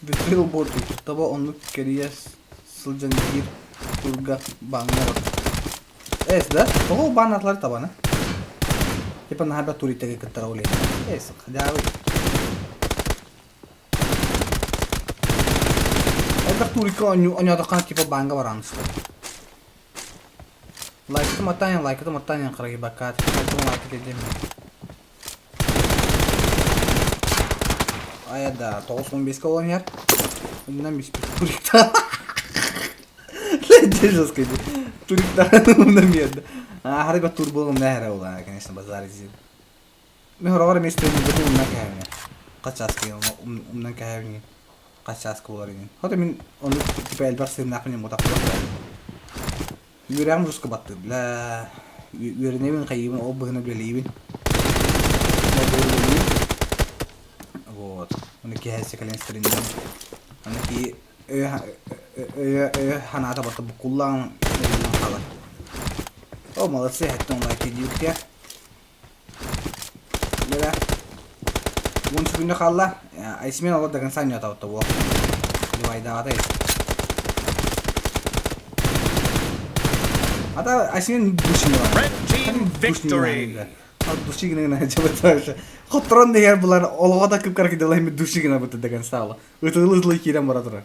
Betrayal board tabi onu keriye sılcan gir turga bangar. Da, o banatlar tabanı. Типа на хабя турите ги катара уле. Хадяви. Да турика оня да типа банга баранышты. Лайкты матанин кырыгы бакат. Лайкты дедем. Ayda 9-15 колониер. Bundan bir turikta. Леди жесткий. Турикта bundan bir yerde. Harika tur bulun ne hera olan конечно bazar izin. Ben oralara mesleğimi dedim bundan kahveni. Kaç askı ondan kahveni. Kaç askı olarım. Hatta ben onu tipe elbak sevim naklinim mutlaka. Yüreğim ruska battı. La yüreğimin kaybın o bugün belirleyim. Вот. Он такие секален стринги. Он такие ханада барта букуллан хала. О, молодцы, это он лайки дюктя. Бля. Вон чугунда хала. Айсмен алла даган саня тавта во. Давай давай. Ата айсмен душина. Red team victory. Душигина жабаташа. Хотрон дегер булар олгода кып карак делай ми душигина бут деген сала. Утылы кирем баратыр.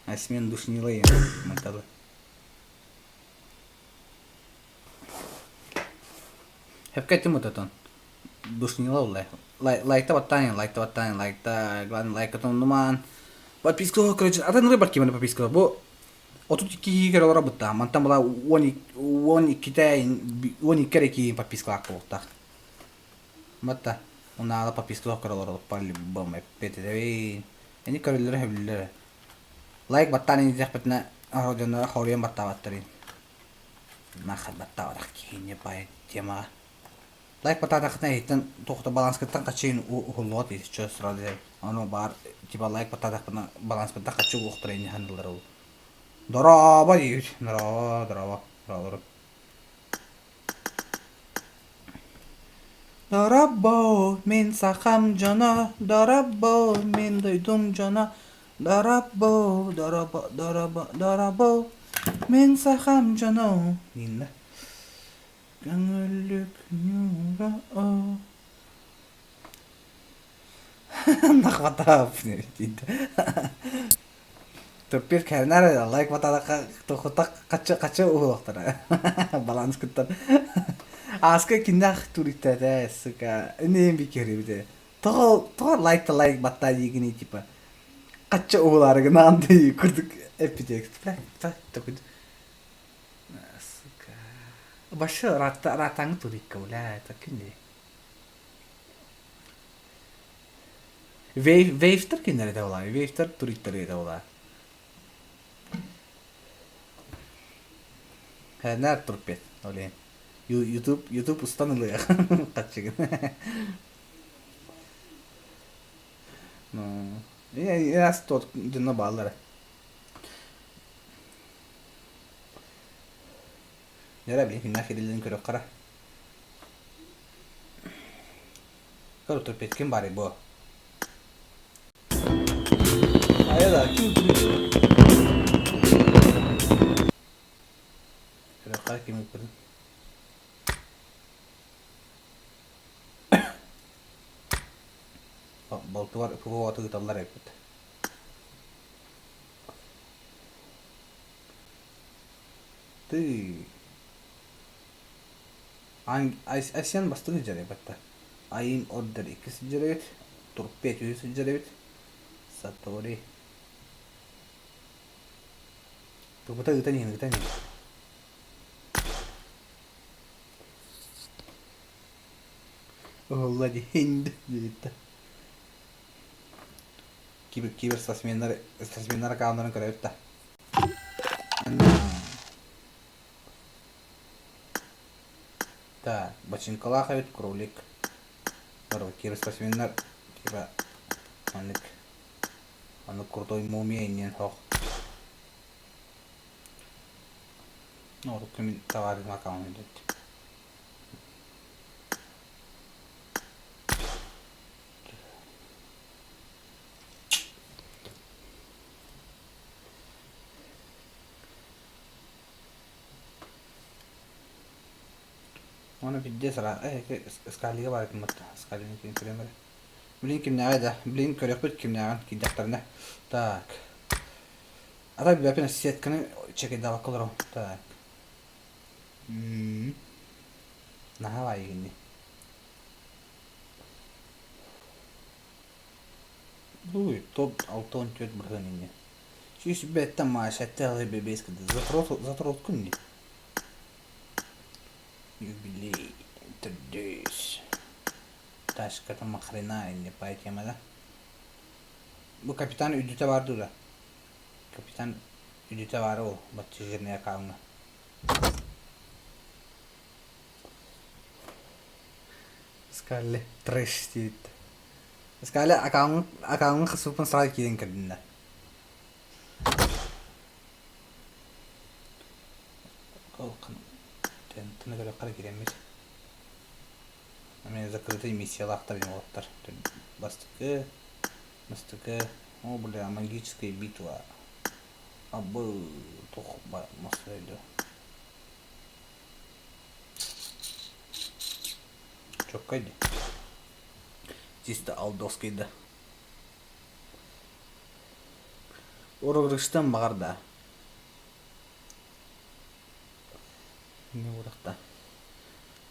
Асмен душнилай манталы. Хепкетим мутатон. Душнила улай. Лайкта главное лайкатон нуман. Подписку, короче, а ты ну рыбак кимена подписку. Бо отут ки кера работа. Мантам была они Китай, они кереки подписку аколта. Мата. Она подписку аколора по-любому ПТВ. Они королеры хевлеры. Лайк баттани захпетна родина хорьям баттаваттырин. Нахат баттаварак кийне бай тема. Лайк баттадахтна хитен тохта баланскаттан качын ухулот иччө сраде. Аны бар типа лайк баттадахтна баланскаттан качы ухтрайны хандлар ул. Дораба дейт. Дораба. Дарабо мен сахам жана, дарабо мен дойдум жана. Дарабо мен сахам жана. Нинда. Көңүллүк нура о. Нахватап не дейт. Турпир кәрнәр лайк батадака тохотак качы угылыктар. Баланс кыттан. Аска киндах туриттәдә сука. Энем бикери биде. Тоо лайк батта дигени типа. Качы угылары гына андай күрдүк эпидек. Такой. Сука. Башы ратаң турикка ула такинде. Вейфтер киндер дә ула. Вейфтер туриттер дә ула. Нәр турпет, олен. YouTube устанылы. Качыгын. Ну, я тот дина баллары. Яра билин кинна хирилин көрөк кара. Көр турпет ким бар бу? Аяда ким турпет? Кара ким көрдү? Балты бар, көбі ваты ұталар әкпет. Ты... Айсиян бастығы жарай бәтті. Айын ордер 2 жарай бет, турпет 100 жарай бет. Сатори. Тұқпыта ұтан ең. Влади, хинди, директа. Кибер спортсмендар аккаунтарын көрөбүт да. Так, бочинкалах авит кролик. Здорово, кибер спортсмендар типа он крутой мумия инен хох. Ну, тут кем товары на аккаунт идет. وانا بدي اسرع اسكاليga var ettim hatta اسكاليga kim kremere bilin kim nerede bilin körüp kim nerede ki daktarına tak ara bir yapın setkini çeke dava kalırım tak naha var yine bu top altın tüt bırhınını şu betten maaşette bebesk zatrot kunni Юбилей, трдюсь. Ташка там махрена не пойдем, да? Bu kapitan üdüte vardı da. Kapitan üdüte var o. Batçıcırnaya kalma. Скали трэш тит. Скали аккаунт хасупан сразу киден кадында. Колкан. Тына göre kara giremeyiz. Ama закрытые миссиялахтар виноваттар. Мастыка. О, бля, магическая битва. Абы тох масайда. Чокайди. Чисто алдоскайда. Орогрыштан багарда. Не урахта.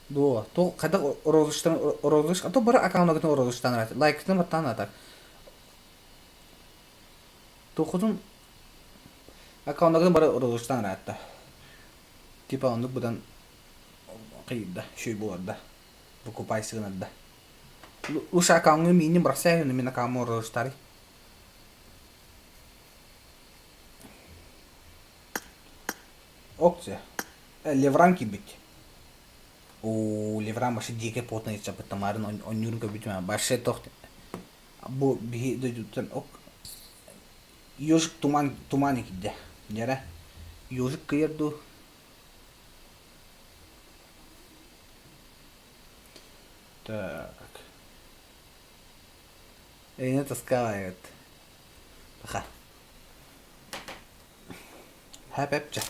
До, то когда розыш, а то бара аккаунт на розыш танрат. Лайк на матана так. То ходун аккаунт на бара розыш танрат. Типа он будан кыйда, шүй боларда. Покупайсыгын да. Уша аккаунт миним бросаю на меня аккаунт розыш тари. Окция. Левранки бить. O Levran başı diye potna içe patamarın on yürün kabitme başı tohte. Bu bir de tutan ok. Yojik tuman ikide. Yara. Yojik kıyırdı. Так. Не таскает. Ха. Хапепча.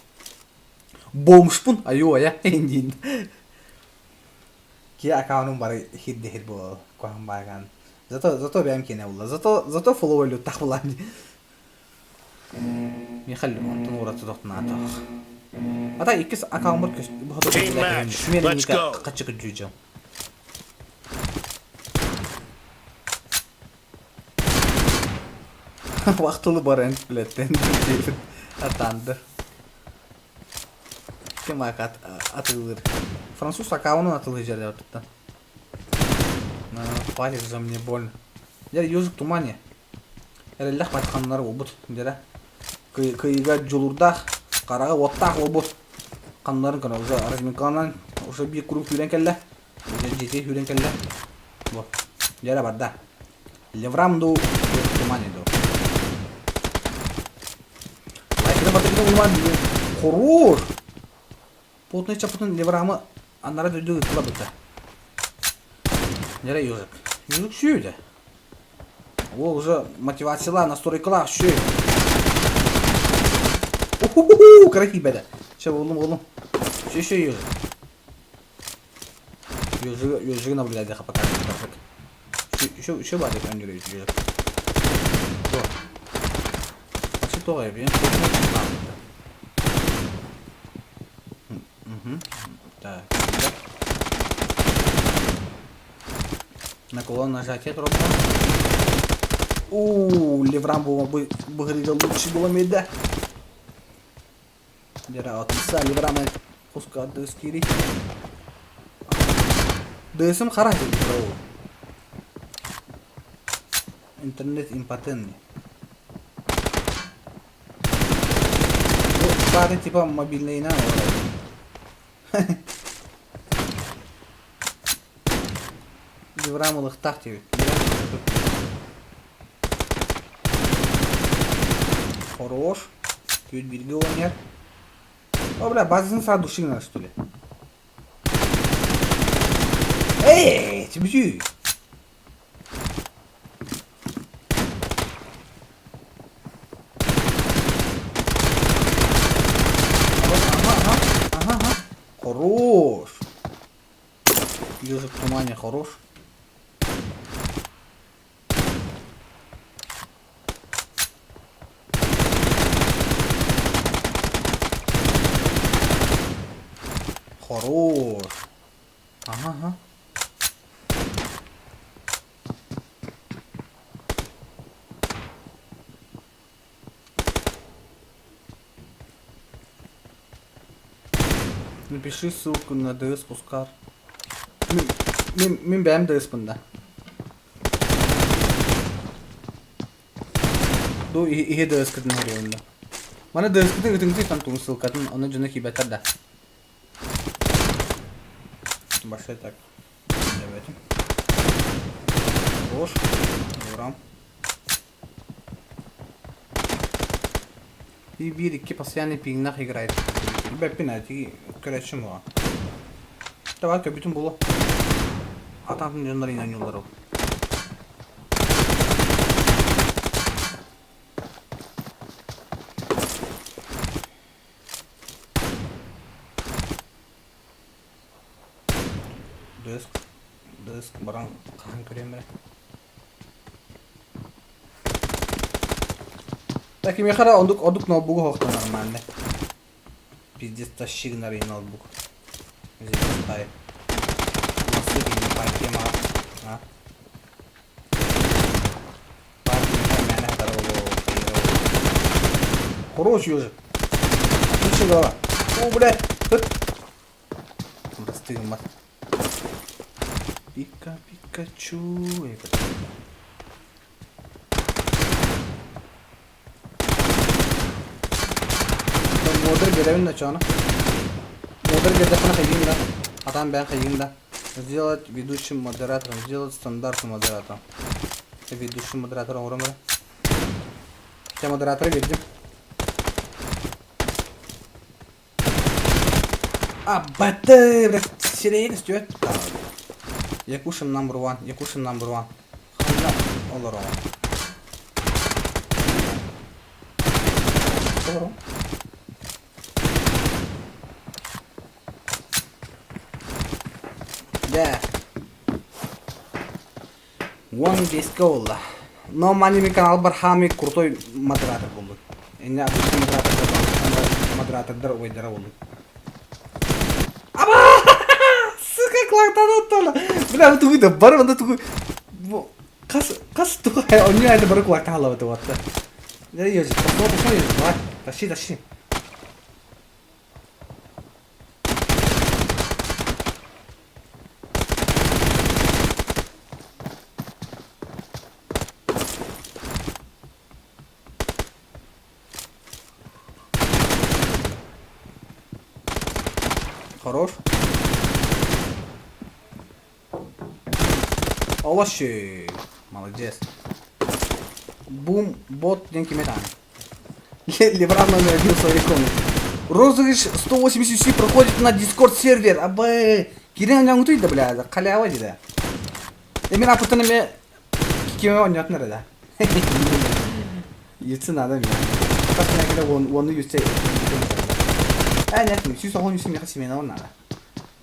Бомшпун айо я индин. Ki аккаунтun bari hidde bu kuan bagan. Zato benimki ne ulla. Zato follow'lu takılan. يخلي تنورة تضغطنا تاخ. هذا يكس أكاونت كش بهذا الشيء. Let's go. قتشك الجوجة. وقت البرن بلتين. أتاندر. كما كات أتغير. Француз аккаунт atılıyor жерде отта. Палец за мне больно. Я южик тумане. Эллах батханнар обут. Дера. Кыйга жолурда карага оттак обут. Каннарын кана уже разминканан уже bir grup hüren kelle. Уже жете hüren kelle. Вот. Дера барда. Леврамду тумане до. Лайкна батырда улман. Хорош. Потный чапутун леврамы Аннара дөйдü ıtla bıta. Nere yüzük? Yüzük şuydu. O уже мотивациялар настройкалар şu. Ohoho, красиво. Şey oğlum. Şu yüzük. Yüzüğü наблюдать пока. Şu var ya önce yüzük. Bu. Açık doğru yapayım. Так. На кулон нажатие трудно. Леврам бы выглядел лучше было меда. Дера отца Леврама пускай до скири. Дэсэм харахи броу. Интернет импотентный. Бары типа мобильные на. Деврамулых тахти. Хорош. Чуть берега нет. О, бля, базасын сразу души надо, что ли? Эй, тебе. Ага. Хорош. Ежик в тумане хорош. Хорош. Ага. Напиши ссылку на ДС Пускар. Мен бәм ДС бында. Ду ihe ДС кадын хәрәвендә. Мана ДС кадын гытыңды тантун ссылкатын, аны җаны кибәтәр дә. Башай так. Давайте. Хорош. Урам. И бирики постоянно пингнах играет. Бэппинати көрәшім оға. Давай көбітін болу. Атантын жондар инанюлар ол. Дыск баран қаған көрем бәрі. Так, име қара одук ноутбугу хоқтан нормально. Пиздец тащик на ноутбук. Здесь ставит. Насыпи пакема. А? Пакема мене здорово. Хорош ёжик. Отлично голова. О, блядь. Достыгом мат. Пикачу. Модер görevini de çoğunu. Модер görevini хәйгин да. Атам бән хәйгин да. Сделать ведущим модератором. Сделать стандартным модератором. Ведущим модератором урамы. Я модератора вердим. Бәтті, блядь, сирейін істет. Якушин number one. Ханда олар оған. Олар оған. Да. One disco. Но мани канал бар хами крутой модератор болды. Эне обычный модератордар ойдара болды. Сука, клактан оттала. Бля, тугу да бар банда тугу. Кас тугу он не айда бар клактан алабы тугу атта. Да ёжи, посмотри, давай. Тащи. Хорош. Олаши. Молодец. Бум, бот, деньги метан. Левран номер 1 в своей комнате. Розыгрыш 180 проходит на Discord сервер. Абай. Кирен не утуй да, бля, халява да. Именно потому мне кикеме онят надо, да. Яйца надо мне. Как я когда он юсте. Нет, все он юсте мне хасимена он надо.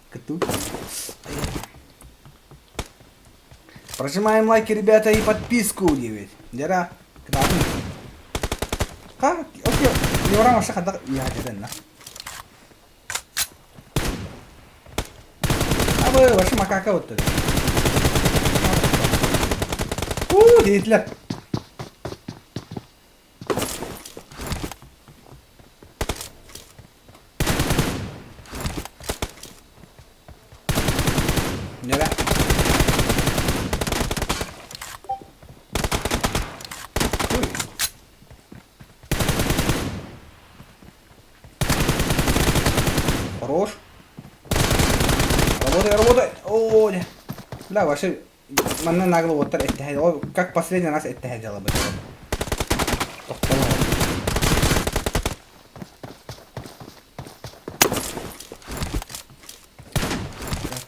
Коту. Прожимаем лайки, ребята, и подписку, девять. Дера. Как? Окей. Не урам вообще хада. Я дерен на. А вы вообще макака вот это. Гитлер. Дера. Хорош. Работай. О, бля, вообще, манна нагло вот так это, как последний раз это делал бы.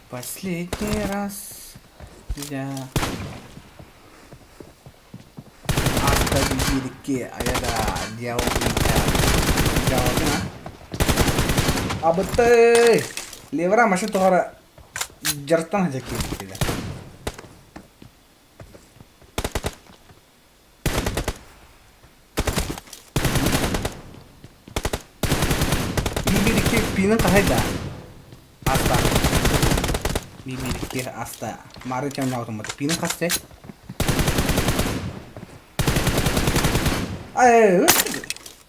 Последний раз я оставили аяда делал абыты левра машин тогара жартан хаджаки dedi. Bir iki pinin kahayda asta bir iki asta mari çamnya otomatik pinin kaçtı ay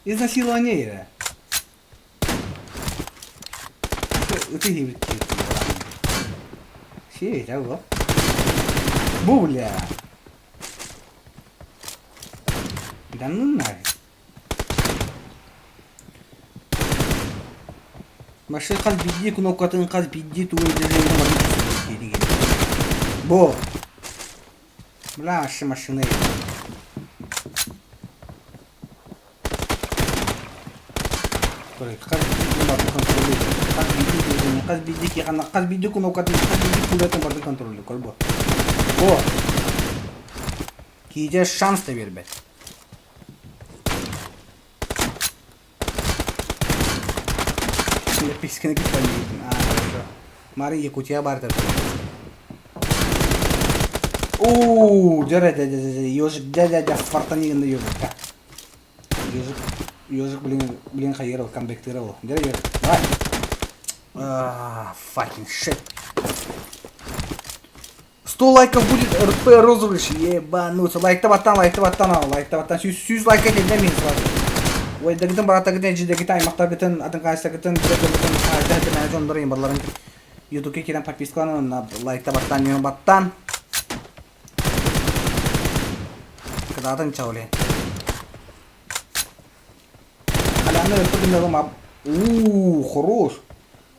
изнасилование это хибит Şey ya bu. Bu bile. Danın ne? Машин каз бидди кнопкатын каз бидди тугай деген. Бу. Бля, машина. Каз бидди ки хана каз бидди кнопкатын каз бидди кулатын барды контроль колбо. Бу. Киже шанс да бербет. Писканы китпейді. Хорошо. Мари Якутия барды. Ооо, жарайды. Ёжик дядя фартанигенде ёжик. Ёжик блин хайырыл, комбектырыл. Жарайды. Давай. Fucking shit. 100 лайков будет РП розыгрыш. Ебануться. Лайкта баттан. 100 лайк етеден мен сразу. Ой, дегитен барата гитен жидеги аймакта гитен атын кайса гитен дегитен айтатын жондорын барларын YouTube-ке келген подписканы лайкта баттан кадатын чауле. Калянны өртүгүндөгү мап. Хорош.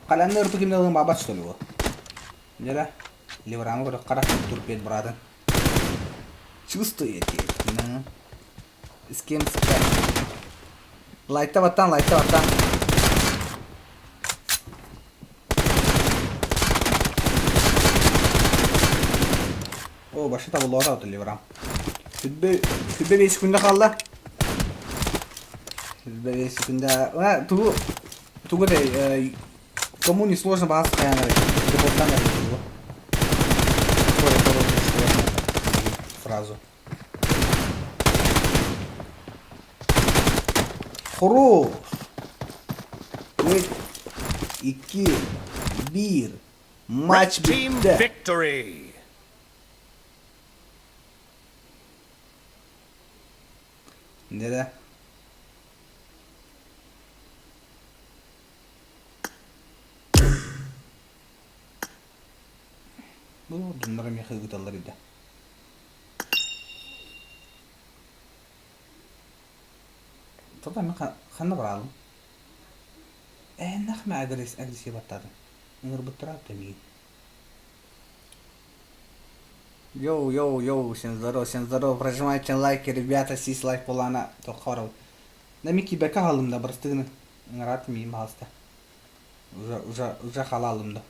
Калянны өртүгүндөгү мабат что ли бу? Жара леврамы көрөк карап турпет братын. Чувствуете? С кем спать? Лайкта баттан. О, башы табылуға тауды леврам. Хүдбе 5 күнде қалды. Хүдбе 5 күнде... Тугу дей... Кому не сложно бағасы қаянары. Фразу. Хорош. 3, 2, 1. Матч Team бітті. victory. Неде? Бұл дүнлері меқі күталар еді. Тогда мен қанды баралым. Нахме агрессия баттадым. Үңір бұттырап демейін. Йоу, всем здоров, прожимайте лайки, ребята, сис лайк полана, то хоров. На мики бека халымда, бірістігіні үңірат мейім халыста. Уже халалымда.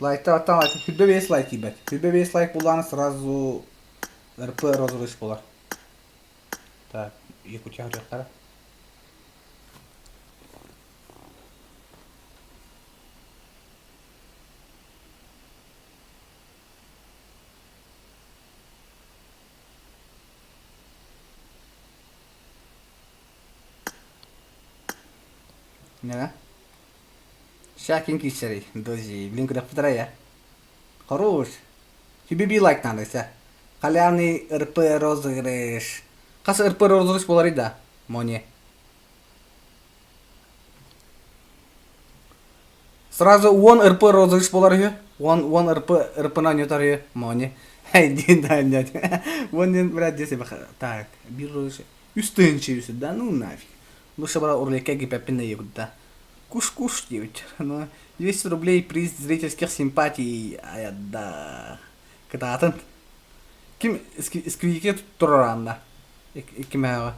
Лайкта баттан лайк, хүлбе 5 лайк ебет. Хүлбе 5 лайк поланы сразу РП розыгрыш болар. Так, Якутия хұряқтары. Не? Шакин кисери, дози, блин, куда вторая. Хорош. Тебе лайк надо, ся. Халявный РП розыгрыш. Касы РП розыгрыш болар да, моне. Сразу 1 РП розыгрыш болар ю. 1 РП на нетар ю, моне. Эй, дин да нет. Вон дин брат десе баха. Так, бир розыгрыш. Устынчивый, да ну нафиг. Лучше брал урлика гипопина да. Куш-куш, девочка. Но 200 рублей приз зрительских симпатий. Ай, да. Кататын. Ким сквике туранда. Кимава.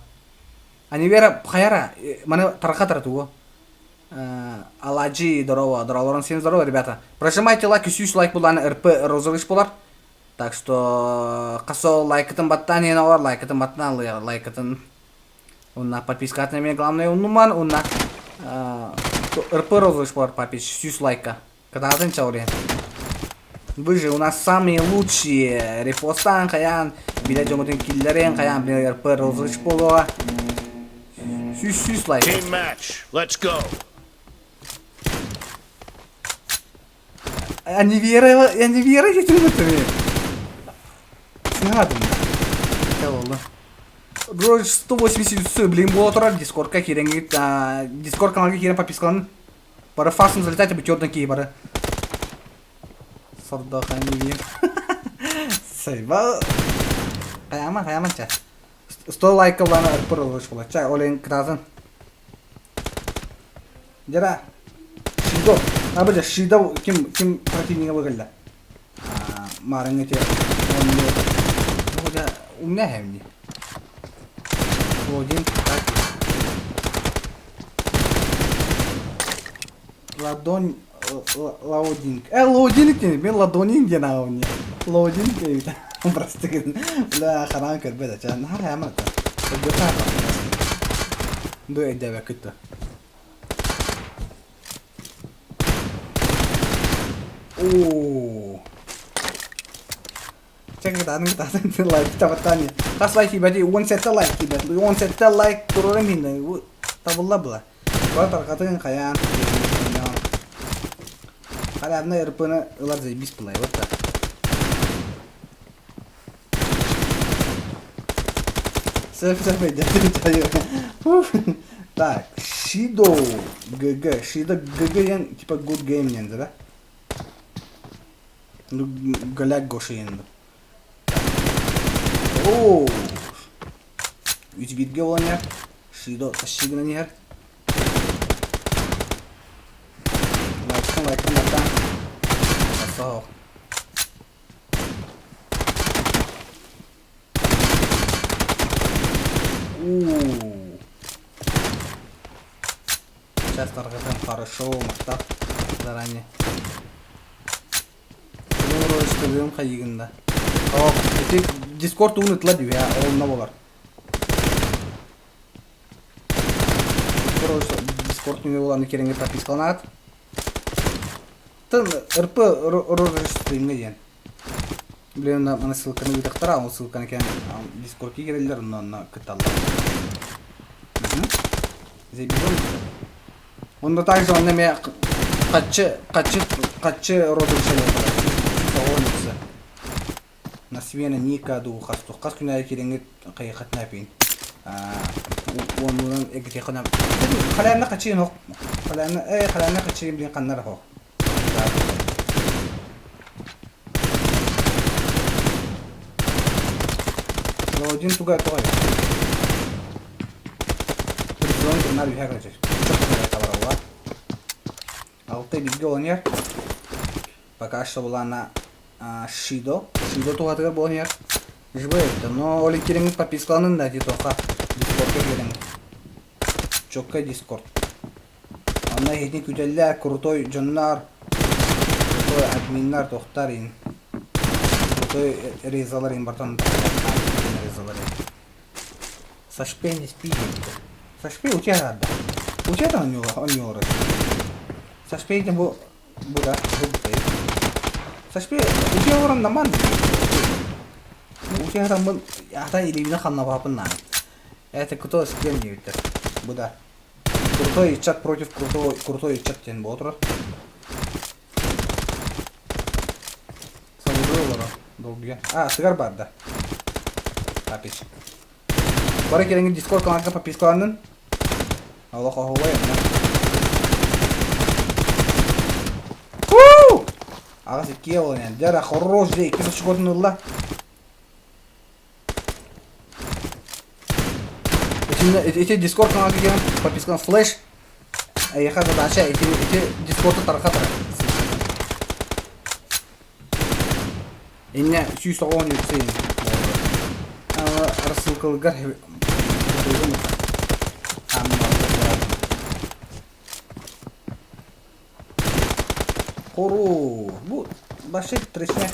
Они вера хайра. Мана тархатар туго. Аладжи здорово, здорово, всем здорово, ребята. Прожимайте лайк, ищу лайк был на РП розыгрыш болар. Так что косо лайкатын баттан ена бар, лайкатын баттан лайкатын. Унна подписка на меня главное унуман, унна РП розыгрыш болар, подпись, ищу лайка. Когда один чаурен. Вы же у нас самые лучшие. Репостан каян, билет жомутин киллерен каян, билет РП розыгрыш болар. Ищу лайка. Team match. Let's go. Я не верю этим мутами. Снадом. Кого? Бро, 180 блин, ботора, дискорд как херенги, дискорд канал как херен подписан. Пара фастом залетайте, быть чёртно кибары. Сордаха не верю. Сайба. Каяма, ча. 100 лайков лана поролош бола. Ча, олен кразан. Жара. Шидо. Абажа шидо ким противника выгодно. Марангете. Оля, у меня хемни. Лодин. Ладонь лаудинг. Лаудинг не, мен ладонинг не на уне. Лаудинг это. Просто бля, харам кербеда. Ча, нахар ямата. Подготовка. До идея кыта. Check it out, like tabatani. That's like ibadi one set like ibadi one set like turun minna. Tabulla bla. Batar katın kayan. Hala ne erpana ular zey bis play wata. Self media çayı. Так, Shido GG. Shido GG yan типа good game yandı da. Ну, галяк гоши енді. Ооо. Үтбитге болан яр. Шидо ташигінен яр. Лайктан аттан. Асау. Ооо. Сейчас торгатан хорошо, мақтап. Заранее. Что хайгында. О, эти Discord унутла дию я, олна болар. Discord не боларны кереңге подпискаланат. Тын РП розыгрыш стримге ден. Блин, мана ссылканы выдақтара, ол ссылканы кен Discordке керелер, но кыталар. Зебидон. Онда также он неме качы розыгрыш на смене ника ду хасту хас күнә киреңге кайхат напин. Оннан эгте хана. Халанна качын хок. Халанна качын билен каннар хок. Лодин туга той. Прислон каннар биха качы. Таварова. Алты бидге онер. Пока что была на Шидо туга тыгар болан яр. Жбайты, но олен кереңі подпискаланын да дитоха. Дискордқа кереңі. Чокка Дискорд. Анна хетин күтеллер, крутой жоннар, крутой админнар тохтар ин. Крутой резалар ин бартан. Сашпей не спи. Сашпей у тебя рада. У тебя там он не Сашпей не буда. Сашпей, у тебя ворон наман. У тебя там был, это или вина ханна папа. Это кто с кем не видит? Буда. Крутой чат против крутой чат тен ботра. Самурова, долгия. Сигар барда. Апич. Бара керенги Discord каналга подпискаландын. Аллах ахуай. Ағасы кеуі ән, жара хорош дей, кесіп көрдің ұлла. эти Discord каналга келген подписканы флеш. Аяха задача эти Discord тарқатыр. Инне 310 yüksek. Рассылкалыгар Хору, bu başka tresne.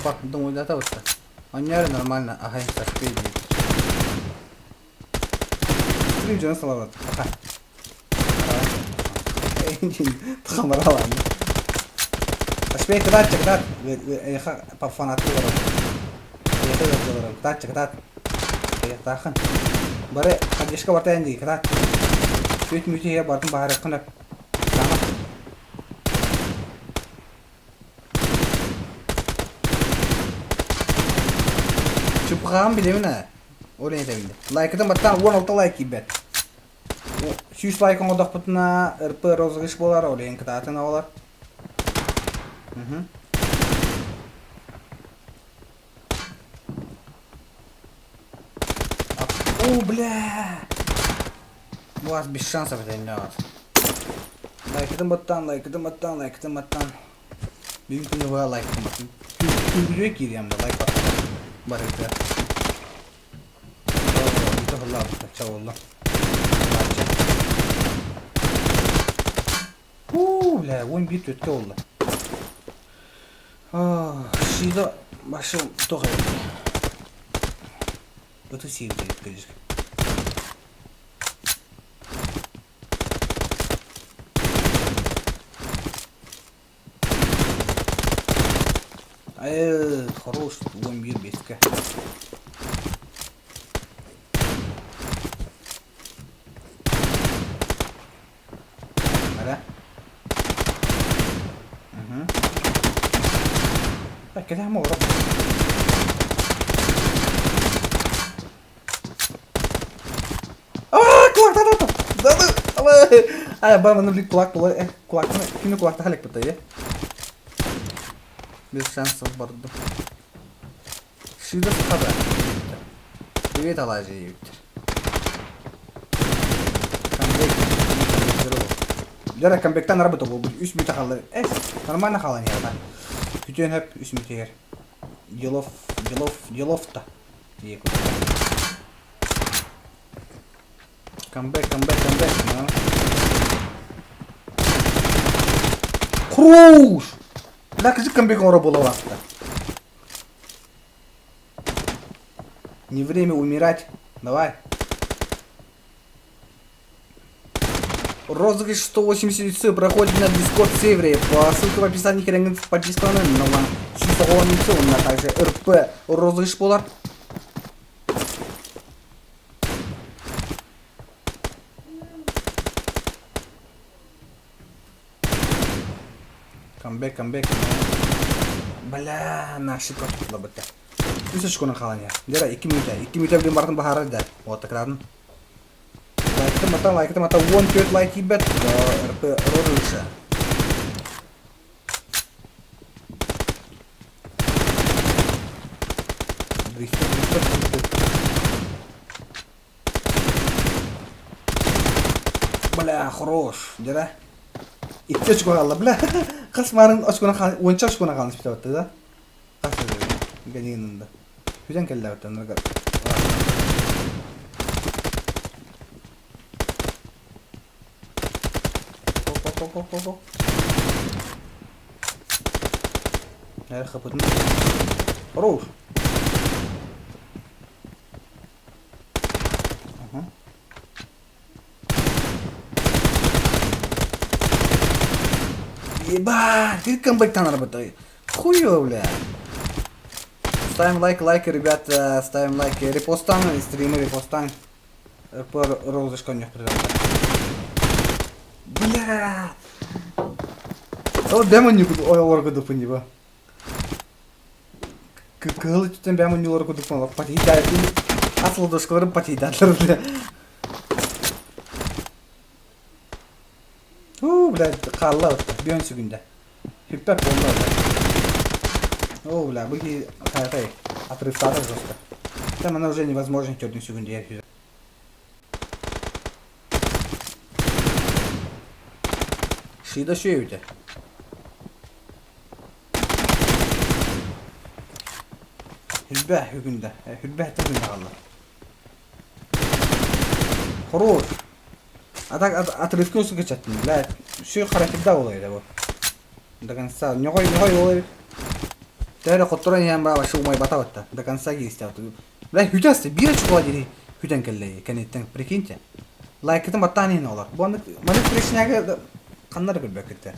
Bak, думаю, да вот. Они нормально, ага, так впереди. Стрим салават. Ага. Тхамаралан. Ашбей кадат чакдат. Яха по фанату. Кадат чакдат. Я тахан. Баре хадишка бартаyan ди кадат. Чуть мути я бартын бахар кына. Чупгам билемина. Олен табилди. Лайктан баттан 16 лайк кибет. 100 лайк оңдоқ бутына РП розыгыш болар, олен кытатын алар. О, бля. У вас без шансов это не вас. Лайктан баттан. Бүгін күні лайктан баттан. Күнгілі керем да лайк баттан. Бар это. Allah çavulla. Ля, он бит ötke oldu. Şurada başım toğa. Bu da sevdi gelecek. Хорош, он бит беска. كده هم ورا Allah bana bana bir kulak kimi kulakta halek bıtayı. Bir şans vardı. Şurada kadar. Evet alacağız yüktir. Jara comeback'tan araba topu. Üst bir takallı. Normal kalan ya da. Bütün hep üst müteyer. Yolofta. Diye koyuyor. Comeback. Круш! Да, кажи comeback он работал вахта. Не время умирать. Давай. Розыгрыш 180 ц проходит на Discord сервере. По ссылке в описании хрен подписка на новом. Чисто он на также РП розыгрыш болар. Камбек. Бля, наши котла бітті. Үсі шкона қалан я. Дера 2 минута білен бардың бағары да. Вот такрадын. Лайкты мата 14 лайк ебет. РП розыгрыша. Бля, хорош. Дера. İtti açık olalım bile. Kasmarın açıkına kalan, onca açıkına kalmış bir tavukta da. Kaç yazıyor? Gece yanında. Güzel kelle var tanrı. Hop. Nerede kapatın? Roş. Ебать, ты камбэк-тан работает. Хуёво, бля. Ставим лайк, ребят, ставим лайк, репостан, стримы репостан. По розышку не придёт. Бля. О, демон не буду, ой, орга дупын, еба. Кылы тутен демон не орга дупын, патейдает. Асыл дошкаларым патейдатлар, бля. Блядь, қалла өтті, бүйенсі күнде. Хиптар бомба. О, бля, были хай-хай. Отрывсадок жестко. Там она уже невозможно 4 секунде я. Шида шеюте. Hülbah hükümde. Hülbah da hükümde Allah. Хорош. А так отрывки усу качаттым. Бля, şu харакетда болойт бу. До конца. Нёгой болойт. Тәре коттуран ян баба шу умай бата батта. До конца кистят. Бля, хүтәсте бир чукла дири. Хүтән келле. Кенеттен прикиньте. Лайктын баттан олар. Бу аны маны пришнәгә каннар көрбәк кетте.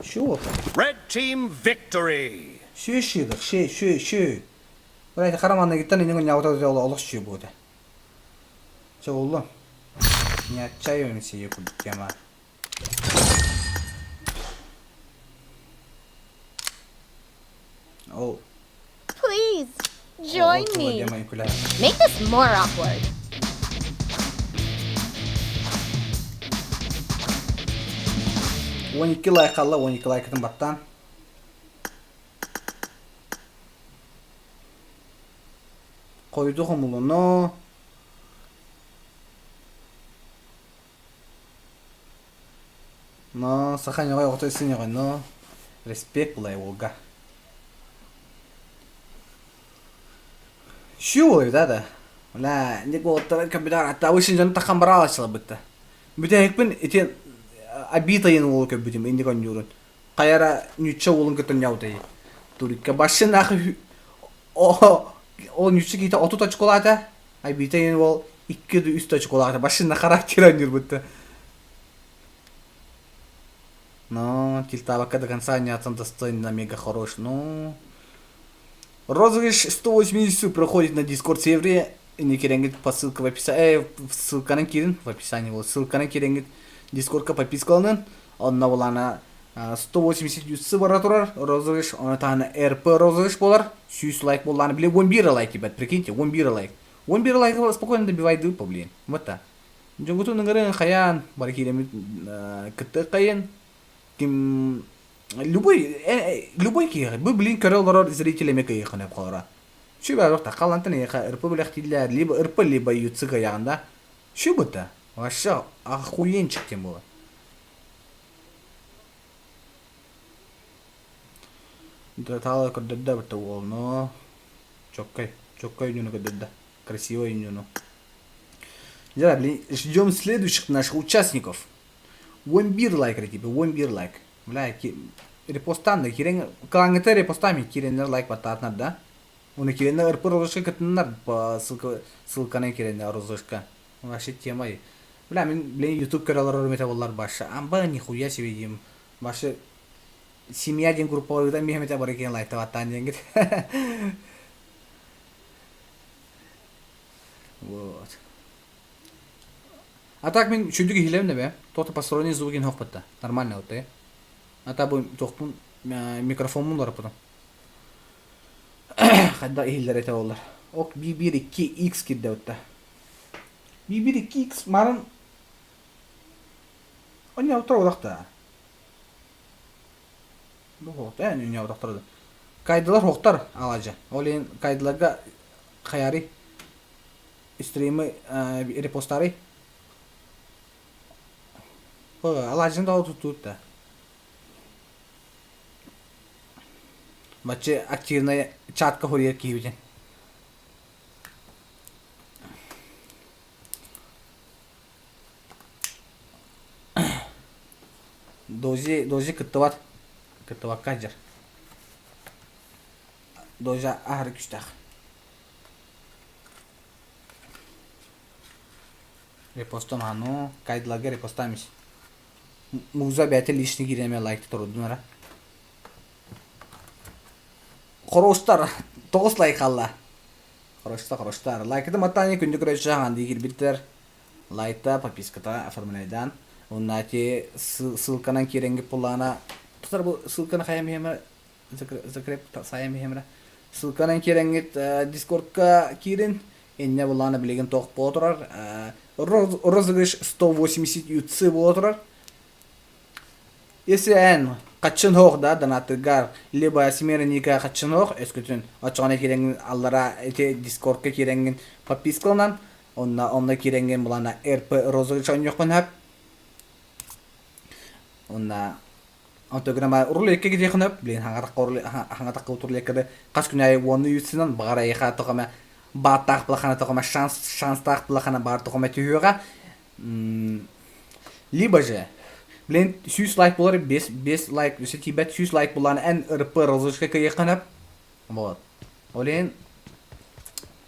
Şu oldu. Red team victory. Şu. Buraya Karaman'da gittin inin yavruda olaq şu bu da. Çok oldu. Ya çay oyunu yapıldı ama. Oh. Please, join me. me. Make this more awkward. Like Allah, 12 like'ın battan. Koyduk omulunu. No, sahan yoga yoktu isin yoga no. Respect bulay olga. Şu oluyor da. Ulan ne bu oturan kabidar hatta bu şimdi takım bara açıldı bitti. Bir de hepin eti abitayın ol köbüdüm indi konjurun. Kayara nüçe olun kötün yavdayı. Turika başın akı o nüçe gita otu çikolata. Abitayın ol iki de üstte çikolata. Başında karakter oynuyor bitti. No, тильтавака до конца не достойно мега хорош. Ну, розыгрыш 180 проходит на Discord сервере. Не керенгит по ссылке в описании. Ссылка на Кирин в описании. Вот ссылка на керенгит Discord'ка подпискаланын. Онна булана 180 юсы бара турар. Розыгрыш, она таны РП розыгрыш болар. 100 лайк боланы биле 11 лайк, ребят, прикиньте, 11 лайк. 11 лайк спокойно добивает дупа, блин. Вот так. Джунгуту нагрын хаян, баракиремит кытты кайын. Любой киһи бу билин көрөлөр зрителеме кыйхын ап калара. Şu bär orta kalantın ya ırpı bilektiler liba ırpı liba yutsuga yanda. Şu buta. Aşağı ahuyen çıktım bu. Дратала кодда бата волно. Чоккай юно кодда. Красиво юно. Да, блин, ждем следующих наших участников. Вамбир лайк ребята, вамбир лайк. Бля, репостан да кирен каңыта репостами киренер лайк бататнар да. Уны киренер ырпы розышка кытыннар по ссылкана киренер розышка. Вообще тема. Бля, мен блин YouTube каналлары мета болар башы. Амба нихуя себе дим. Башы семья ден группаларда мехмете бар экен лайк табаттан денгит. Вот. А так мен чүндүгү хилем да бе. Тота посторонний звук ин хокпатта. Нормально вот э. А та бу тохпун микрофонун бар потом. Хадда хиллер эте болар. Ок B12X кидде отта. B12X марын оня отыр одакта. Бу хокта, оня одактырды. Кайдалар хоктар алажа. Ол ен кайдаларга каяри стримы репостары. Алажын да tuttu da. Баче активная чатка хория кийбен. Дози кыттыват кажар. Дожа ахыр күчтак. Репостом хану кайдлаге репостамиш. Муза бәте лишний киреме лайк турдунара. Хороштар 9 лайк алла. Хороштар. Лайкты матани күндү көрөчөгөн дигир биттер. Лайкта, подписката оформляйдан. Унати ссылканан киренги пулана. Тутар бу ссылканы хаямыйма закреп саямыйма. Ссылканан киренги Discord'ка кирин. Энне буланы билеген ток болотурар. Розыгрыш 180 ютсы болотурар. Esen kaçın hoq da danatırgar leba simerenika kaçın hoq eskütün açığına kirengin allara ete Discord'a kirengin papis kılınan onna kirengin bulana RP rozı çan yokun hep onna Ontograma urul ekki gidi xunap bilen hanga taqqa uturul ekkede qas kunay wonu yusinan bagara yaqa toqama bataq bilaqana toqama şans taq bilaqana bar toqama tüyüga libaje bilen 100 like bular 5 like üse tibet 100 like bulan en ırpı rozuşka ke yaqanap bot olen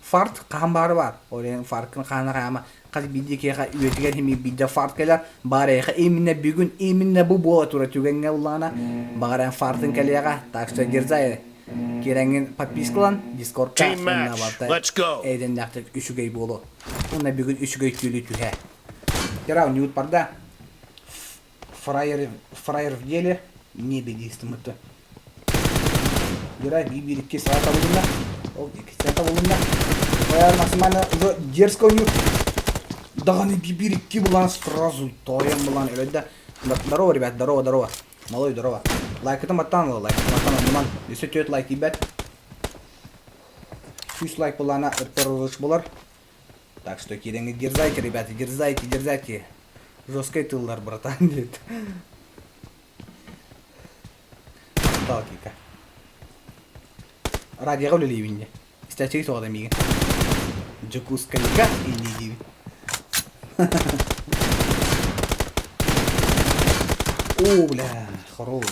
fart qaham bar var olen farkın qana qama qaz biddi ke qa üyetigen hemi bidda fart keler bare yaqa eminne bugün eminne bu bola tura tügenge ulana bagaren fartın kelyaga taksta girzay kirengin papis kılan Discord'da Team match. Let's go. eden yaktık üçügey bolu onna bugün üçügey tülü tühe Yara newt parda Fryer yeli ne bediyistim mutlu Yara bir iki saat avulunda o 2 saat avulunda Koyar maksimально дерзко нют Да не бибирики булан сразу тоем булан эледа. Здорово, ребят, здорово. Малой, здорово. Лайк это матан, вниман. Если тет лайк, ребят. 100 лайк булана эрперозыш булар. Так что киренге дерзайте, ребята, дерзайте. Жесткий тылдар, братан, дед. Талкика. Ради гавли ливинде. Статей то адамиге. Джекус калика и не диви. О, бля, хорош.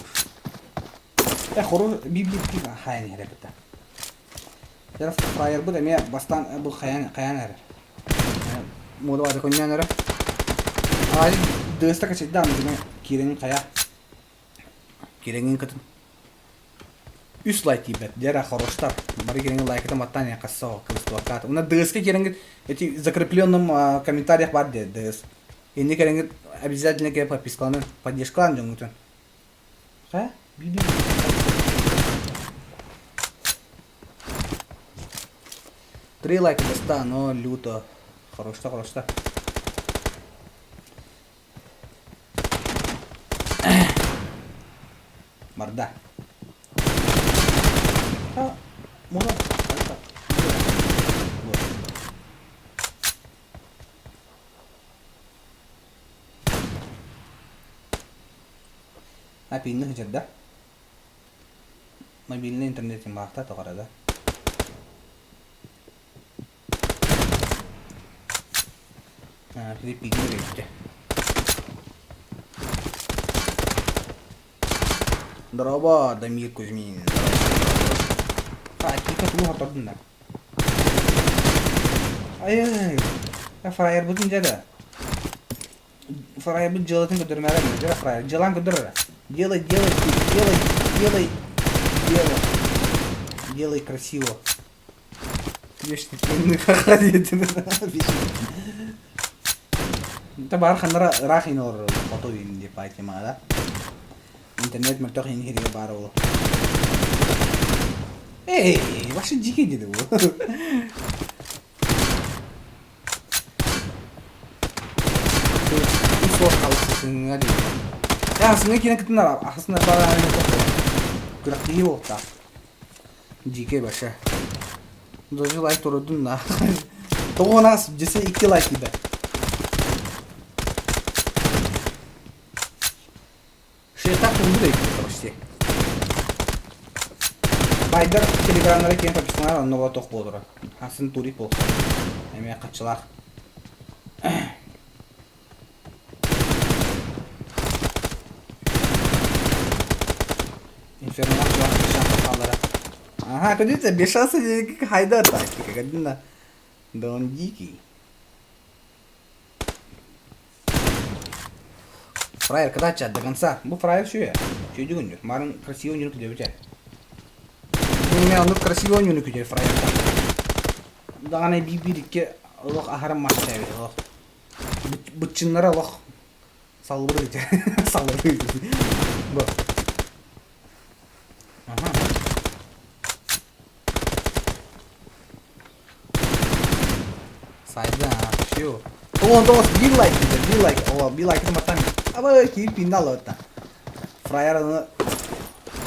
Хорош, библиотеки хаян ребята. Зараз фраер буде, мен бастан бұл хаян әрі. Мода бады коньян әрі. Ай, дыста качет да, мен киренин қая. Киренин кытын. 3 лайк ебет, дера хороштар. Бары киренин лайката маттан я кассо, кылыстуакат. Уна дыска киренин эти закрепленном комментариях бар де дыс. И не киренин обязательно ке подписканы, поддержкалан жоңутун. Ха? Биби. Три лайка доста, но люто. Хорошта. Морда. Мола. Pindah Jeddah. Mobilnya internet yang bakta atau kada. Nah, jadi pindah aja. Здорово, Дамир Кузьмин. Kita semua hotor dendam. Ay, fryer butun jada. Fryer bu jelatin götürmeye mi? Jela fryer, jelan götür. Делай красиво. Видишь, ты ходит. Это бархан рахин ор фото инди пати мада. Интернет мертох ин хири баро. Эй, ваши дикие деды. Ya aslında yine kıtınlar aslında bana aynı Grak iyi oldu. Jike başa. Dojo like torudun da. Toho nas jese 2 like gibi. Şey tak bunu da ekliyor işte. Bayдар Telegram'lara keyin Pakistan'a anlava toq boldur. Hasin turip bol. Eme qaçılar. Инфернал шанс. Ага, когда-то без шанса как хайдар тактика, когда да он дикий. Фраер, когда чат до конца? Бу фраер что я? Что делаю? Марин красиво не нукудя у тебя. У меня он красиво не нукудя фраер. Да она бибирке лох ахарам мачтай лох. Бутчиннара лох. Салбырыйты. Салбырыйты. Бу. Ага. Сайда, все. О, дос, be like, oh, be like это матами. Аба, ки пиндал это. Фраер аны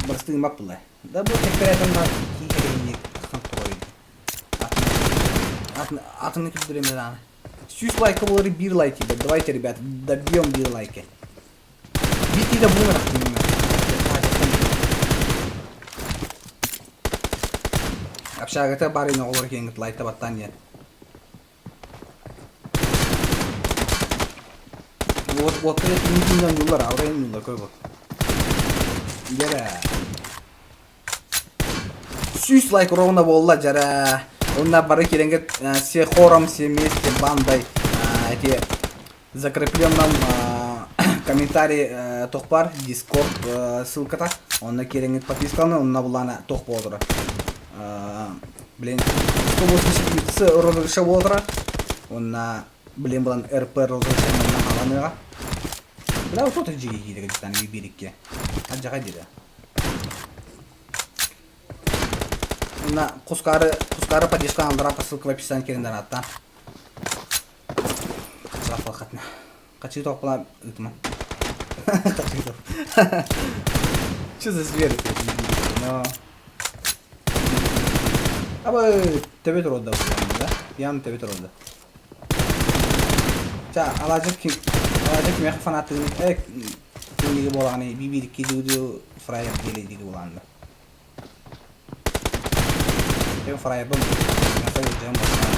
бырыстыгын бап бұлай. Да бұл текперетен бар кейкерейінек қын тұрой. Атымны кілдіремеді аны. 100 лайка болары 1 лайк ебет. Давайте, ребята, добьем 1 лайки. Бити да бумер активно. Общагата бар ина олар кеңгіт лайкта баттан ен. Вот это миллион юллар, аврайын юллар көй бұл. Жара. 100 лайк ровно болла, жара. Онна бары керенгет все хором, все вместе, бандой. Эти закрепленном комментарий тоқпар, дискорд ссылката. Онна керенгет подписканы, онна булана тоқ болдыры. Блин, 180 розыгрыша болдыры. Онна, блин, булан РП розыгрыша онна аланыға. Бля, вот это жиги кейдегі житан бибирикке. Аджаға дейді. Онна құскары поддержка андыра ссылка в описании керендер аттан. Қачырақ балқатына. Қачығы тоқ бұла үтімін. Қачығы тоқ. Че за зверь это? Но... Абы төбе тұруда бұлан, да? Яны төбе тұруда. Жа, алажық меқі фанаттығын кеңгегі болағаны бибирик кедеуді фраер делейдегі болағында. Мен фраер бұл. Насай өтжем болағаны.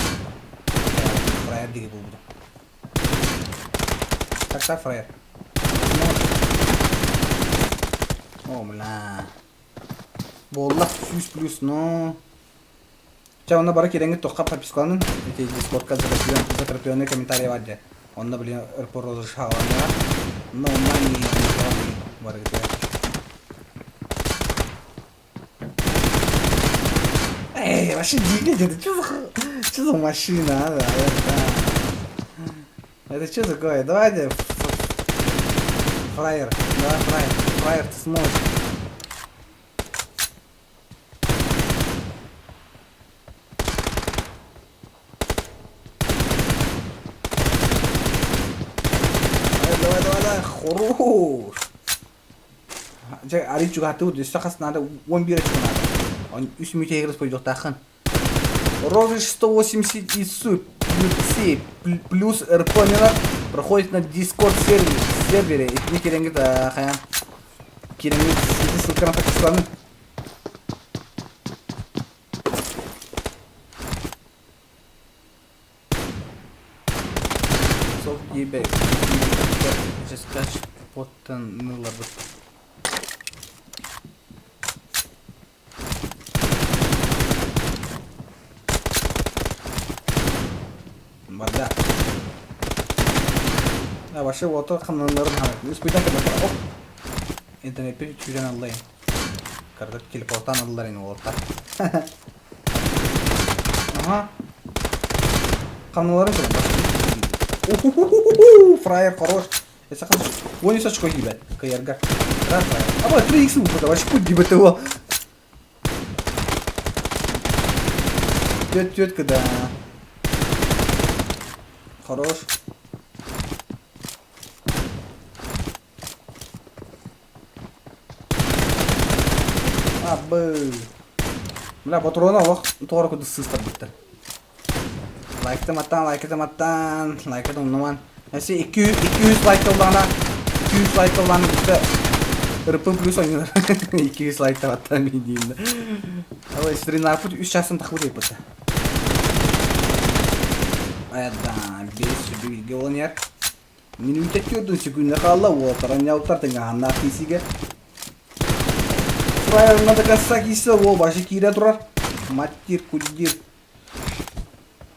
Фраер деге бұл бұды. Какта фраер? О, бля. Боллақ 100+, но... Жа, онда бары кереңгі тоққа подпискаланын. Эти дискордқа закрепленный комментарий бар же. Онда, блин, РП розыгрыш алғанға. Но онда не бары кетер. Эй, вообще дико это, что за машина, да? Это что такое? Давайте, фраер, давай, фраер, ты сможешь. Давай, хорош. Арич juga tuh, di sakas nada 11 надо. Он 3 минут игры пойдет тахан. Розыгрыш 180 ИСУ плюс РП проходит на Discord сервере. И не керенгет хаян. Керенгет ссылка на Пакистан. Сол ебе. Сейчас скажешь потом нула будет. Бада. А вообще вот то хамнанларын хамат. Үз битен кебе. Оп. Интернетте чүрен аллай. Кардак телепорттан алдылар эни болот. Ага. Хамналарын кебе. Фраер хорош. Это как он не сочко ебать. Каярга. Раз фраер. А вот 3х будет, вообще путь ебать его. Тетка, да. Хорош. Абы. Бля, патрона лох тугара куды сыстар битти. Лайктам нуман. Эсе 200 лайкталдана 200 лайкталдана битти. РП плюс ойнар. 200 лайктап аттан мен деймін. Ой, стринар путь 3 часын тақбы деп бітті. Ayaddan birisi bilgi olan yer. Minimum çekiyordun sekünde kalla o taran yavtar tengah anlar kisiga. Frayer'ına da kassak ise o başı kira durar. Mattir kudir.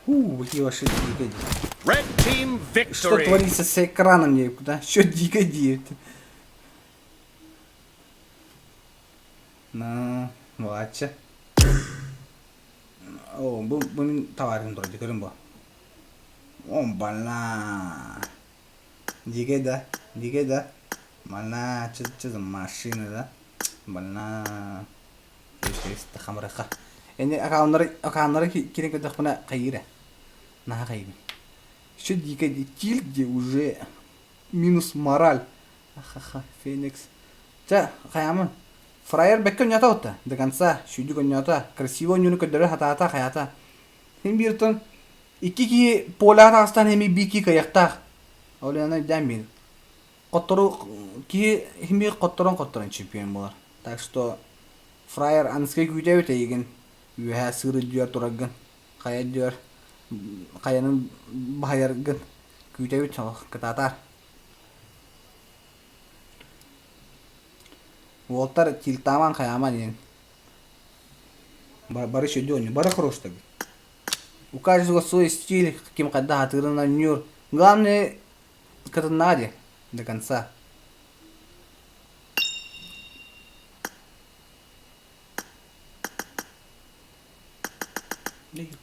Bakayım başı dikkat. Red team Что victory. творится с экраном мне куда? Что дико диет. Ну, вача. О, bu tavarım durdu görün bu. Бала. Дигеда. Бала, что за машина, да? Бала. Есть хамраха. Эни акауннары керек өтөх буна кайыра. На кайбы. Что дико тиль где уже минус мораль. Ахаха, Феникс. Та, хаямын. Фраер бекке нята отта. До конца, шуйду нята. Красиво нюну көдөрө хатата хаята. Хим биртон икки ки поля тагыстан хеми бики каяктак. Олена дамин. Коттору ки хими котторон чемпион болар. Так что Фраер анскай күйтәбе теген. Үһә сыры дияр тураган. Кая дияр. Каянын баярган. Күйтәбе кататар. Волтар тилтаман хаяман ен. Бары шедёню, бары хорош так. У каждого свой стиль, каким когда ты на нюр. Главное, к надо до конца.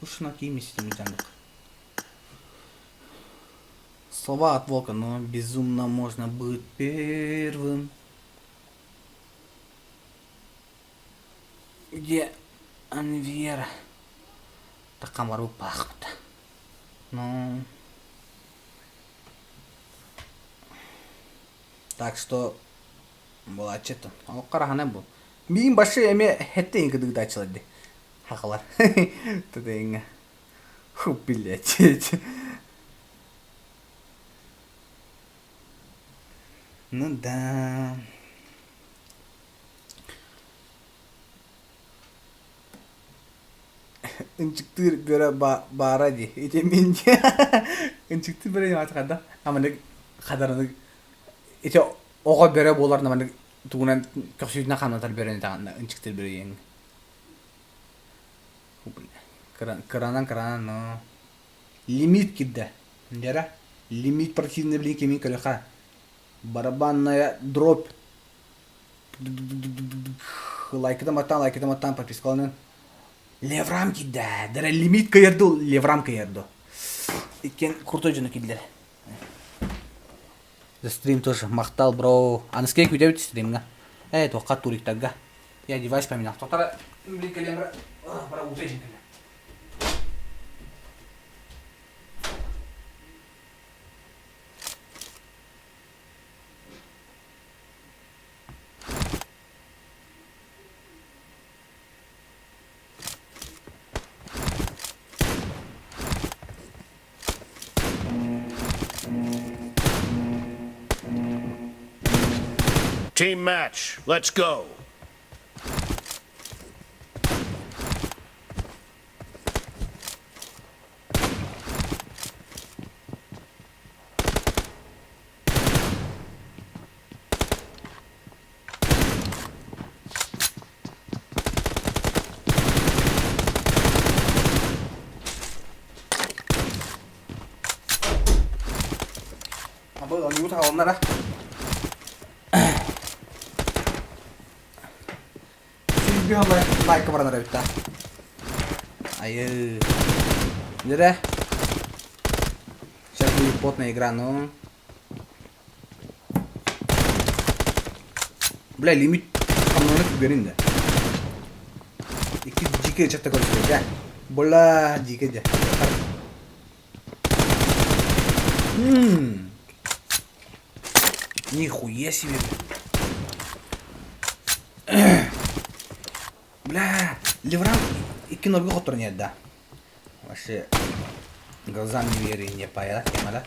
Уж на киме сидим джандок. Слова от волка, но безумно можно быть первым. Где Анвера? Так камару пахнет. Ну. Так что была что-то. А карахана был. Мин баши эме хетте инге дыгда чылады. Хакалар. Таденга. Фу, блядь. Ну да. Инчиктир бера бара ди. Ите мен. Инчиктир бера ямат када. Аманы кадарны ите ого бере болар наманы тугунан көксүтүнө канатар берени таганда инчиктир бера ең. Кранан но лимит кидде. Дера лимит противный блин кеми колеха. Барабанная дробь. Лайкыдан аттан подпискаланын. Леврам кидде. Дера лимит кайырды, леврам кайырды. Икен крутой жана киддер. За стрим тоже мақтал, бро. Анскай күдәбит стримга. То каттурик тагга. Я девайс поменял. Тотара блин калемра. Бара узейин калемра. Team match. Let's go. Абы он юта оннара. Лайк баранар өтті. Айы. Дірі. Сейчас будет потная игра, ну. Бля, лимит камнаны күгерін де. Екі жеке чатта көрсетеді, да. Бола жеке де. Нихуя себе. Бля, леврам и кинорга хотор нет, да. Вообще глазам не верю, не пая, кемала.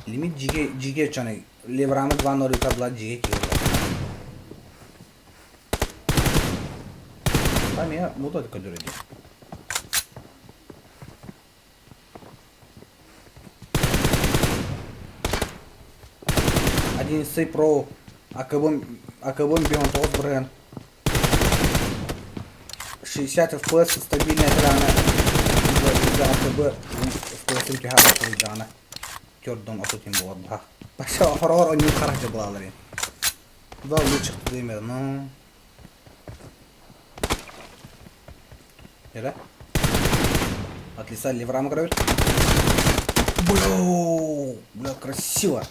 Лимит джиге чаны. Леврам 2 нори табла джиге кио. Там я буду это кадурить. Один сей про акабон бион тот бренд. 60 FPS стабильная экрана. За АТБ FPS имтихана полигана. Тёрдон отутим болот. Баша хорор они харахте булалар. Два лучших демер, но. Эра? Отлиса леврам играют. Бля, красиво.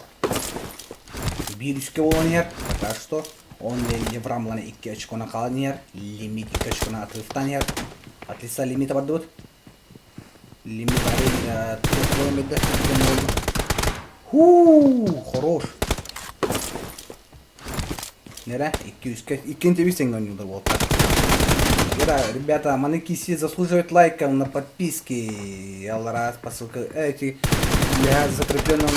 Бирюшке болонер. Пока что. Он леврамланы 2 очкона каланер, лимит 2 очкона отрывтанер. Отлиса лимита бардут. Лимит арен хорош. Нере? 200 гонюлар вот. Ребята, манекиси заслуживают лайка на подписки. Аллара, посылка. Эти я закрепленном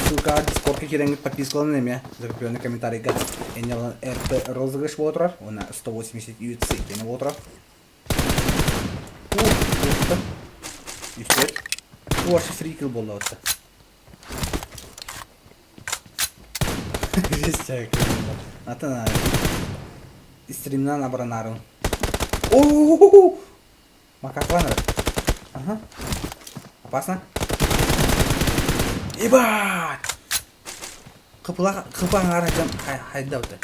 ссылка Discord киренги подписку на меня. Закрепленный комментарий га. Энял РП розыгрыш вотра. Он 180 UC. Энял вотра. Üstte. Bu aşı free kill boldu hatta. Жестяк. Атана. Стримна набранарым. О! Макакланер. Ага. Опасно. Ебать! Кыпаң аракан хайдауды.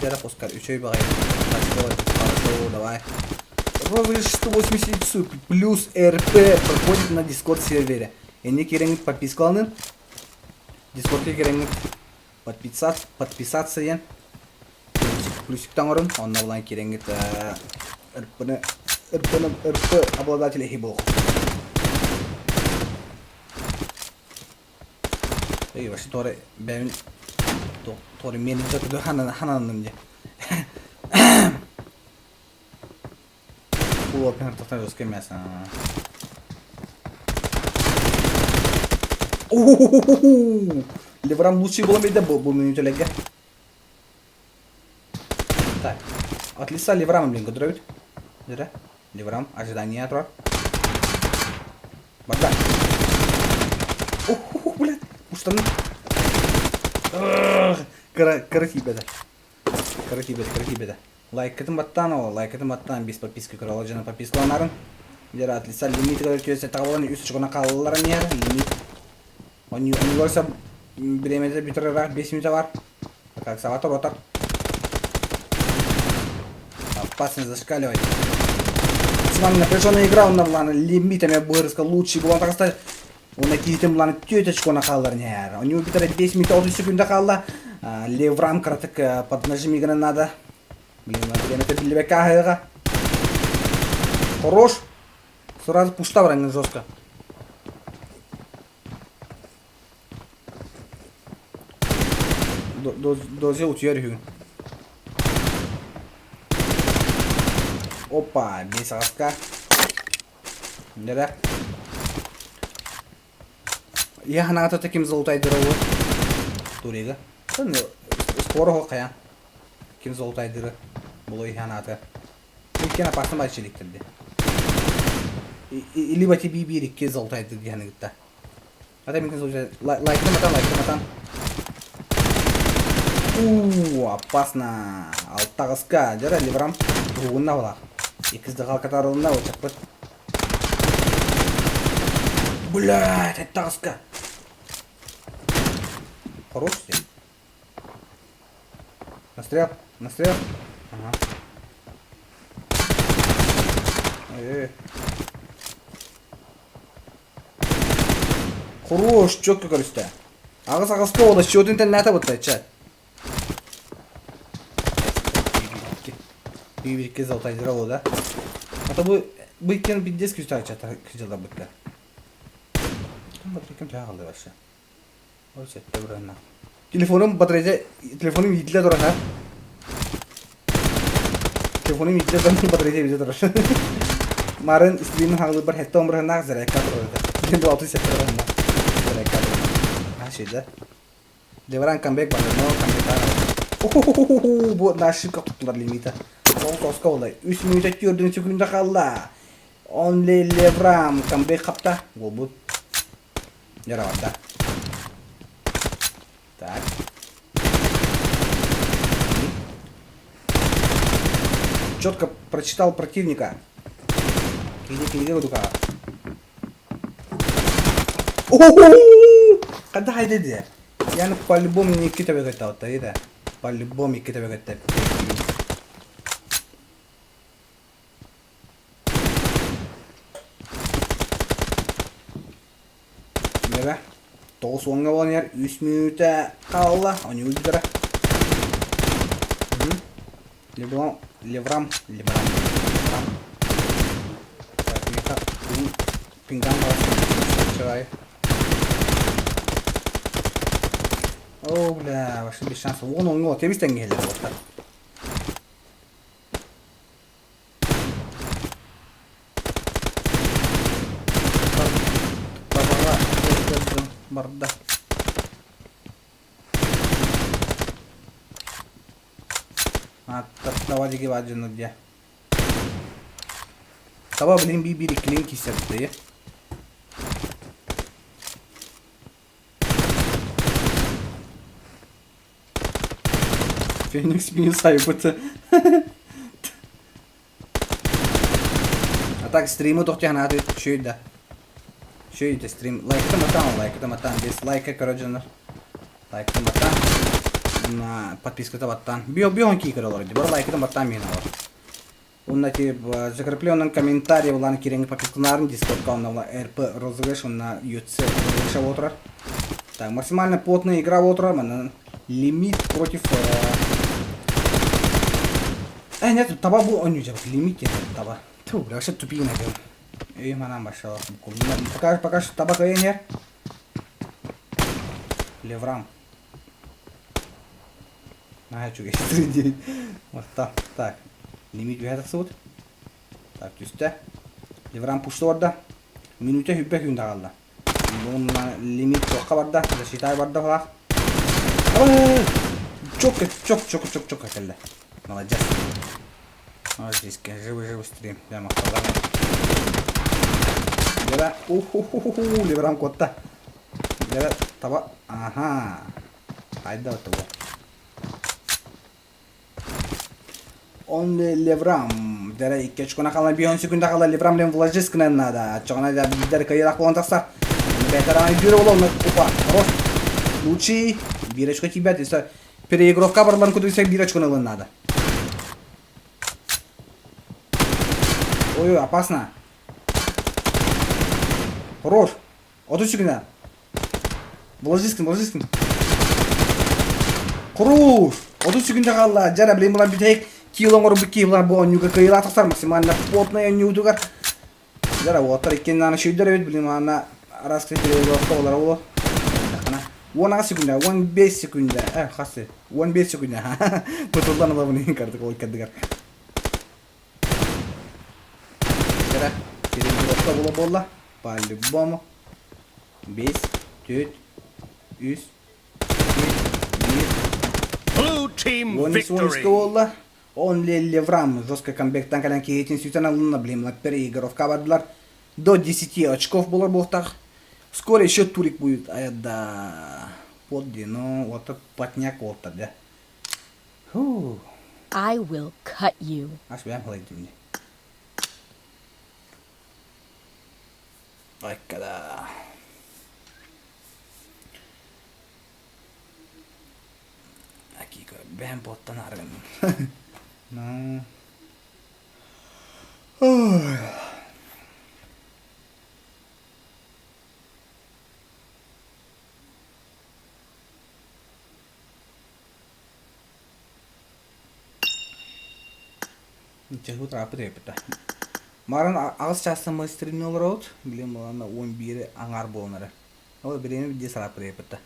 Дера Оскар, üçөй багай. Хорошо, давай. Розыгрыш 180 су плюс РП проходит на Discord сервере. Эне кереңит подпискаланын. Discord'га кереңит подписаться ен. Плюсик таңырын. Онна булан кереңит РП обладателя хибол. Эй, вообще торе бәвин торе менин жатыды хананын же. Бұл опен артықтан өске мәсін. Леврам лучший боламайды бұл минутелерге. Так, от лица Леврама, блин, готовит. Жара, Леврам, ожидание тұрар. Барда. Блин, ұштаны. Карахибеді. Лайкетін баттан, без подписки құралы жана подпискаланарын. Жара от лица лимит көзі тағыланы үсі шығына қалыларын ер. Лимит. Он көрсе біремеде бітірірақ 5 минута бар. Как саватор отар. Опасно зашкаливать. С вами напряженная игра, он на лимитами бұрысқа лучший болан тағыстай. Оны кейтім бұланы төтечко на қалыларын ер. Он не бітірі 5 минута 30 секунда қалды. Леврам кратық под нажимиганы надо. Блин, время это бельбека хэга. Хорош. Сразу пушта вранга жестко. Дозе утьерю. Опа, без раска. Да. Я ханато таким золотай дыры. Турига. Скоро хокая. Ким золотай дыры. Было ханато. Кем опасно мальчик тогда. Либо тебе бери ке золотай дыры ханагта. А там кем золотай. Лайк матан. Опасно. Алтағысқа. Жара Леврам. Руғынна бола. Екізді қалқатарылына өтіп бұд. Блядь, алтағысқа. Хорош здесь. Настрел. Ага. Хорош, чётко көрісті. Ағыс ода счетын тән нәті бұттай, чат. Бибирке золотай дыра да? А то бы кен биддес күшті чата күшілді бұтты. Кім қалды башы? Ой, сәтті бұранна. Телефоным етілі тұрар, Телефоным етілі тұрар, батарейзе бізе тұрар. Марын стримін хаңды бір хәтті омырғына зарайка тұрар. Енді 6 сәтті тұрарына. Зарайка тұрар. Şeyde. Devran comeback var. No comeback. Bu ошибка tuttular limite. Son toska olay. 3 minut 4. sekunda kaldı. Only Levram comeback kapta. Bu. Yara orada. Так. Четко прочитал противника. Иди рука. Когда хайдеди? Я по-любому не китове готов, то это. По-любому китове готов. Merhaba. Toğu songa olan yer 3 minuta kaldı. Onu öldüre. Levram. Так, пинган var. Çay. О, бля, вообще без шансов. Он, тебе стенги гелер вот так. Барда. Тава диги баджын дия. Тава блин бири клин кисерді, я. Феникс мені сайбыты. А так стриму тоқтян ады шүйді. Шүйді стрим. Лайкты матан. Дизлайка, короче, лайкты матан. На подписку-то матан. Бион кикер олар. Бар лайкты матан мен олар. Онна тип закрепленный комментарий улан киренги подпискаларын Discord каналына РП розыгрыш на UFC розыгрыша отырар. Так, максимально плотная игра отырар. Лимит против... нет, таба был он не лимит таба. Тьфу, бля, вообще тупик найдем. И манам башала. Пока что таба каенер. Леврам. Хочу есть 3 Вот так. Так. Лимит вяхат суд. Так, тюсте. Леврам пушты орда. Минуте хүббе күнді қалды. Бұның лимит тоққа барда. Защитай барда фалақ. Чок әкелді. Молодец. Молодец, живый стрим. Я мақталар. Лера, Леврам котта. Лера, таба. Ага. Хайда өті бұл. Он Леврам. Дәрі 2 күні қалан 10 секунда қалан Леврам лен вложись кінен нада. Чоғына да бидер кайырақ болан тақсар. Бәйтер аңай бюро болу. Опа, хорош. Лучший. Бирочка тебя. Если переигровка барлан куду исек бирочку налын надо. Ой, опасно. Хорош. 30 секунда. Вложись кін. Хорош. 30 секунда қалла. Жара білейм бұлан бітейк. Килоңыр бүкей бұлан бұл нюга кайырақ тақсар. Максимально плотная нюдугар. Жара оттар еккен наны шүйдер өйд білейм ана раскрыть переигровка олар олу. 10 секунда, 15 секунда. Хасы. 15 секунда. Потулдан алабын картык ой кадыгар. Жара переигровка болла. По-любому. 5, 4, 3, 2, 1. Blue team victory. Олла. Он Леврам. Жестко камбектан калян кейтин сүйтен алынна блин. Переигровка бардылар. До 10 очков болар болтақ. Скоро еще турик будет. Да. Подди, ну вот этот плотняк вот тогда. I will cut you. Аж прям глядите мне. Ой, когда. Акика, бэм боттан арган. Ну. Ой. Ничего трапы репета. Маран ağız çastırma strimler oldu. Bilmem ona 11 angar bolnары. Ол бирене виде трапы репета.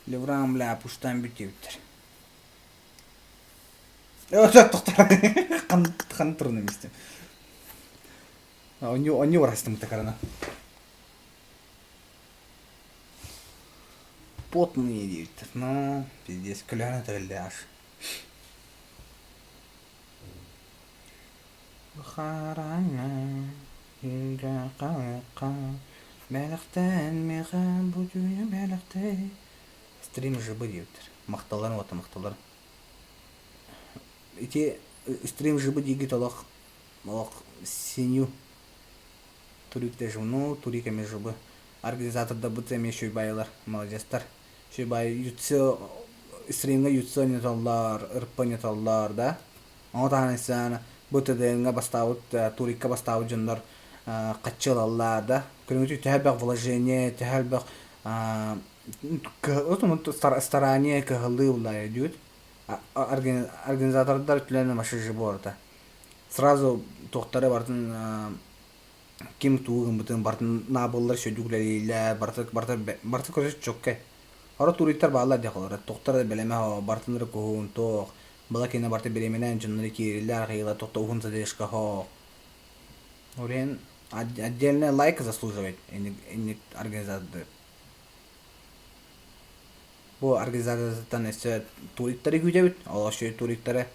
Леврам бля пуштан битептер. Тоқтар. Қан тұрын еместе. Он не урастым такарана. Потные девятер, ну, пиздец, кляна трелляж. Бухарана, инга калка, бәліқтен меға бұдуя бәліқті. Стрим жыбы девятер, мақталарын ота мақталарын. Эти стрим жыбы деги толық сеню. Турикте жуну, туриками жыбы. Организаторда бұтеме шөйбайлар, молодестар. Шөйбай ютсы, стримға ютсы неталлар, ырпы неталлар, да? Оңатаған esen бұтеденға бастауыт, турикка бастауыт жындар қатчылалар, да? Көріңізі тәхәлбәқ вложение, тәхәлбәқ старание кығылы ұлай өдейд. Организатордар түләні машы жыбы орда. Сразу тоқтары бардың Kim tuğun bütün bartın nabıllar şöcükleriyla bartı köşe çok ke. Ara turistler bağlar diye kalır. Doktor da beleme ha bartınları kohun tok. Bala kine bartı biriminen cünleri kiriller hayla tokta uhun sadışka ha. Oraya отдельная лайка заслуживает и организация. Bu organizasyondan ise turistleri gücevit. Allah şey turistleri.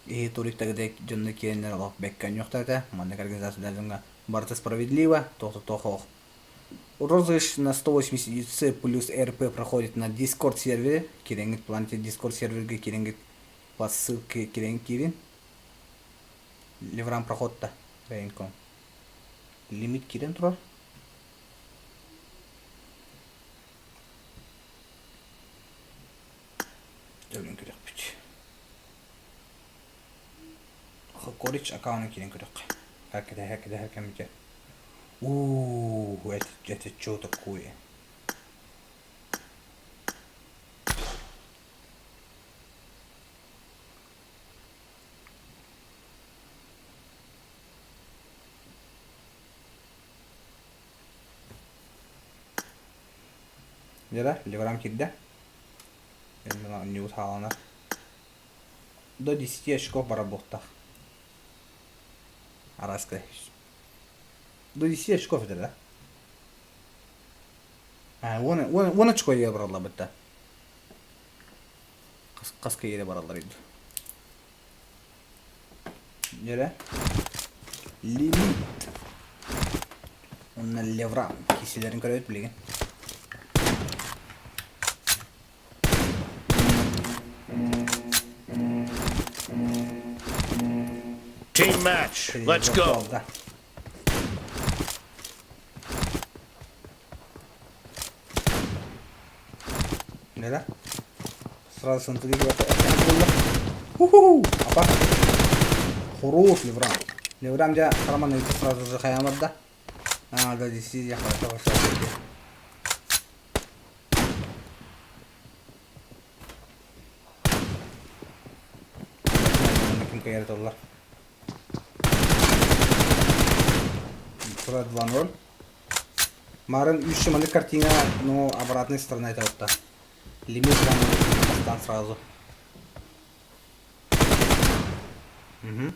И turistleri de cünleri kirenler Allah bekkan yokta da. Mandak организациядан барта справедливо, то-то то. Розыгрыш на 180 ЕЦ плюс РП проходит на Discord сервере. Керенгит планете Discord серверге керенгит по ссылке керен. Леврам проход-то. Рейнком. Лимит керен турар. Дәулен керек бит. Корич аккаунт керен керек. Хакеда хакемке. Это что такое? Jada, Леврам кидде. Мына ньюс халана. До 10 очков поработал. Араска. До 10 очков это, да? Вон очко я брал бітті. Қасқа ере баралар еді. Жада. Лимит. Онна Леврам. Киселерін көріп білеген. Team match. Let's go. Neden? Сразу смотри, уху! Apa? Хорош Леврам. Леврам dia Роман itu сразу же хаямат да. Да здесь я хорошо. Kim kayak itu lah. Сура 2-0. Марин еще мали картина, но обратной стороной это вот. Лимит там сразу. Угу.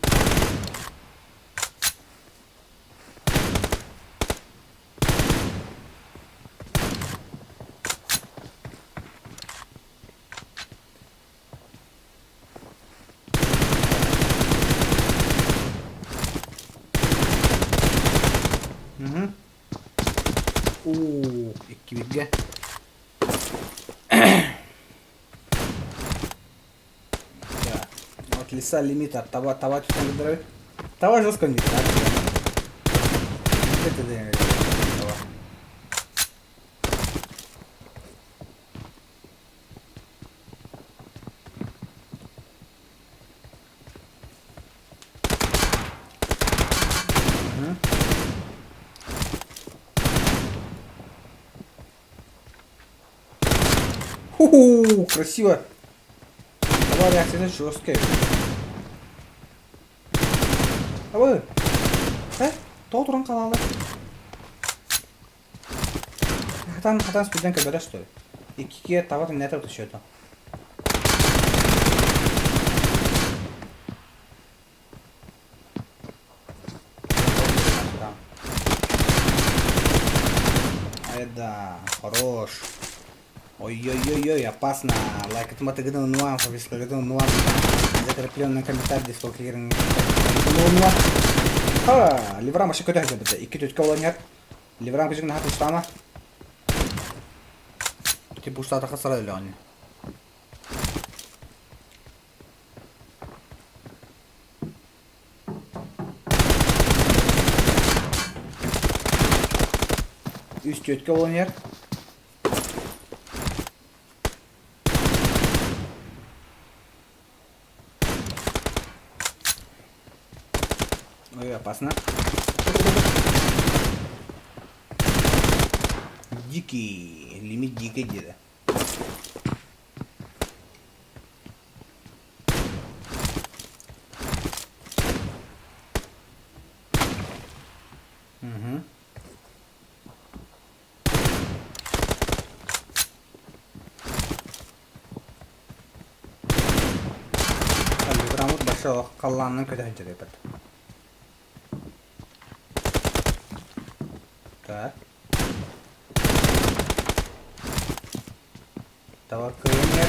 İki bilgi. От леса лимита, тава чуть не дорогой. Тава жестко не так. Это да, тава. Ху-ху, красиво. Давай реакция жесткая. Давай. Тол туран қалалы. Хатан спиден кабеда что ли? Икиге таватын не тарапты счету. Да, хорош. Ой-ой-ой-ой, опасно. Лайк это маты гадан нуам, фабиска гадан нуам. Закрепленный комментарий, дискол клиринг. Леврам вообще куда хотя бы? Икки тут кого нет? Леврам кучек на хату штама. Типа устата хасара ли они? Üst göt kого нет? Ой, опасно. Дикий. Лимит дикой деда. Угу. Ливрамут башы қалланның көтен жүре бәді. Так. Давай крылья.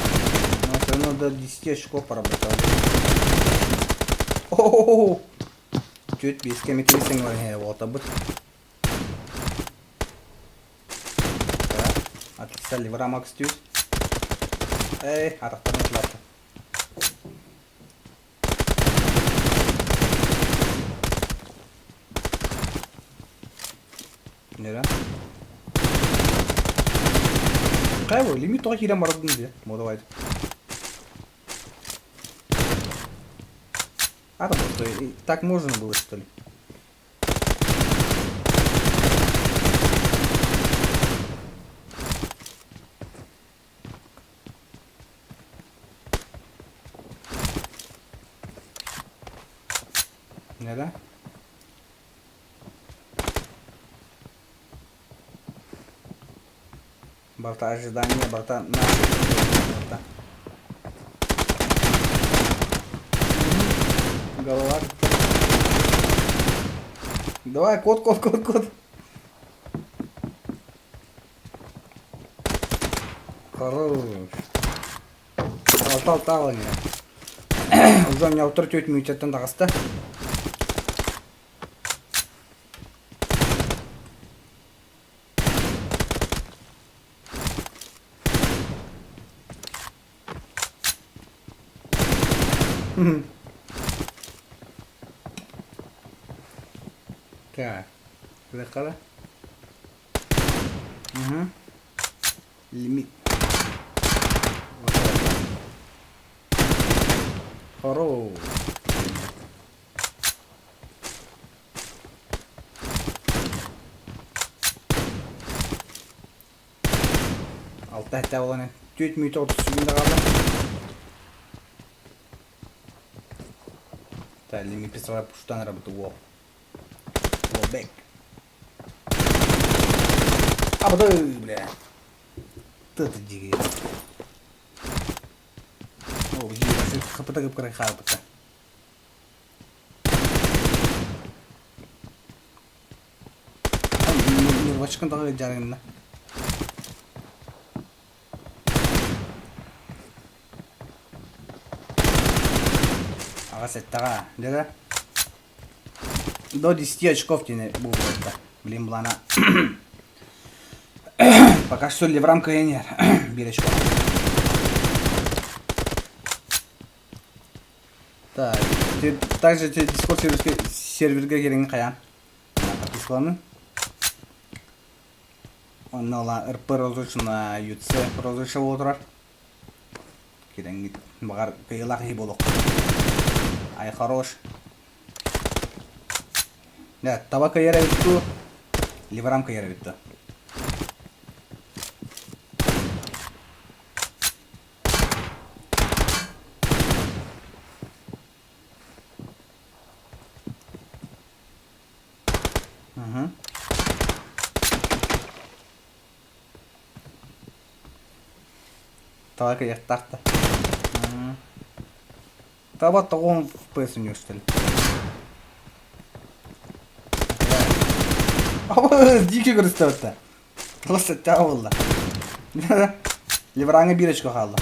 Но все равно до 10 очков поработал. О-о-о-о! Чуть без кемикалистин var вот об этом. Так. Отлично, ливрамак стюс. Эй, атақтан өтілапты. Nere? Кайво, лимит тоға хирам бардым де, модавайды. А там что, так можно было, что ли? Nere? Борта ожидания, борта наши. Борта. Голова. Давай, кот. Хорош. Тал не. Уже меня утратить муть от тагыста. Так, закала. Угу. Лимит. Вот это. Хорош. Алтай тавланы. Төт мүйт 30 секунд қалды. Так, лимит писала пуштан работу. Бэк. Абда, бля. Ты дигей. О, я хапата как крахапата. Не вачкан тага жарган. Ага, сеттага, да? До 10 очков тебе будет это. Блин, блана. Пока что ли в рамках нет. Бери очко. Так. Также тебе дискорд серверге кереңін қаян. Подписываны. Он на РП розычына ЮЦ розычы отырар. Кереңі бағар кайылақ ей болық. Ай, хорош. Да, табака яра битtu, ливрамка яра битtu. Угу. Табака яқтақты. Таба 10 FPS у него что ли? Дикий көрсетті. Просто тауылды. Ливраңы бирочка қалды.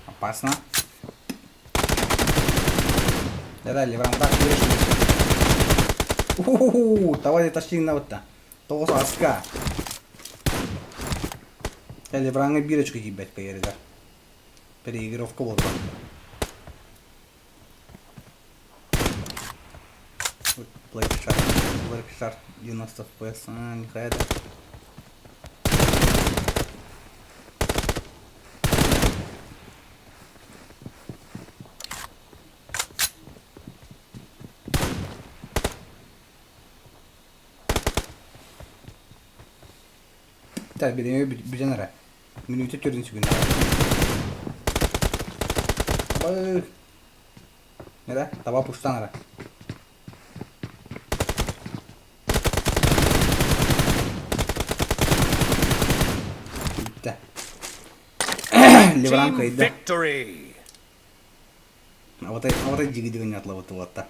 Опасно. Да, ливрам так давай тащи на вот-то. Тоғыз аска. Ливраңы бирочка кибет кайырда. Переигровка болды. Плейшат. Стар 90 FPS. Нихуя да. Так, берем бюдженера. Минуте 4 секунды. Nere? Tava puştan ara. Bitti. Livram Team kaydı. victory. Avata jigi digen yatla vatta.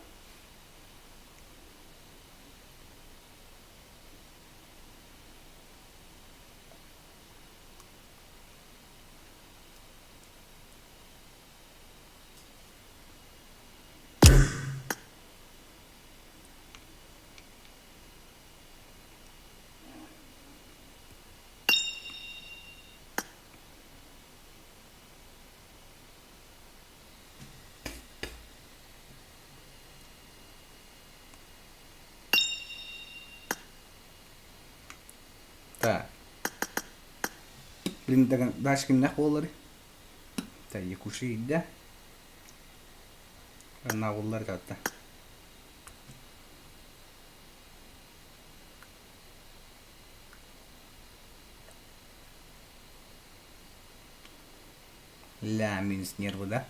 Так. Блин, дальше кимнах боллары. Так, якуши идде. Нағылар жатты. Ля, минус нервы, да?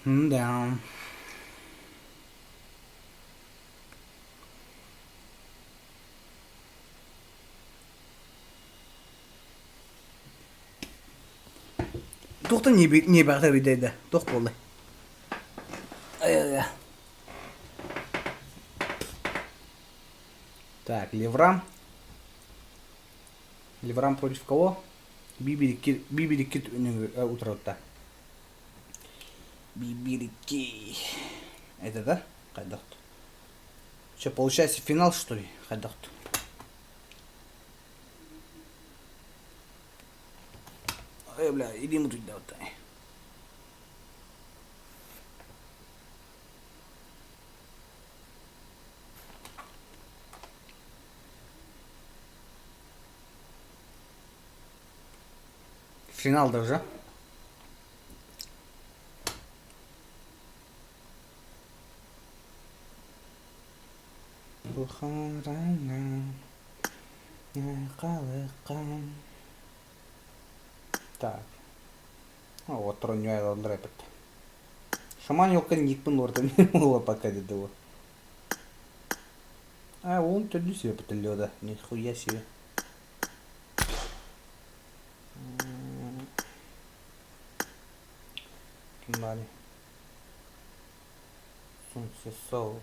Да. Тоқта не бағдар бидейді. Тоқ болды. Ай-яй-яй. Так, Леврам. Леврам против кого? Бибирики утрота. Бибирики. Это да? Хайдахт. Что, получается финал, что ли? Хайдахт. Ой, бля, иди мы тут да вот. Финал даже. Так. Вот тронья он рэпет. Шаман yok ник пын орта не пока деду. А он то себе потелёда, нихуя себе. Кимбали. Солнце сол.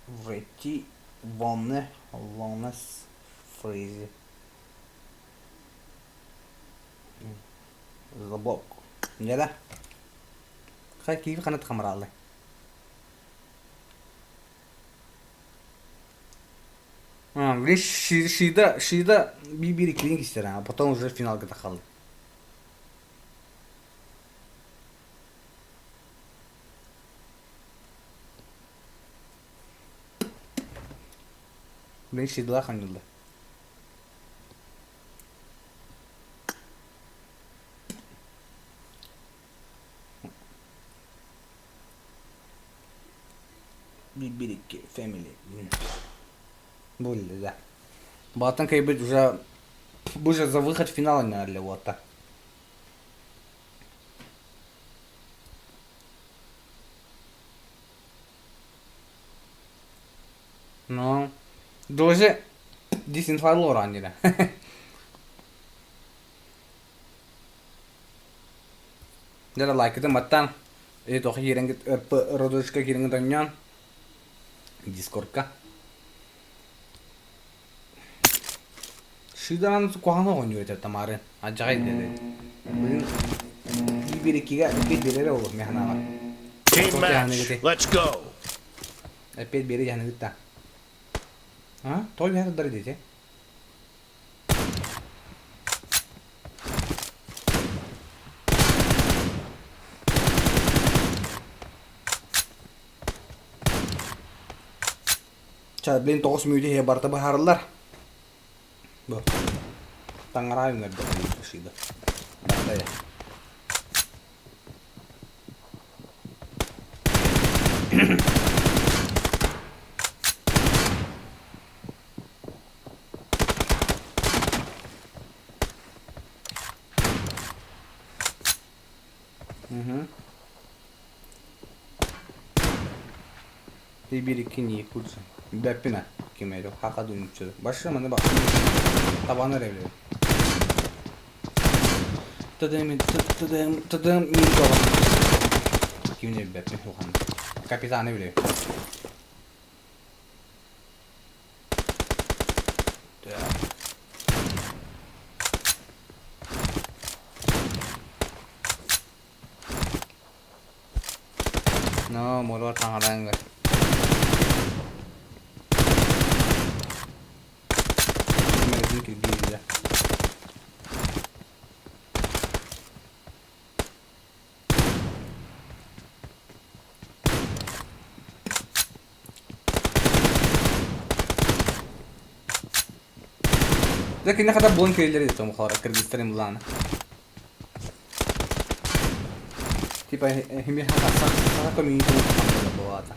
Войти волны, волнес фризи. Забок. Не да? Хай киев ханат хамралы. Видишь, Шида бибири клинки стера, а потом уже финал гатахал. Видишь, Шида ханилда. Бибирики, family. Более, да. Батан как бы уже за выход в финал, наверное, вот так. Ну, даже дисинфайло ранили. Jadi like itu matan itu kiring rodus ke kiring tanyan Discord ka. Şuradan kuhana oynuyor ya tamarın. Acayip dedi. Bir ikiga bir biri olur mehna var. Team match. Let's go. Epey biri yani gitti. Ha? Toy bir dari diyecek. Çadbilin 9 müydü he barta baharlar. Bu. Tangarayım nerede bu şeyde. Barda ya. Bir iki niye kursun? Beppine kimeydi? Haka dönüşçü. Başlamadı bak. Tabanlar evleri. Tadım iyi dolan. Kimine bir beppine yok hanım. Kapitane bile. No, moro tangan enggak. Mungkin kayak gini ya. Zeki ne kadar boyun köyleri de tam olarak Kırgızistan'ın bulanı. Tipa himi haka community ko bu ata.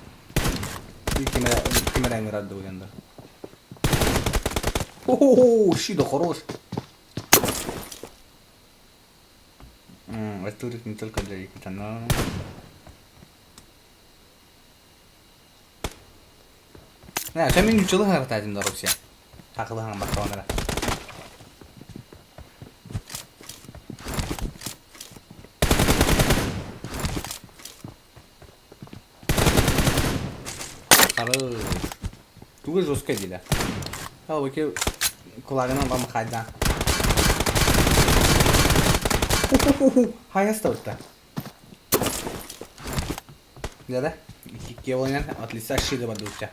Bir kamera yang radyo yanda. Oh, shido хорош. Это не только для Екатерина. Ne, sen benim yükçülük haritaydım da Rusya. Takılı hanım bak onlara. Хорош. Туго жестко дели. А окей, kulağından bana kaydan. Hayasta orta. Да-да. И oynayan от лица Шида Бадуча.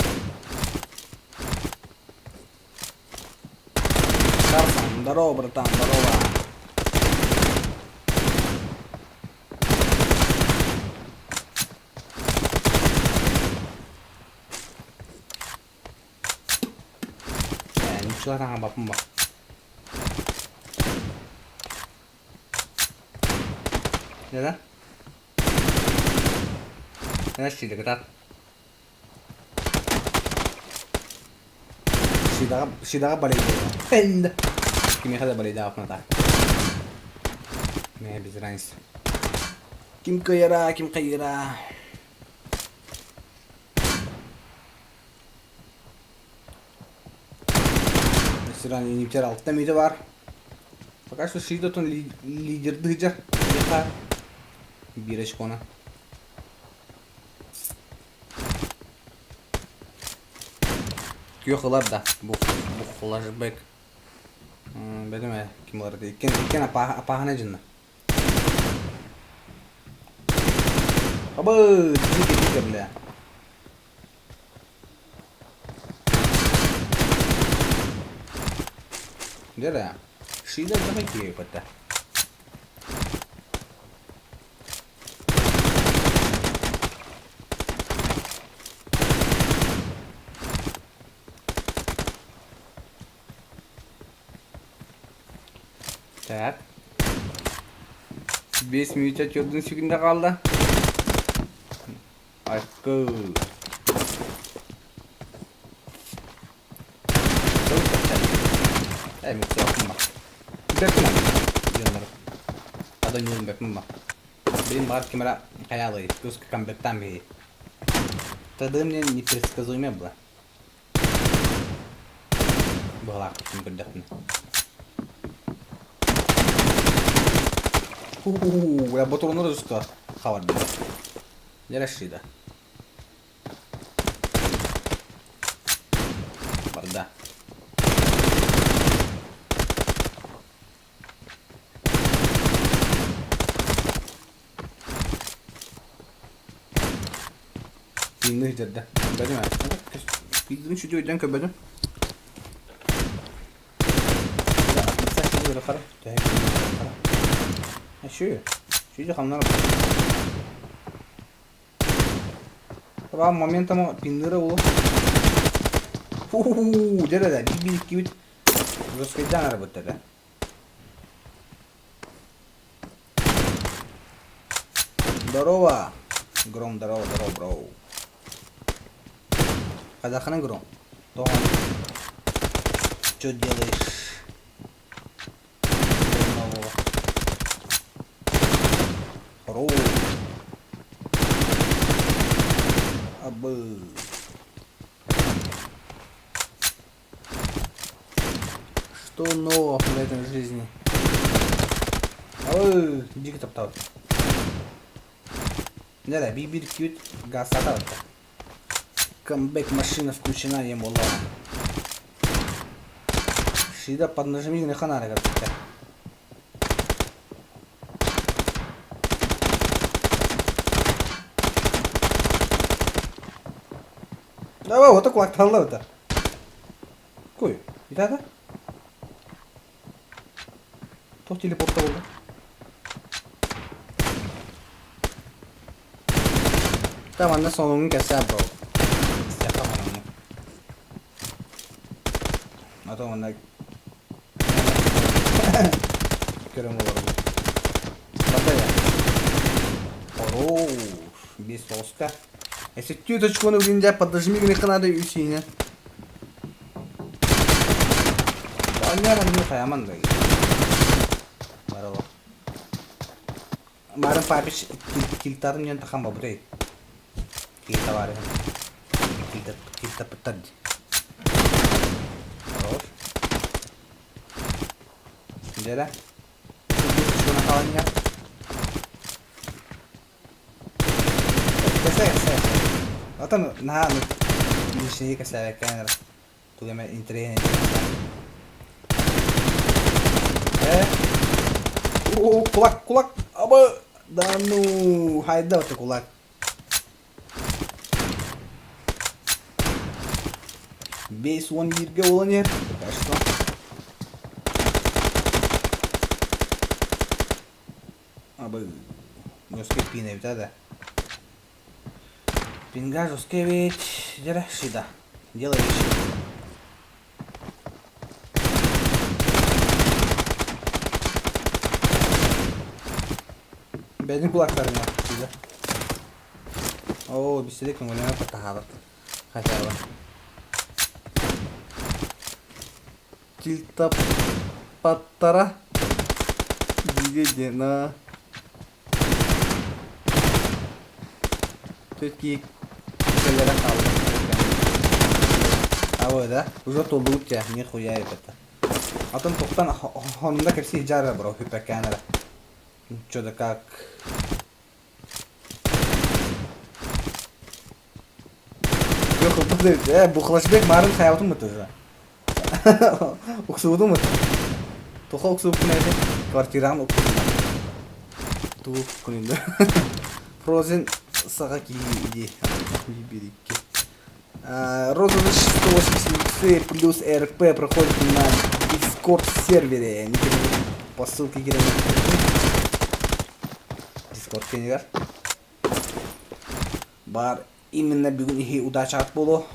Тарсан, здорово, братан, здорово. Nичего там бапма. Да-да. Nasıl dekat? Sidaga balik dia. Pend. Kimi kada balik dah apa nak? Meh bizranis. Kim kayra. Mesela İngiltere altta mıydı var? Fakat şu Şidat'ın liderdi Yeter. Bir eşik ona. Yok da bu flashback. Benim kim vardı? İkken apahane cinna. Aba dik bile. Gera. Şida daha ki pata. Tak. 5 minutcha 14 sekunda qoldi. Ayqı. Mix yapma. Bekle. Yanlar. Ada nyum bekma. Benim var kamera kayalı. Göz камбектан бе. Тогда мне непредсказуемо было. Была непонятно. Я ботурunu da üstü kavardı. Yarışıydı. Barda. Dinle hicrede. Benim ya. Bildiğin şu videodan köbedim. Sen şimdi böyle kara. Şu hamlar. Tamam momentum pinleri o. Где-то, да, бить. Жесткая дана работает, да? Здорово. Гром, здорово, бро. Казахана Гром. Что делаешь? Хоро. Абы. Что нового в этой жизни? Ой, иди к топтау. Да, бибир кьют, газ аталта. Камбэк машина включена, ем была. Шида поднажми на ханара как-то. Давай, вот такой акталло-то. Кой? И да? То телепортта oldu. Tamam da sonunu keser bro. Yapamam onu. Atau mana? Kira mau baru. Apa ya? Хорош. Без соска. Если тюточку на блинджа подожми к надо усиня. Понятно, не хаяман да. Марало. Маран папич килтарым нен тахам бабрей. Килта варе. Килта пытади. Хорош. Джеда. Что на халаня? Кесэ. Атан на лишний кесэ камера. Туга ме интернет. О, кулак. Аба. Да ну, хайда вот кулак. Бейс вон бирге оланер. Пока что. Аба. Жесткий пине ведь, да? Пинга жесткий ведь. Дера шида. Делай вещи. Бедный кулактарым yaptı. Oo, bisiklet mi oynamaya patladı. Хотя Кильта паттара. Где на. Все-таки колера kaldı. А вот, да? Уже толду у тебя, нихуя это. А там топтан хонда керси жара, бро, хипеканера. Чё да как? Yok bu flashback marın hayatım mı tuzla? Uksudu mu? Tuha uksudu neydi? Kvartiran uksudu. Tu kununda. Frozen saga ki иди. Берите. Розовый 180 плюс РП проходит на Discord сервере. Не перейдите по ссылке героя. Discord кенигар. Бар именно бүгін ихи удачат болу.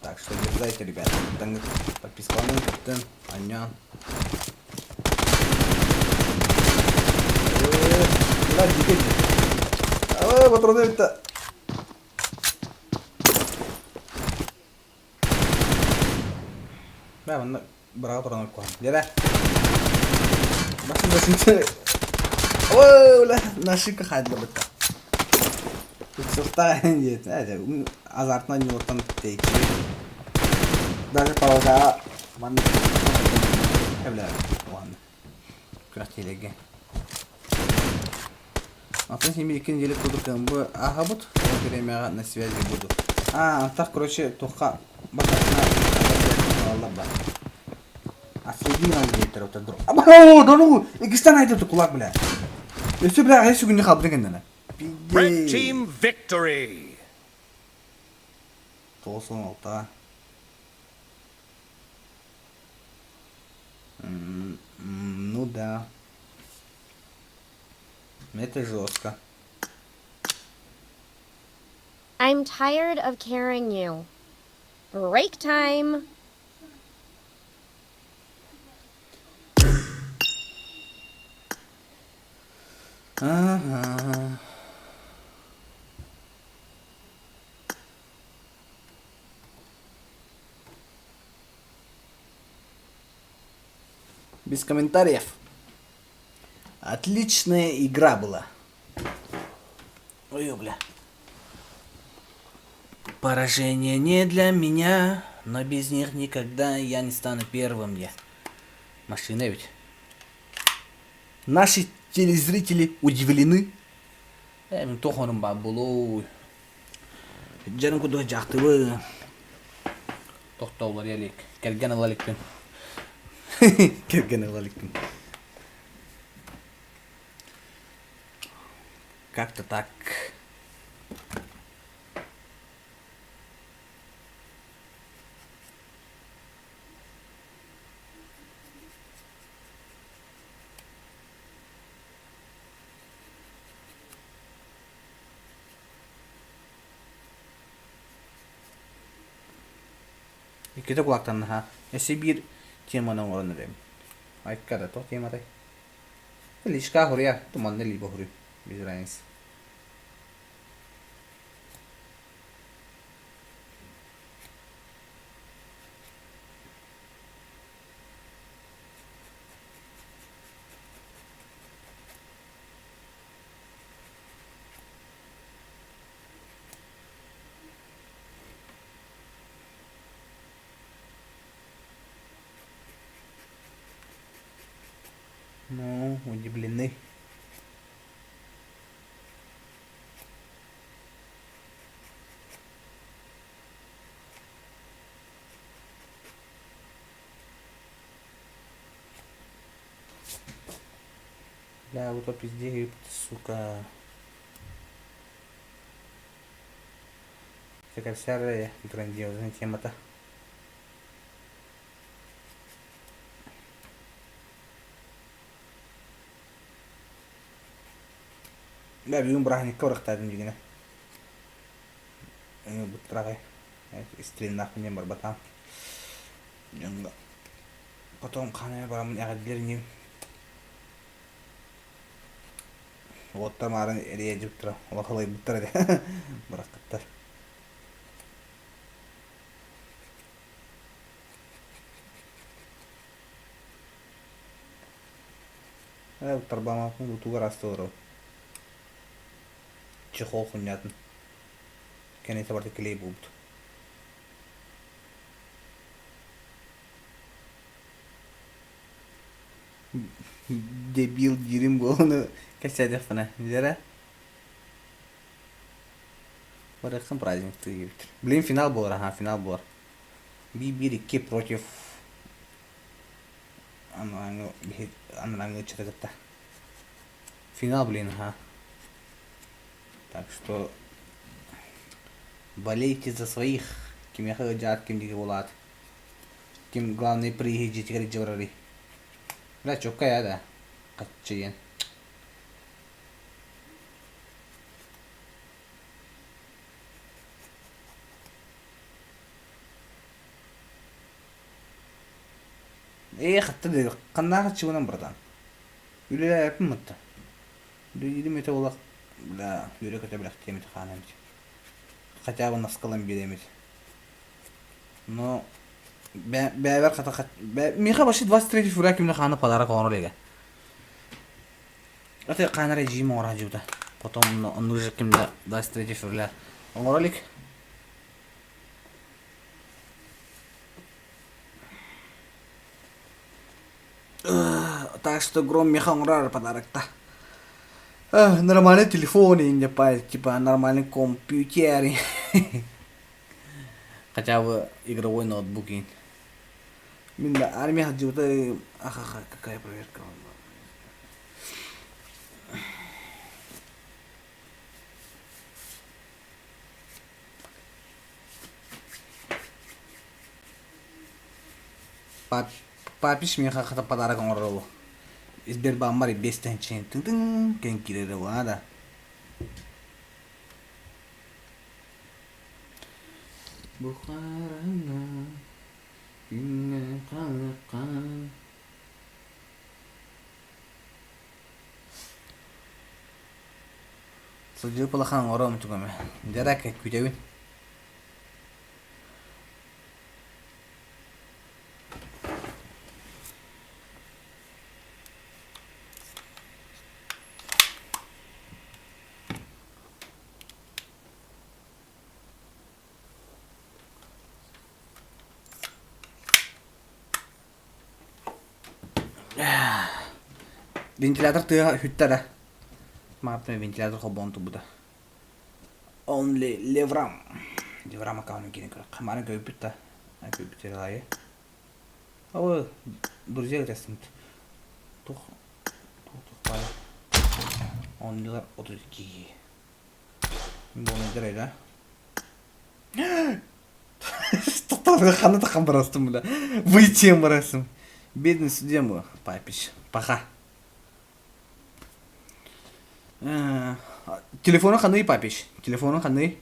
Так что дерзайте, ребята. Подписываем, каптен, анян. Да, дикайте. Давай, патронель-то. Да, вон, брал патронель куан. Деда. Басын. Ой, бля, нашика хайдла бітті. Сухтаген нет, знаете, азартно не вот там тейки. Даже полагаю, ладно, ладно, крахтелеге. А то с ними екі неделю буду кэмбы, ага вот, время на связи буду. Так, короче, туха, бакасна, алла ба. А среди нам гейтер вот этот. О, да ну, игистан айдет кулак, бля. Если, бля, я сегодня хабры гендана. Red team victory. Толсон алта. Ну да. Это жестко. I'm tired of carrying you. Break time. Ага. Без комментариев. Отличная игра была. Ой, бля. Поражение не для меня, но без них никогда я не стану первым. Я. Машина ведь. Наши телезрители удивлены. Мен тохоным ба болу. Жарым кудо жактыбы. Токтоолор элек. Келген алалыкпын. Келген алалыкпын. Как-то так. Kita kulaktan ha. Bir temanın oranındayım. Ayıkkada to temaday. Lişka hurya. Tumanne liba huryu. Biz rayens. Ну, удивлены. Бля, вот тут везде, сука. Такая вся грандиозная тема-то. Бля, бүйін бірағын екі ұрықтадым дегені. Бұттырағай. Стрелін ақпенен бар батам. Жаңға. Потом қанай барамын әғаділерінен. Оттар марын әрия жүп тұра. Ола қалай бұттыр әді. Бірақ қаттар. Бұттар бамақын бұтуға расты орау. Чехол хуйнятын. Кенесі барты келей болды. Дебил дирим болуны кәсәді фына. Незера? Барықсын праздникті ебітір. Блин, финал болар, ага, финал болар. Bir-2 против... Анраңы чытыгытта. Финал, блин, ага. Так что болейте за своих, ким я хаджат, ким диги волат, ким главный приезжий теперь джорали. Бля, чокка я да, качаен. Хатта деді, қандағы чығынан бұрдан. Үлі әпім мұтты. Үлі мете олақ, бля, үлі көте біләк теметі қанамет. Хотя бы наскалым беремет. Но... Бәбәр қата... Меха башы 23 февраля кімді қаны подарок оңыр леге. Это қаны режим оңыра жүді. Потом он уже кімді 23 февраля оңыр леге. Так что гром меха оңырар подарок-то. Нормальный телефон, типа нормальный компьютер. Хотя бы игровой ноутбук. Минда армия хаджута. Ахаха, какая проверка. Папиш мне хата подарок оңырау. Сбербанк 5 тенчин. Тын-тын, кен кирері вада. Бухараңа күңе қалыққан. Сылжы пылақан орам түгіме. Жарак күтеуін. Ventilator tığ hüttara. Martme ventilator hobontu bu da. Only Levram. Levram akağını gene kırık. Kamarın göbüt da. Göbüt erayı. Ama duracak resim. Tuh. Tuh baya. 10 yıllar 32. Bu nedir öyle? Tutarga қаны таққан барастым бля. Выйти барастым. Бедный судья мой, папич. Пока. Телефоны қандай папич? Телефоны қандай?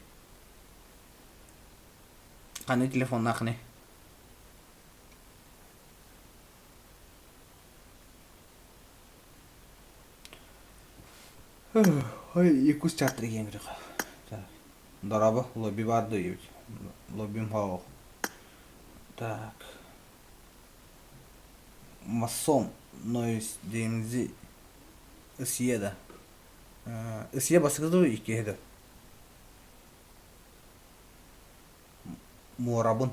Қандай телефон нақны? Ой, екі чатыр екен керек. Дорабы, лобби барды. Лоббим хау. Так. Масон, нойс, демзи, ысьеда. Ысье басыгызды ике еді. Муарабын.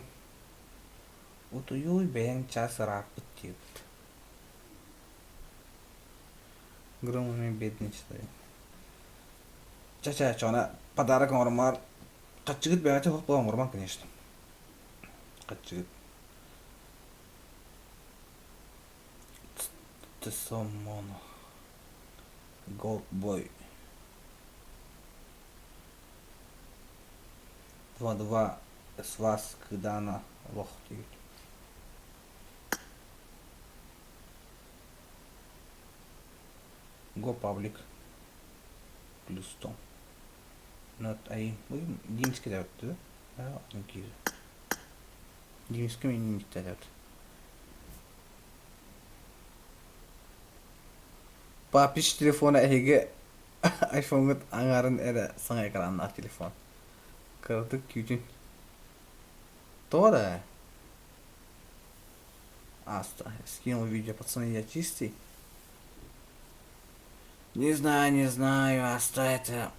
Утуюй бәйін час рак бітті. Громами бедный читаю. Ча-ча, чона подарок ормар. Качыгыт бәйгача хоқ болан орман, конечно. Качыгыт. Тесомоно. Голдбой. 2-2 с вас, когда она лох тюет. Го паблик. Плюс 100. Not ayım. Bugün Dimski de yaptı. Ha, 200. Dimski mi miktar yaptı. Papiş telefona ege iPhone'u angarın era sana ekranlar telefon. Kırdık gücün. Doğru. Аста, скинул видео, пацаны, я чистый. Не знаю, Аста, это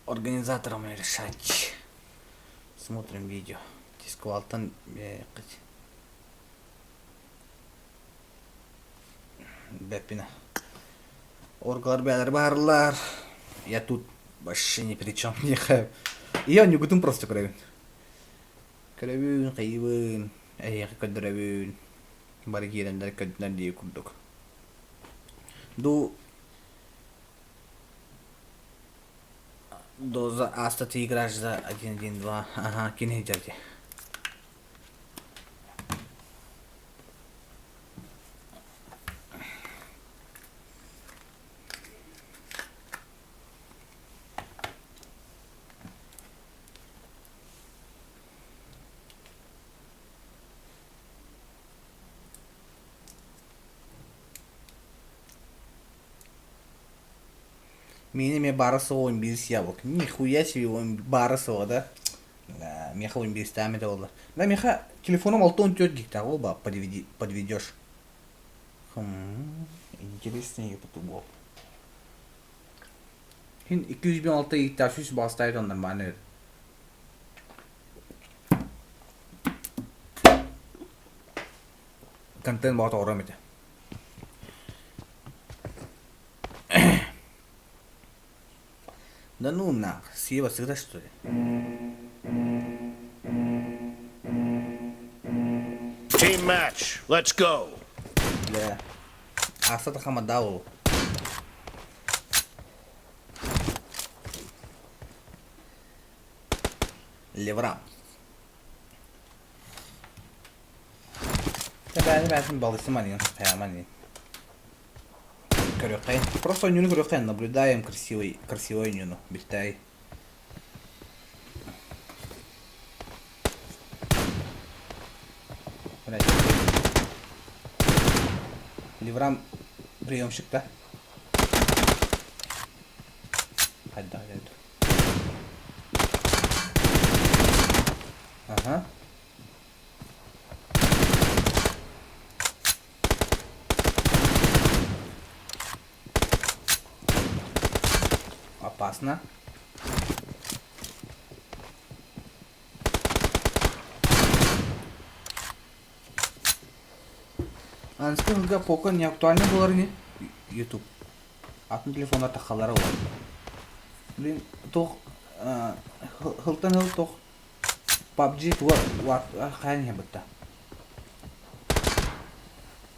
организаторам решать. Смотрим видео. Тискуалтан Бепина. Оргалар бәлер барлар. Я тут вообще ни при чем не хай. Я не гутым просто кровин. Кровин, кайвын. Эй, кадровин. Баргирендер каднар дие курдук. Доза Аста ты играешь за 1-1-2. Ага, кинь дядя. Меніме барысы ойын биріс ябық. Нихуя себе ойын барысы о, да? Меха ойын биріс тәмі де олар. Да, меха телефоном 6-14 гиг ол ба, подведешь. Интересный епоту бол. Хин 200-6 гигтар 100 бастайды ондан баны. Контент бағыта орам еді. Да ну нах, Сева всегда что ли? Team match. Let's go. Бля. Аста хамадау. Леврам. Ben şimdi балдысым анин, паяманин. Крёхай. Просто нюну крёхай, наблюдаем красивый нюну, бельтай. Ливрам приемщик-то. Хайда, хайда. Ага. Опасно. Анскинга пока не актуально было не YouTube. Атын телефонда тахалары бар. Блин, тох хылтан хыл тох PUBG туа хань ябытта.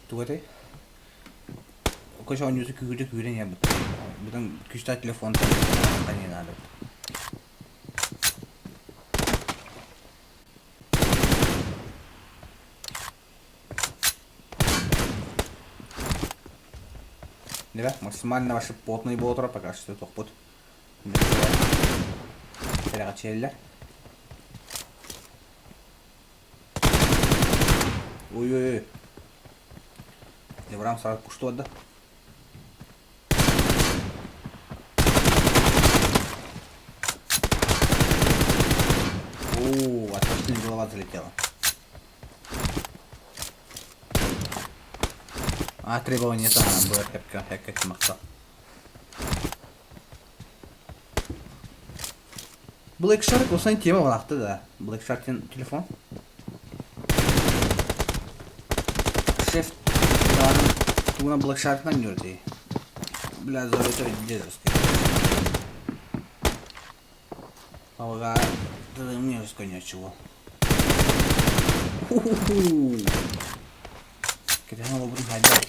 Тугате. Көшө ойнусы күгүдө күрен ябытта. Будан күчтө телефон хань надо. Да, максимально ваши потные болотра пока что тохпут. Телегачеллер. Ой-ой-ой. Ливрам сразу пушту отда. О, отлично, голова залетела. А требования там было как махта. Black Shark olsa teme valaktı da. Black Shark'ın telefon. Şef yarın buna Black Shark'tan gördü. Biraz zor ötüreceğiz. Havaga дымнёс, конечно. Kita mau beri hajar.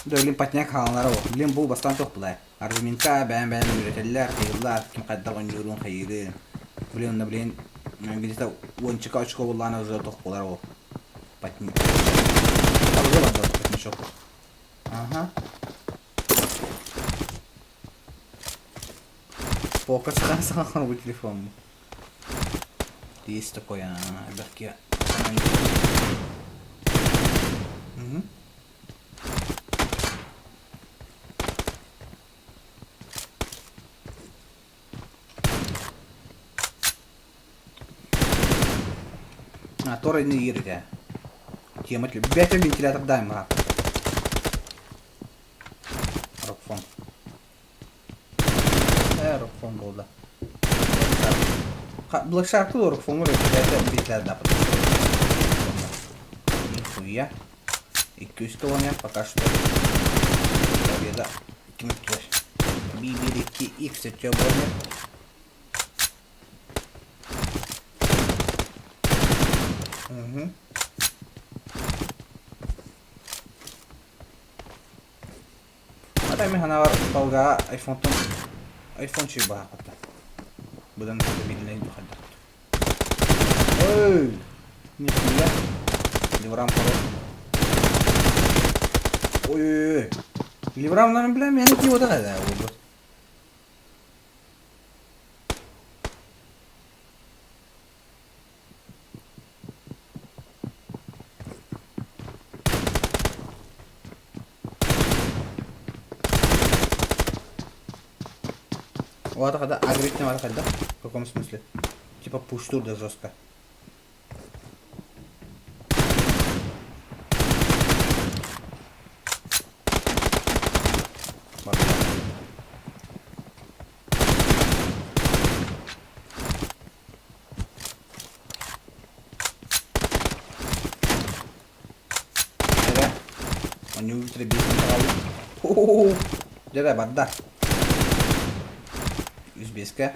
Dölim patnya kalanlar o. Bilim bu bastan toplay. Arzuminka ben üretirler, kıyırlar, kim kadar oynuyorun hayırı. Bilim da bilim İngilizce oyunçuka açık olanlar özel toplar o. Patnya. Tabii var da patnya çok. Aha. Fokus kan sama bu telefon mu? Есть такое, ребятки. Торы не ирите. Тема бетер вентилятор дай мрак. Рокфон. Рокфон был, да. Black Shark tuh Rokfon udah bisa dapat. Нихуя. 200 километров пока что. Победа. BB-2 X это больно. Угу. Ada hana var balga iPhone çiğ bahakta. Budan da bilinen bu kadar. Oy! Nihaya. Livram karo. Oy! Livramdan bilmem yani ki o da kadar oldu. Вот когда агрессивно когда? В каком смысле? Типа пуштур да жестко. Он не увидит ребят. Джедай бадда. Узбекская.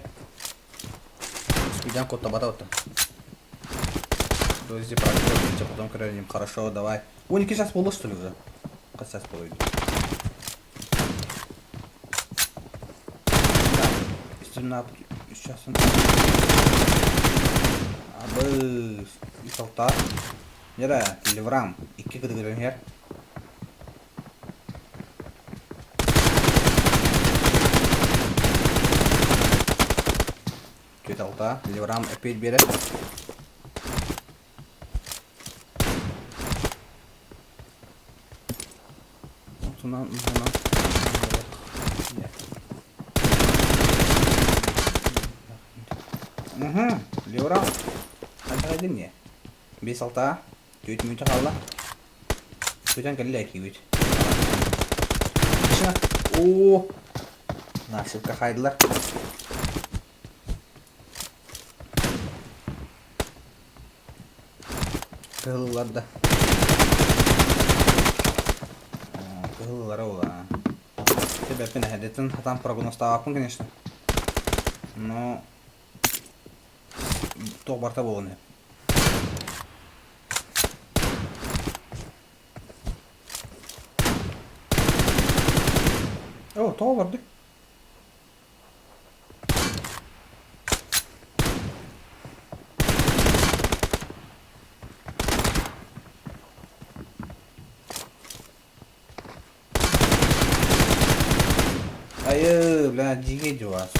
Спидянку табатота. Друзья, проходите, потом крайним. Хорошо, давай. У них сейчас полу, что ли, уже? Как сейчас полу идет? Да. Сейчас он... Абы... И солта. Нера, Ливрам. И как это говорим, Алта, Ливрам опять берет. Тунан. Леура. Қандай не? 5-6. Төйтмөйті қалла. Төйтен кәлі әкі өйт. Шына. Ооо. Нашылқа қайдылар. Кығылыларды. Кығылылары ола. Себеппен әдетін хатан прогностағапын, конечно. Но... Тоқ барта болғын еп. О, тоқ барды. Айы, бля, жиге жуас.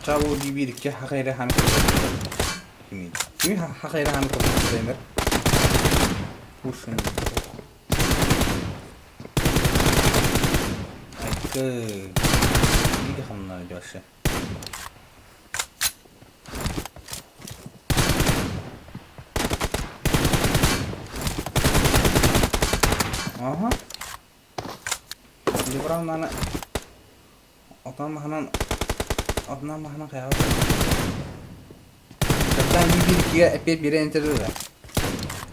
Acaba di birlikte hakayra hanı kimi hakayra hanı konuşuyorlar. Kurşun. Aykı. İyi de hanımlar diyorsa. Aha. Di berang mana? Otan mahanan kayak apa? Kapitan bir epey bir enter'ı da.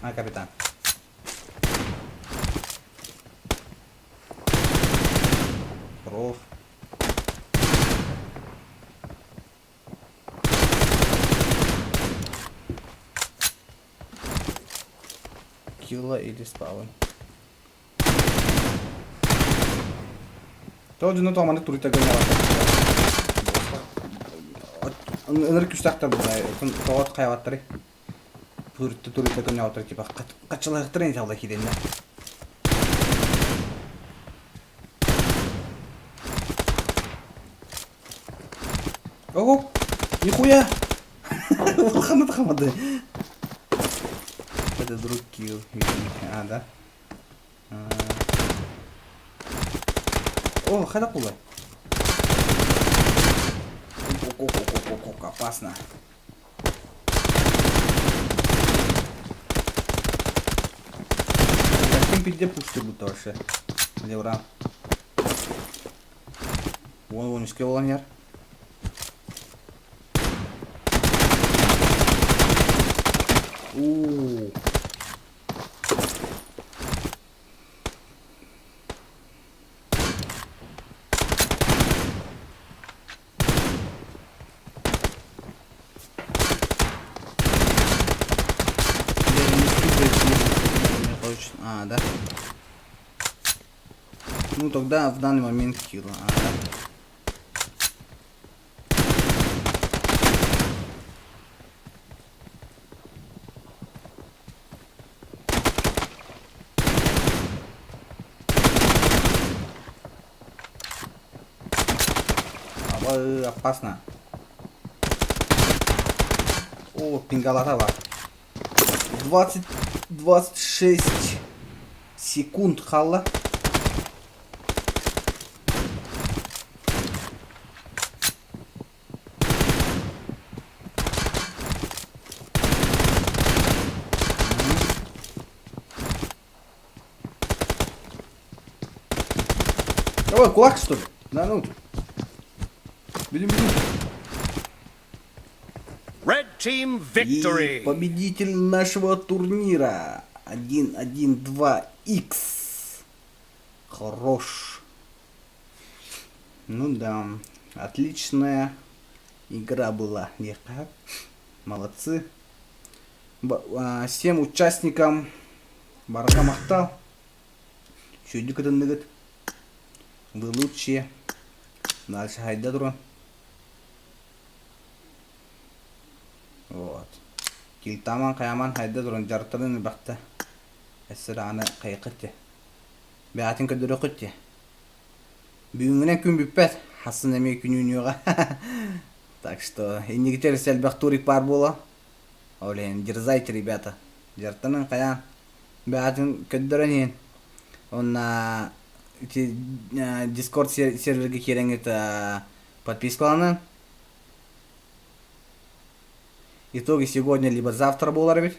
Ha kapitan. Prof. Killa или spawn. Todo de novo mana turita ganhar. Энерг күстақтар бұлдай, тоғат қайваттары. Түрітті түрітті көне отыры, типа, қатшылағықтыр ең жалда кейденде. Ого! Нихуя! Қамады. Это друг килл. А, да? О, қайда бұлдай? Опасно. Каким пизде пушты будто вообще? Где уран? Вон искал ланер. А, да? Ну тогда в данный момент килл. А, да? Опасно. О, пингалата var. 26 секунд хала. Давай, кулак что ли? Да ну. Блин. Red Team Victory! И победитель нашего турнира 1-1-2X. Хорош. Ну да, отличная игра была. Молодцы. 7 участникам Барака мақтал. Чудик-то вы лучшие. Дальше хайда туран. Вот. Kiltaman kayaman hayda durun jartırın bakta. Esra ana kayıkıttı. Beatin ködürü kıttı. Büyüğüne gün büppet. Hasın emeği günün yoga. Так что, и негатив сельбах турик пар было. Олен, дерзайте, ребята. Жартанын каян. Беатын көддөрөнен. Он эти Discord серверге керең это подпискаланын. Итоги сегодня либо завтра болар бит.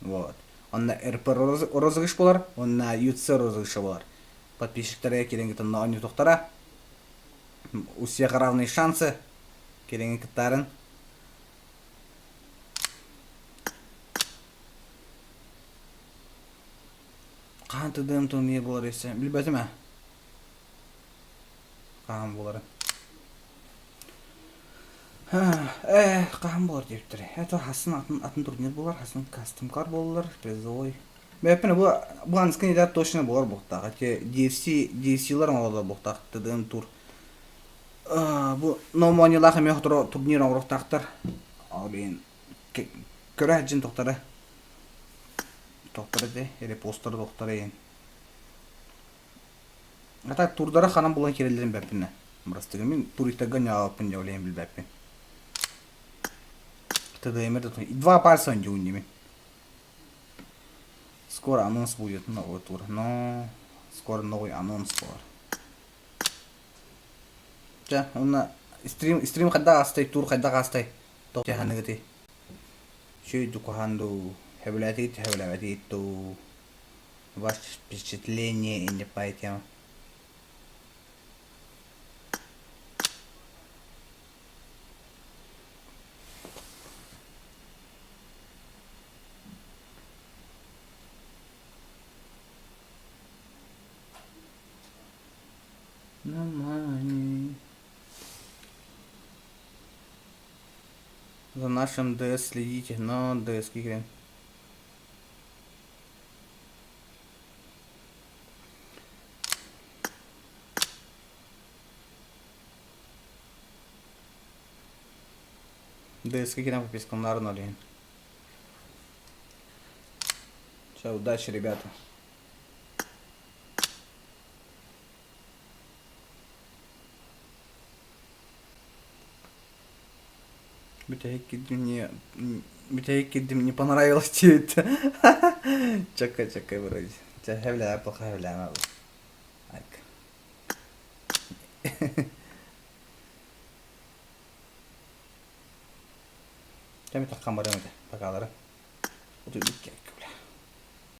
Вот. Онна РП розыгрыш болар, онна ЮЦ розыгрышы болар. Подписчиктарга керең это на тоқтара. У всех равные шансы. Керең кыттарын. Қанты дым то не болар есе. Билбетим а? Қан болар. Қан болар дептір. Это Хасын атын турнир болар, Хасын кастом кар болар, призовой. Бәпіне бұл анысқан едер точно болар бұқтағы. DFC-лар олар бұқтағы, тыдым тур. Bu nomoniyalar hem yoxdur turnir oğruq taqtır. Alın körə cin doktora. Doktora de, elə poster doktora yin. Ata turdara xanam bulan kerelerin bəpinə. Mırastığı min turistagın yapın yavlayın bil bəpin. TDM'de то 2 пальца он дюними. Скоро анонс будет новый тур, но скоро новый анонс будет. Он стрим хадда астай тур хадда астай то ханагати шей дукаханду хевлати то ваше впечатление и не по этим нормально. За нашим ДС следите, но ДС кикрен. ДС кикрен по пескам нарнули. Все, удачи, ребята. Битейки мне понравилось тебе это. Чакай вроде. Тебя хевля, плохо хевля надо. Айк. Тебя так камеры пока, да? Вот и